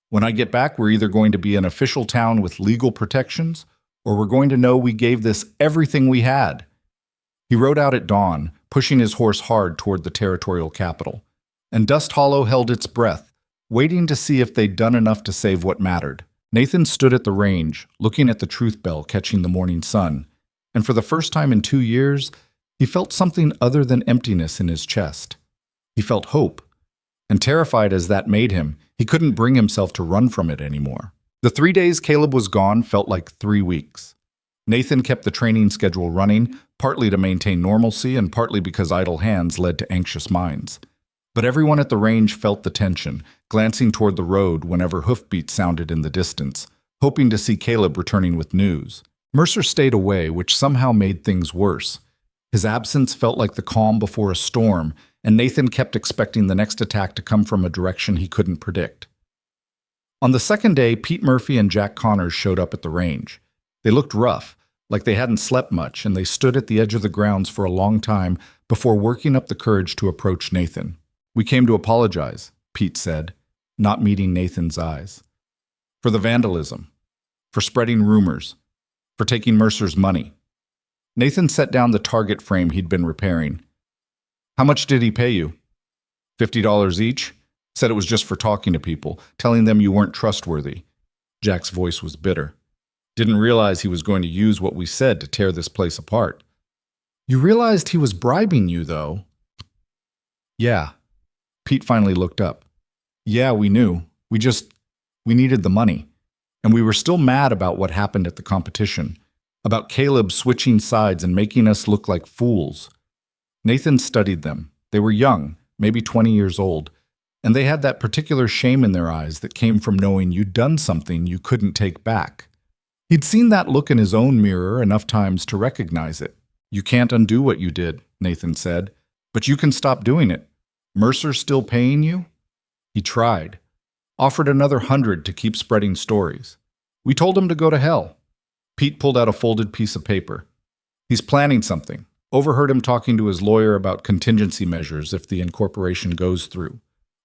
When I get back, we're either going to be an official town with legal protections, or we're going to know we gave this everything we had. He rode out at dawn, pushing his horse hard toward the territorial capital. And Dust Hollow held its breath, waiting to see if they'd done enough to save what mattered. Nathan stood at the range, looking at the truth bell catching the morning sun, and for the first time in 2 years, he felt something other than emptiness in his chest. He felt hope, and terrified as that made him, he couldn't bring himself to run from it anymore. The 3 days Caleb was gone felt like 3 weeks. Nathan kept the training schedule running, partly to maintain normalcy and partly because idle hands led to anxious minds. But everyone at the range felt the tension, glancing toward the road whenever hoofbeats sounded in the distance, hoping to see Caleb returning with news. Mercer stayed away, which somehow made things worse. His absence felt like the calm before a storm, and Nathan kept expecting the next attack to come from a direction he couldn't predict. On the second day, Pete Murphy and Jack Connors showed up at the range. They looked rough, like they hadn't slept much, and they stood at the edge of the grounds for a long time before working up the courage to approach Nathan. "We came to apologize," Pete said, not meeting Nathan's eyes. "For the vandalism, for spreading rumors, for taking Mercer's money." Nathan set down the target frame he'd been repairing. "How much did he pay you?" $50 each. Said it was just for talking to people, telling them you weren't trustworthy." Jack's voice was bitter. "Didn't realize he was going to use what we said to tear this place apart." "You realized he was bribing you, though." "Yeah." Pete finally looked up. "Yeah, we knew. We needed the money. And we were still mad about what happened at the competition, about Caleb switching sides and making us look like fools." Nathan studied them. They were young, maybe 20 years old, and they had that particular shame in their eyes that came from knowing you'd done something you couldn't take back. He'd seen that look in his own mirror enough times to recognize it. "You can't undo what you did," Nathan said, "but you can stop doing it. Mercer's still paying you?" He tried. Offered another 100 to keep spreading stories. We told him to go to hell. Pete pulled out a folded piece of paper. "He's planning something. Overheard him talking to his lawyer about contingency measures if the incorporation goes through.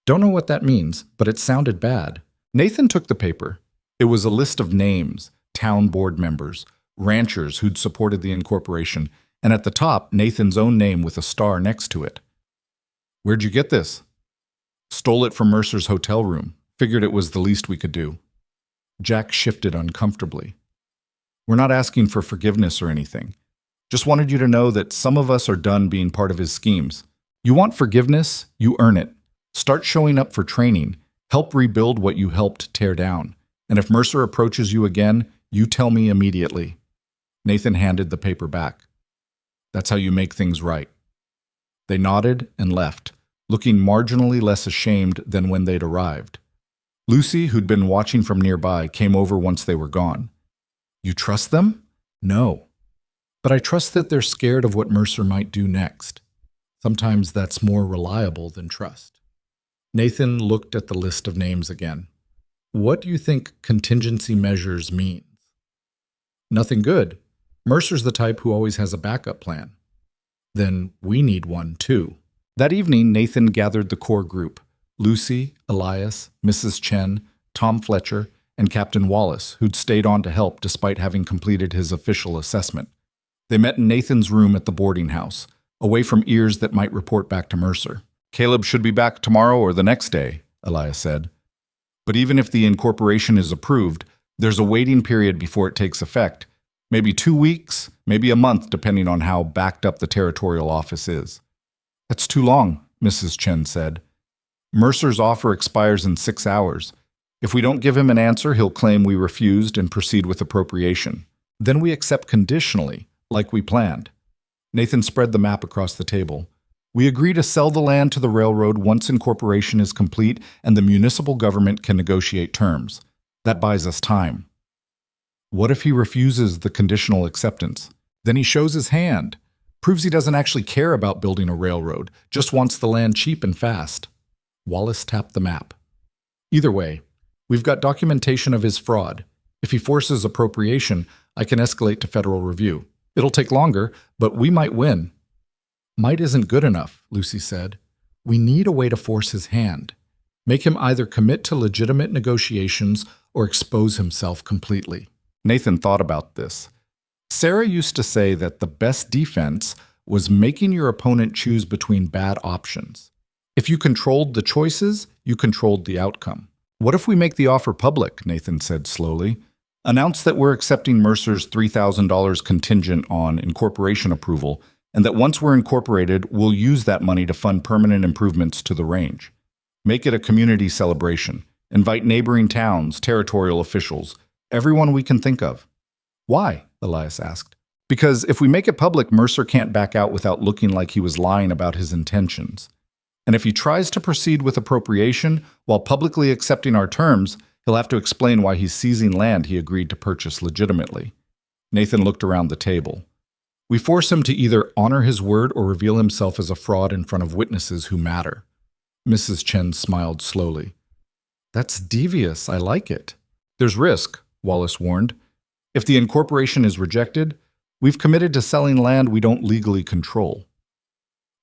Don't know what that means, but it sounded bad." Nathan took the paper. It was a list of names, town board members, ranchers who'd supported the incorporation, and at the top, Nathan's own name with a star next to it. "Where'd you get this?" "Stole it from Mercer's hotel room. Figured it was the least we could do." Jack shifted uncomfortably. "We're not asking for forgiveness or anything. Just wanted you to know that some of us are done being part of his schemes. You want forgiveness? You earn it. Start showing up for training. Help rebuild what you helped tear down. And if Mercer approaches you again, you tell me immediately." Nathan handed the paper back. "That's how you make things right." They nodded and left, looking marginally less ashamed than when they'd arrived. Lucy, who'd been watching from nearby, came over once they were gone. "You trust them?" "No. But I trust that they're scared of what Mercer might do next. Sometimes that's more reliable than trust." Nathan looked at the list of names again. "What do you think contingency measures means?" "Nothing good. Mercer's the type who always has a backup plan." "Then we need one, too." That evening, Nathan gathered the core group: Lucy, Elias, Mrs. Chen, Tom Fletcher, and Captain Wallace, who'd stayed on to help despite having completed his official assessment. They met in Nathan's room at the boarding house, away from ears that might report back to Mercer. "Caleb should be back tomorrow or the next day," Elias said. "But even if the incorporation is approved, there's a waiting period before it takes effect. Maybe 2 weeks, maybe a month, depending on how backed up the territorial office is." "That's too long," Mrs. Chen said. "Mercer's offer expires in 6 hours. If we don't give him an answer, he'll claim we refused and proceed with appropriation. Then we accept conditionally, like we planned." Nathan spread the map across the table. "We agree to sell the land to the railroad once incorporation is complete and the municipal government can negotiate terms. That buys us time." "What if he refuses the conditional acceptance? Then he shows his hand, proves he doesn't actually care about building a railroad, just wants the land cheap and fast." Wallace tapped the map. "Either way, we've got documentation of his fraud. If he forces appropriation, I can escalate to federal review. It'll take longer, but we might win." "Might isn't good enough," Lucy said. "We need a way to force his hand. Make him either commit to legitimate negotiations or expose himself completely." Nathan thought about this. Sarah used to say that the best defense was making your opponent choose between bad options. If you controlled the choices, you controlled the outcome. "What if we make the offer public?" Nathan said slowly. "Announce that we're accepting Mercer's $3,000 contingent on incorporation approval, and that once we're incorporated, we'll use that money to fund permanent improvements to the range. Make it a community celebration. Invite neighboring towns, territorial officials, everyone we can think of." "Why?" Elias asked. Because if we make it public, Mercer can't back out without looking like he was lying about his intentions. And if he tries to proceed with appropriation while publicly accepting our terms, he'll have to explain why he's seizing land he agreed to purchase legitimately. Nathan looked around the table. We force him to either honor his word or reveal himself as a fraud in front of witnesses who matter. Mrs. Chen smiled slowly. That's devious. I like it. There's risk, Wallace warned. If the incorporation is rejected, we've committed to selling land we don't legally control.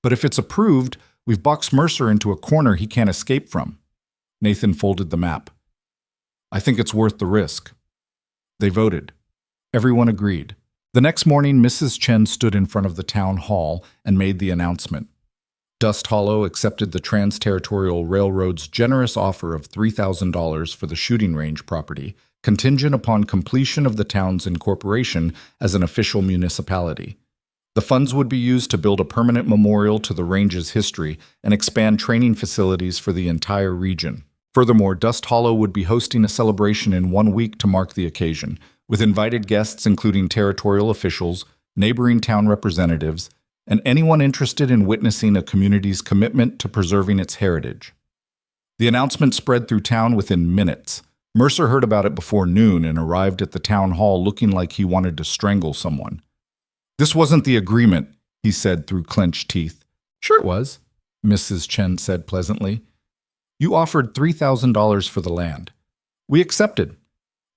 But if it's approved, we've boxed Mercer into a corner he can't escape from. Nathan folded the map. I think it's worth the risk. They voted. Everyone agreed. The next morning, Mrs. Chen stood in front of the town hall and made the announcement. Dust Hollow accepted the Trans-Territorial Railroad's generous offer of $3,000 for the shooting range property, contingent upon completion of the town's incorporation as an official municipality. The funds would be used to build a permanent memorial to the range's history and expand training facilities for the entire region. Furthermore, Dust Hollow would be hosting a celebration in 1 week to mark the occasion, with invited guests including territorial officials, neighboring town representatives, and anyone interested in witnessing a community's commitment to preserving its heritage. The announcement spread through town within minutes. Mercer heard about it before noon and arrived at the town hall looking like he wanted to strangle someone. This wasn't the agreement, he said through clenched teeth. Sure it was, Mrs. Chen said pleasantly. You offered $3,000 for the land. We accepted.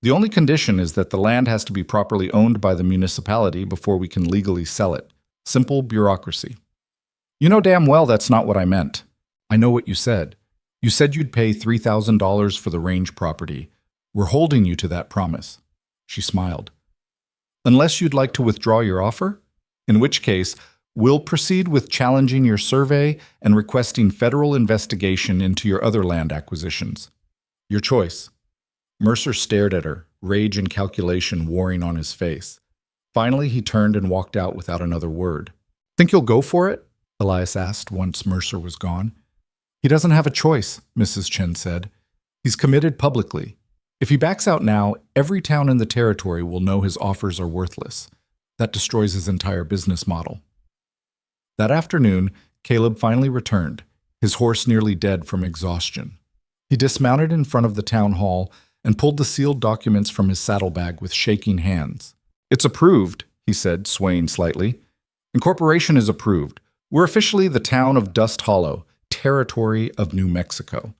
The only condition is that the land has to be properly owned by the municipality before we can legally sell it. Simple bureaucracy. You know damn well that's not what I meant. I know what you said. You said you'd pay $3,000 for the range property. We're holding you to that promise. She smiled. Unless you'd like to withdraw your offer, in which case, we'll proceed with challenging your survey and requesting federal investigation into your other land acquisitions. Your choice. Mercer stared at her, rage and calculation warring on his face. Finally, he turned and walked out without another word. Think you'll go for it? Elias asked once Mercer was gone. He doesn't have a choice, Mrs. Chen said. He's committed publicly. If he backs out now, every town in the territory will know his offers are worthless. That destroys his entire business model. That afternoon, Caleb finally returned, his horse nearly dead from exhaustion. He dismounted in front of the town hall and pulled the sealed documents from his saddlebag with shaking hands. It's approved, he said, swaying slightly. Incorporation is approved. We're officially the town of Dust Hollow, territory of New Mexico.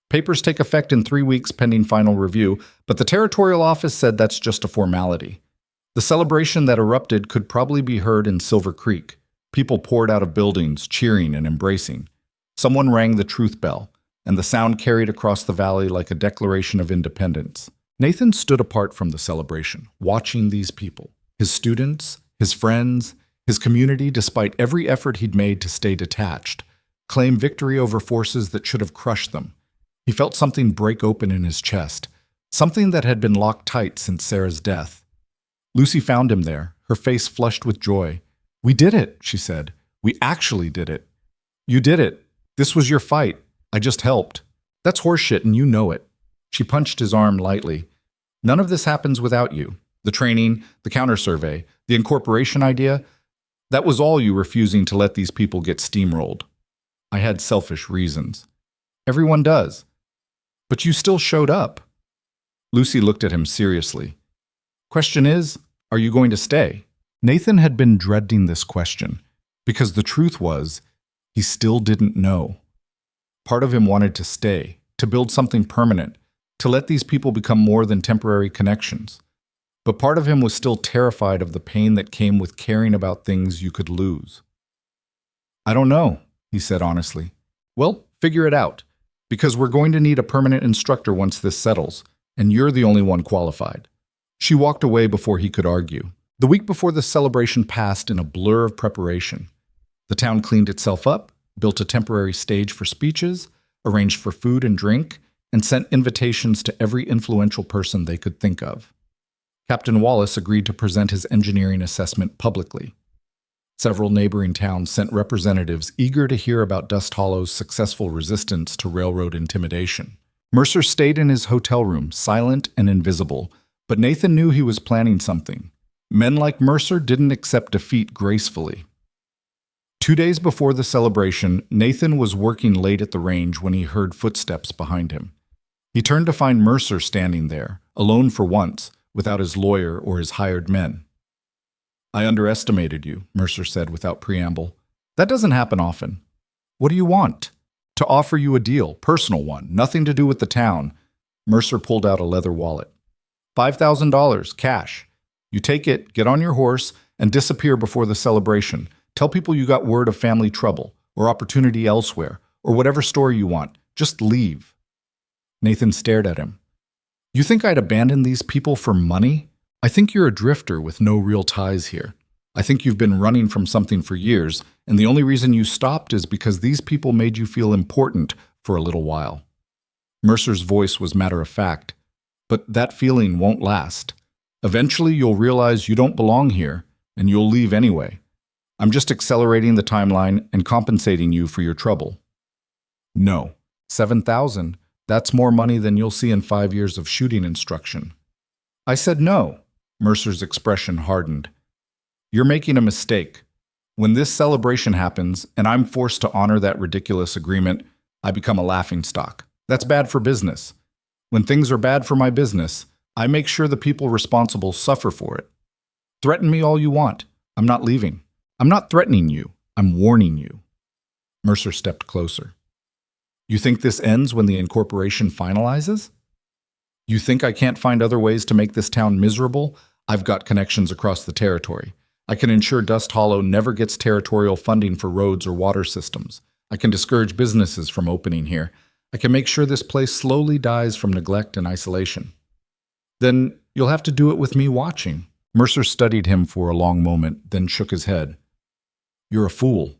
Papers take effect in 3 weeks pending final review, but the territorial office said that's just a formality. The celebration that erupted could probably be heard in Silver Creek. People poured out of buildings, cheering and embracing. Someone rang the truth bell, and the sound carried across the valley like a declaration of independence. Nathan stood apart from the celebration, watching these people, his students, his friends, his community, despite every effort he'd made to stay detached, claim victory over forces that should have crushed them. He felt something break open in his chest, something that had been locked tight since Sarah's death. Lucy found him there, her face flushed with joy. We did it, she said. We actually did it. You did it. This was your fight. I just helped. That's horseshit and you know it. She punched his arm lightly. None of this happens without you. The training, the counter-survey, the incorporation idea, that was all you refusing to let these people get steamrolled. I had selfish reasons. Everyone does. But you still showed up. Lucy looked at him seriously. Question is, are you going to stay? Nathan had been dreading this question, because the truth was, he still didn't know. Part of him wanted to stay, to build something permanent, to let these people become more than temporary connections. But part of him was still terrified of the pain that came with caring about things you could lose. I don't know, he said honestly. Well, figure it out, because we're going to need a permanent instructor once this settles, and you're the only one qualified. She walked away before he could argue. The week before the celebration passed in a blur of preparation. The town cleaned itself up, built a temporary stage for speeches, arranged for food and drink, and sent invitations to every influential person they could think of. Captain Wallace agreed to present his engineering assessment publicly. Several neighboring towns sent representatives eager to hear about Dust Hollow's successful resistance to railroad intimidation. Mercer stayed in his hotel room, silent and invisible, but Nathan knew he was planning something. Men like Mercer didn't accept defeat gracefully. 2 days before the celebration, Nathan was working late at the range when he heard footsteps behind him. He turned to find Mercer standing there, alone for once, without his lawyer or his hired men. "I underestimated you," Mercer said without preamble. "That doesn't happen often. What do you want?" "To offer you a deal, personal one, nothing to do with the town." Mercer pulled out a leather wallet. $5,000, cash. You take it, get on your horse, and disappear before the celebration. Tell people you got word of family trouble, or opportunity elsewhere, or whatever story you want. Just leave. Nathan stared at him. "You think I'd abandon these people for money? I think you're a drifter with no real ties here. I think you've been running from something for years, and the only reason you stopped is because these people made you feel important for a little while." Mercer's voice was matter-of-fact. "But that feeling won't last. Eventually you'll realize you don't belong here, and you'll leave anyway. I'm just accelerating the timeline and compensating you for your trouble." "No. 7,000. That's more money than you'll see in 5 years of shooting instruction." "I said no." Mercer's expression hardened. "You're making a mistake. When this celebration happens, and I'm forced to honor that ridiculous agreement, I become a laughingstock. That's bad for business. When things are bad for my business, I make sure the people responsible suffer for it. Threaten me all you want. I'm not leaving. I'm not threatening you. I'm warning you." Mercer stepped closer. "You think this ends when the Incorporation finalizes? You think I can't find other ways to make this town miserable? I've got connections across the territory. I can ensure Dust Hollow never gets territorial funding for roads or water systems. I can discourage businesses from opening here. I can make sure this place slowly dies from neglect and isolation." "Then you'll have to do it with me watching." Mercer studied him for a long moment, then shook his head. "You're a fool.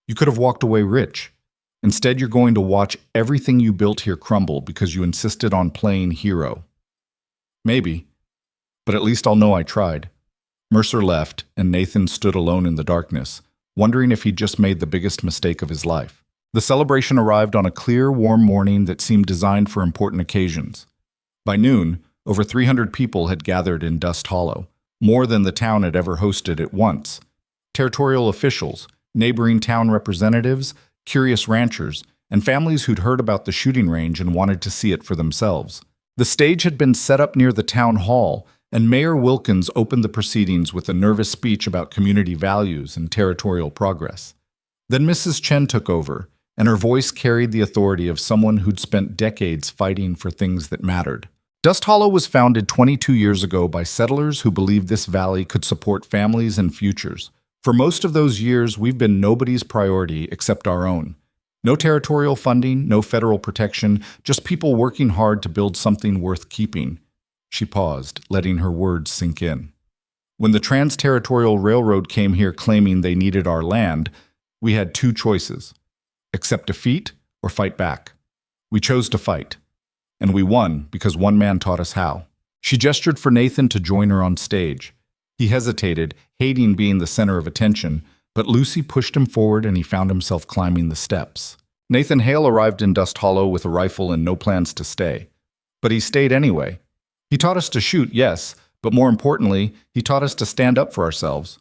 You could have walked away rich. Instead, you're going to watch everything you built here crumble because you insisted on playing hero." "Maybe, but at least I'll know I tried." Mercer left, and Nathan stood alone in the darkness, wondering if he'd just made the biggest mistake of his life. The celebration arrived on a clear, warm morning that seemed designed for important occasions. By noon, over 300 people had gathered in Dust Hollow, more than the town had ever hosted at once. Territorial officials, neighboring town representatives, curious ranchers, and families who'd heard about the shooting range and wanted to see it for themselves. The stage had been set up near the town hall, and Mayor Wilkins opened the proceedings with a nervous speech about community values and territorial progress. Then Mrs. Chen took over, and her voice carried the authority of someone who'd spent decades fighting for things that mattered. Dust Hollow was founded 22 years ago by settlers who believed this valley could support families and futures. For most of those years, we've been nobody's priority except our own. No territorial funding, no federal protection, just people working hard to build something worth keeping. She paused, letting her words sink in. When the Trans-Territorial Railroad came here claiming they needed our land, we had two choices: accept defeat or fight back. We chose to fight. And we won because one man taught us how. She gestured for Nathan to join her on stage. He hesitated, hating being the center of attention, but Lucy pushed him forward and he found himself climbing the steps. Nathan Hale arrived in Dust Hollow with a rifle and no plans to stay. But he stayed anyway. He taught us to shoot, yes, but more importantly, he taught us to stand up for ourselves.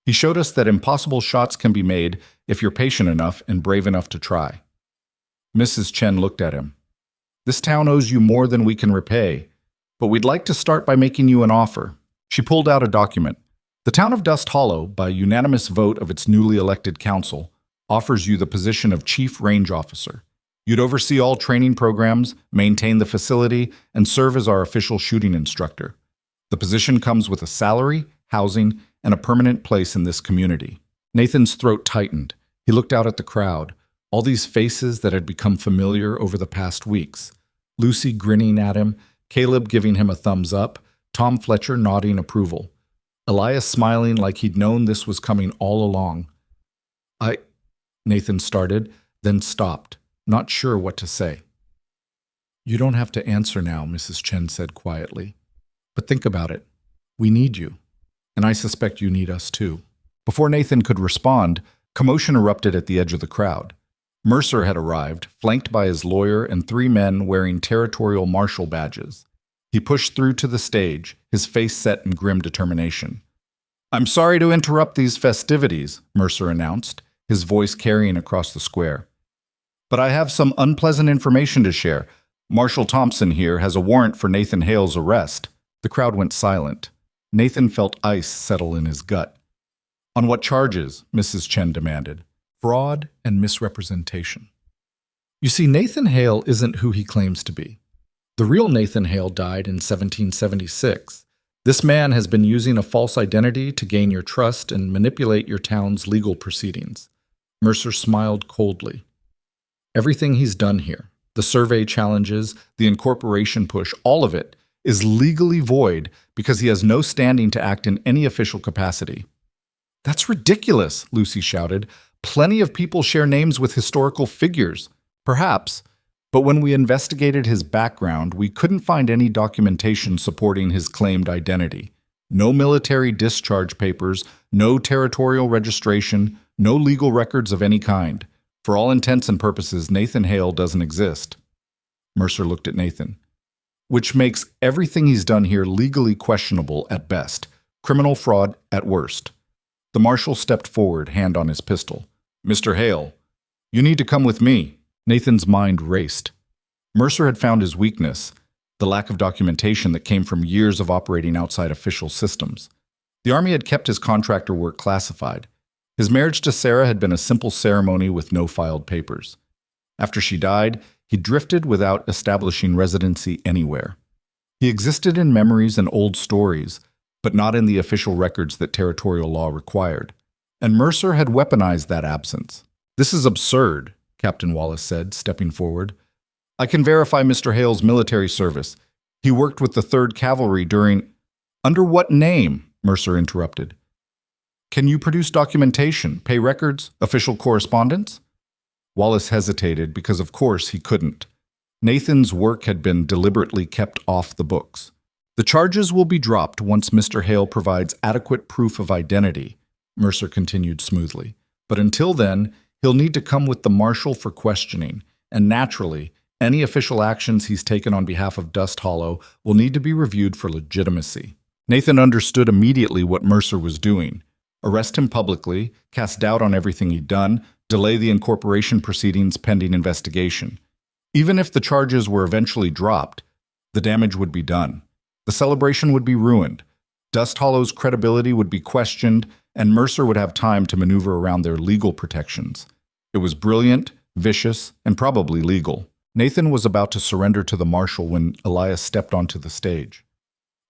He showed us that impossible shots can be made if you're patient enough and brave enough to try. Mrs. Chen looked at him. "This town owes you more than we can repay, but we'd like to start by making you an offer." She pulled out a document. "The town of Dust Hollow, by unanimous vote of its newly elected council, offers you the position of Chief Range Officer. You'd oversee all training programs, maintain the facility, and serve as our official shooting instructor. The position comes with a salary, housing, and a permanent place in this community." Nathan's throat tightened. He looked out at the crowd, all these faces that had become familiar over the past weeks. Lucy grinning at him, Caleb giving him a thumbs up, Tom Fletcher nodding approval. Elias smiling like he'd known this was coming all along. Nathan started, then stopped, not sure what to say. "You don't have to answer now," Mrs. Chen said quietly. "But think about it. We need you. And I suspect you need us too." Before Nathan could respond, commotion erupted at the edge of the crowd. Mercer had arrived, flanked by his lawyer and 3 men wearing territorial marshal badges. He pushed through to the stage, his face set in grim determination. "I'm sorry to interrupt these festivities," Mercer announced, his voice carrying across the square. "But I have some unpleasant information to share. Marshal Thompson here has a warrant for Nathan Hale's arrest." The crowd went silent. Nathan felt ice settle in his gut. "On what charges?" Mrs. Chen demanded. "Fraud and misrepresentation." You see, Nathan Hale isn't who he claims to be. The real Nathan Hale died in 1776. This man has been using a false identity to gain your trust and manipulate your town's legal proceedings. Mercer smiled coldly. Everything he's done here, the survey challenges, the Incorporation push, all of it, is legally void because he has no standing to act in any official capacity. "That's ridiculous," Lucy shouted. "Plenty of people share names with historical figures." "Perhaps, but when we investigated his background, we couldn't find any documentation supporting his claimed identity. No military discharge papers, no territorial registration, no legal records of any kind. For all intents and purposes, Nathan Hale doesn't exist." Mercer looked at Nathan. "Which makes everything he's done here legally questionable at best, criminal fraud at worst." The marshal stepped forward, hand on his pistol. "Mr. Hale, you need to come with me." Nathan's mind raced. Mercer had found his weakness, the lack of documentation that came from years of operating outside official systems. The Army had kept his contractor work classified. His marriage to Sarah had been a simple ceremony with no filed papers. After she died, he drifted without establishing residency anywhere. He existed in memories and old stories, but not in the official records that territorial law required. And Mercer had weaponized that absence. "This is absurd," Captain Wallace said, stepping forward. "I can verify Mr. Hale's military service. He worked with the 3rd Cavalry during—" "Under what name?" Mercer interrupted. "Can you produce documentation, pay records, official correspondence?" Wallace hesitated because of course he couldn't. Nathan's work had been deliberately kept off the books. "The charges will be dropped once Mr. Hale provides adequate proof of identity," Mercer continued smoothly. "But until then, he'll need to come with the marshal for questioning, and naturally, any official actions he's taken on behalf of Dust Hollow will need to be reviewed for legitimacy." Nathan understood immediately what Mercer was doing. Arrest him publicly, cast doubt on everything he'd done, delay the Incorporation proceedings pending investigation. Even if the charges were eventually dropped, the damage would be done. The celebration would be ruined. Dust Hollow's credibility would be questioned, and Mercer would have time to maneuver around their legal protections. It was brilliant, vicious, and probably legal. Nathan was about to surrender to the marshal when Elias stepped onto the stage.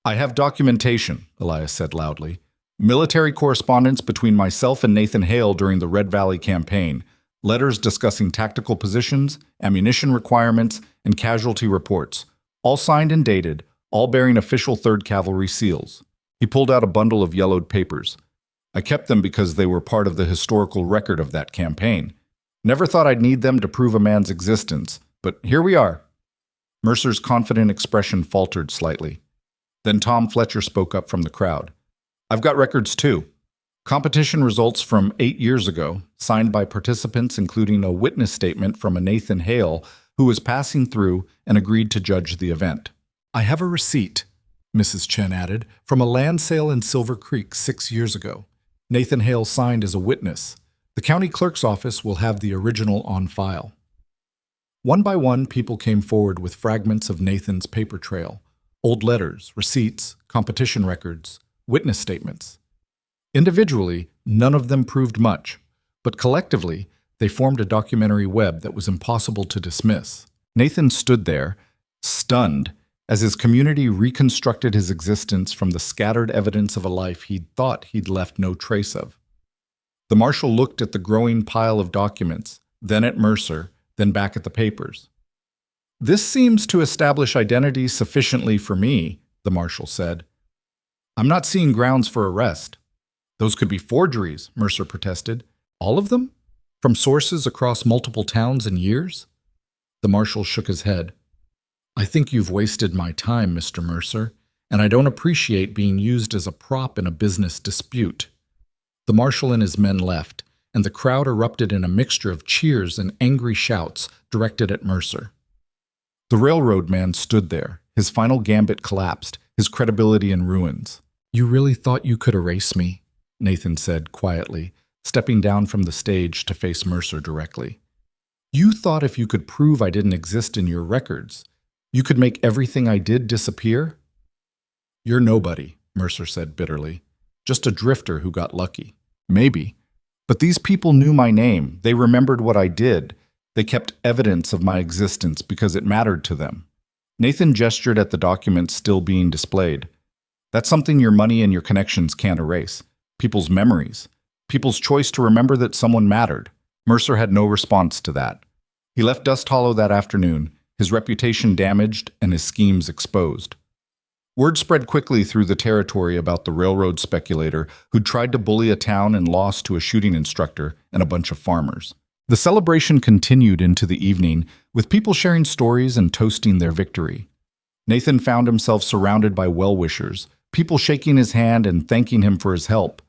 "I have documentation," Elias said loudly. "Military correspondence between myself and Nathan Hale during the Red Valley campaign, letters discussing tactical positions, ammunition requirements, and casualty reports, all signed and dated, all bearing official 3rd Cavalry seals." He pulled out a bundle of yellowed papers. "I kept them because they were part of the historical record of that campaign. Never thought I'd need them to prove a man's existence, but here we are." Mercer's confident expression faltered slightly. Then Tom Fletcher spoke up from the crowd. "I've got records too. Competition results from 8 years ago, signed by participants including a witness statement from a Nathan Hale who was passing through and agreed to judge the event. I have a receipt," Mrs. Chen added, "from a land sale in Silver Creek 6 years ago. Nathan Hale signed as a witness. The county clerk's office will have the original on file." One by one, people came forward with fragments of Nathan's paper trail, old letters, receipts, competition records, witness statements. Individually, none of them proved much, but collectively, they formed a documentary web that was impossible to dismiss. Nathan stood there, stunned, as his community reconstructed his existence from the scattered evidence of a life he'd thought he'd left no trace of. The marshal looked at the growing pile of documents, then at Mercer, then back at the papers. "This seems to establish identity sufficiently for me," the marshal said. "I'm not seeing grounds for arrest." "Those could be forgeries," Mercer protested. "All of them? From sources across multiple towns and years?" The marshal shook his head. "I think you've wasted my time, Mr. Mercer, and I don't appreciate being used as a prop in a business dispute." The marshal and his men left, and the crowd erupted in a mixture of cheers and angry shouts directed at Mercer. The railroad man stood there, his final gambit collapsed, his credibility in ruins. "You really thought you could erase me?" Nathan said quietly, stepping down from the stage to face Mercer directly. You thought if you could prove I didn't exist in your records, you could make everything I did disappear? You're nobody, Mercer said bitterly. Just a drifter who got lucky. Maybe. But these people knew my name. They remembered what I did. They kept evidence of my existence because it mattered to them. Nathan gestured at the documents still being displayed. That's something your money and your connections can't erase. People's memories. People's choice to remember that someone mattered. Mercer had no response to that. He left Dust Hollow that afternoon, his reputation damaged and his schemes exposed. Word spread quickly through the territory about the railroad speculator who'd tried to bully a town and lost to a shooting instructor and a bunch of farmers. The celebration continued into the evening, with people sharing stories and toasting their victory. Nathan found himself surrounded by well-wishers, people shaking his hand and thanking him for his help.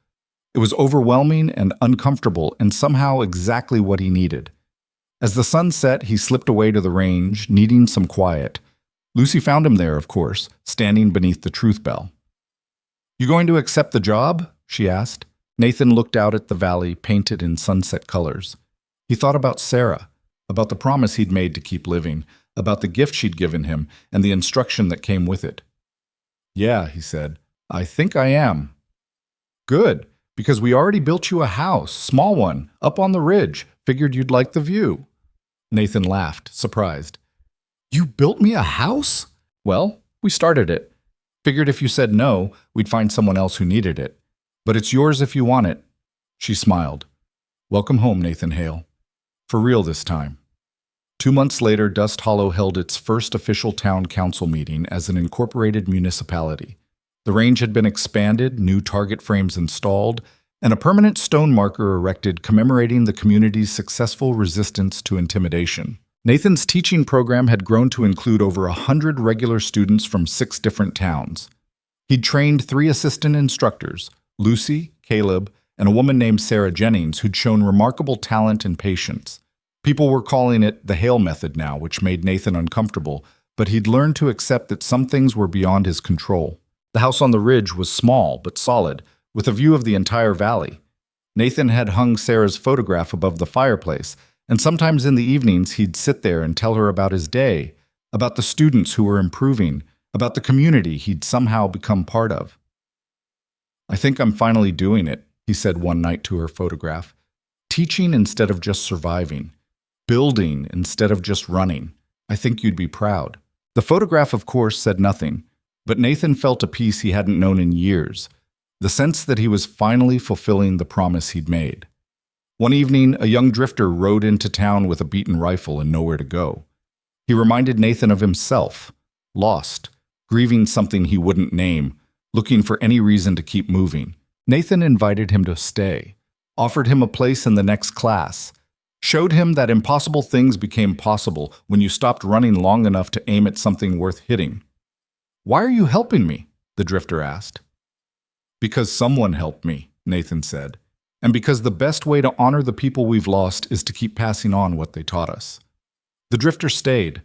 It was overwhelming and uncomfortable and somehow exactly what he needed. As the sun set, he slipped away to the range, needing some quiet. Lucy found him there, of course, standing beneath the truth bell. You going to accept the job? She asked. Nathan looked out at the valley, painted in sunset colors. He thought about Sarah, about the promise he'd made to keep living, about the gift she'd given him, and the instruction that came with it. Yeah, he said, I think I am. Good, because we already built you a house, small one, up on the ridge. Figured you'd like the view. Nathan laughed, surprised. You built me a house? Well, we started it. Figured if you said no, we'd find someone else who needed it. But it's yours if you want it. She smiled. Welcome home, Nathan Hale. For real this time. 2 months later, Dust Hollow held its first official town council meeting as an incorporated municipality. The range had been expanded, new target frames installed, and a permanent stone marker erected commemorating the community's successful resistance to intimidation. Nathan's teaching program had grown to include over 100 regular students from 6 different towns. He'd trained 3 assistant instructors, Lucy, Caleb, and a woman named Sarah Jennings, who'd shown remarkable talent and patience. People were calling it the Hale method now, which made Nathan uncomfortable, but he'd learned to accept that some things were beyond his control. The house on the ridge was small but solid, with a view of the entire valley. Nathan had hung Sarah's photograph above the fireplace, and sometimes in the evenings he'd sit there and tell her about his day, about the students who were improving, about the community he'd somehow become part of. I think I'm finally doing it, he said one night to her photograph. Teaching instead of just surviving. Building instead of just running. I think you'd be proud. The photograph, of course, said nothing, but Nathan felt a peace he hadn't known in years, the sense that he was finally fulfilling the promise he'd made. One evening, a young drifter rode into town with a beaten rifle and nowhere to go. He reminded Nathan of himself, lost, grieving something he wouldn't name, looking for any reason to keep moving. Nathan invited him to stay, offered him a place in the next class, showed him that impossible things became possible when you stopped running long enough to aim at something worth hitting. Why are you helping me? The drifter asked. Because someone helped me, Nathan said, and because the best way to honor the people we've lost is to keep passing on what they taught us. The drifter stayed,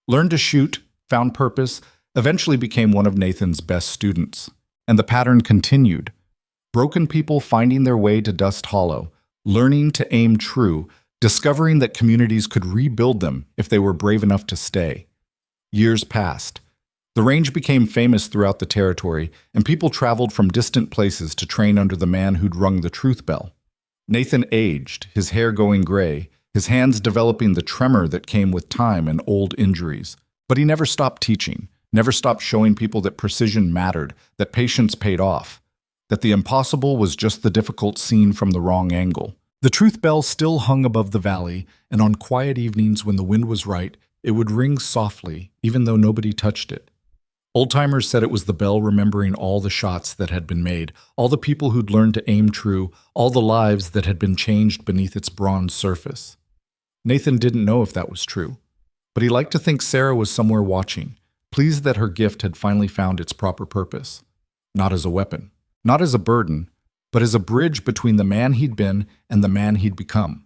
learned to shoot, found purpose, eventually became one of Nathan's best students. And the pattern continued. Broken people finding their way to Dust Hollow, learning to aim true, discovering that communities could rebuild them if they were brave enough to stay. Years passed. The range became famous throughout the territory, and people traveled from distant places to train under the man who'd rung the truth bell. Nathan aged, his hair going gray, his hands developing the tremor that came with time and old injuries. But he never stopped teaching, never stopped showing people that precision mattered, that patience paid off, that the impossible was just the difficult seen from the wrong angle. The truth bell still hung above the valley, and on quiet evenings when the wind was right, it would ring softly, even though nobody touched it. Old-timers said it was the bell remembering all the shots that had been made, all the people who'd learned to aim true, all the lives that had been changed beneath its bronze surface. Nathan didn't know if that was true, but he liked to think Sarah was somewhere watching, pleased that her gift had finally found its proper purpose. Not as a weapon, not as a burden, but as a bridge between the man he'd been and the man he'd become.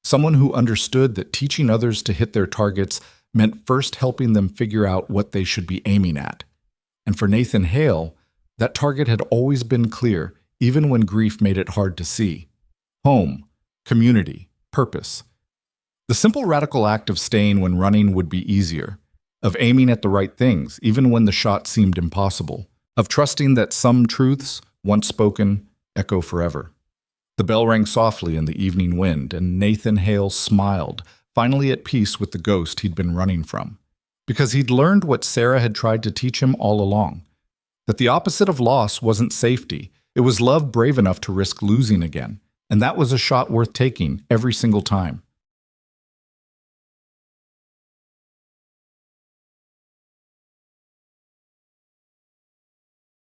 Someone who understood that teaching others to hit their targets meant first helping them figure out what they should be aiming at. And for Nathan Hale, that target had always been clear, even when grief made it hard to see. Home, community, purpose. The simple radical act of staying when running would be easier, of aiming at the right things, even when the shot seemed impossible, of trusting that some truths, once spoken, echo forever. The bell rang softly in the evening wind, and Nathan Hale smiled, finally at peace with the ghost he'd been running from. Because he'd learned what Sarah had tried to teach him all along, that the opposite of loss wasn't safety, it was love brave enough to risk losing again, and that was a shot worth taking every single time.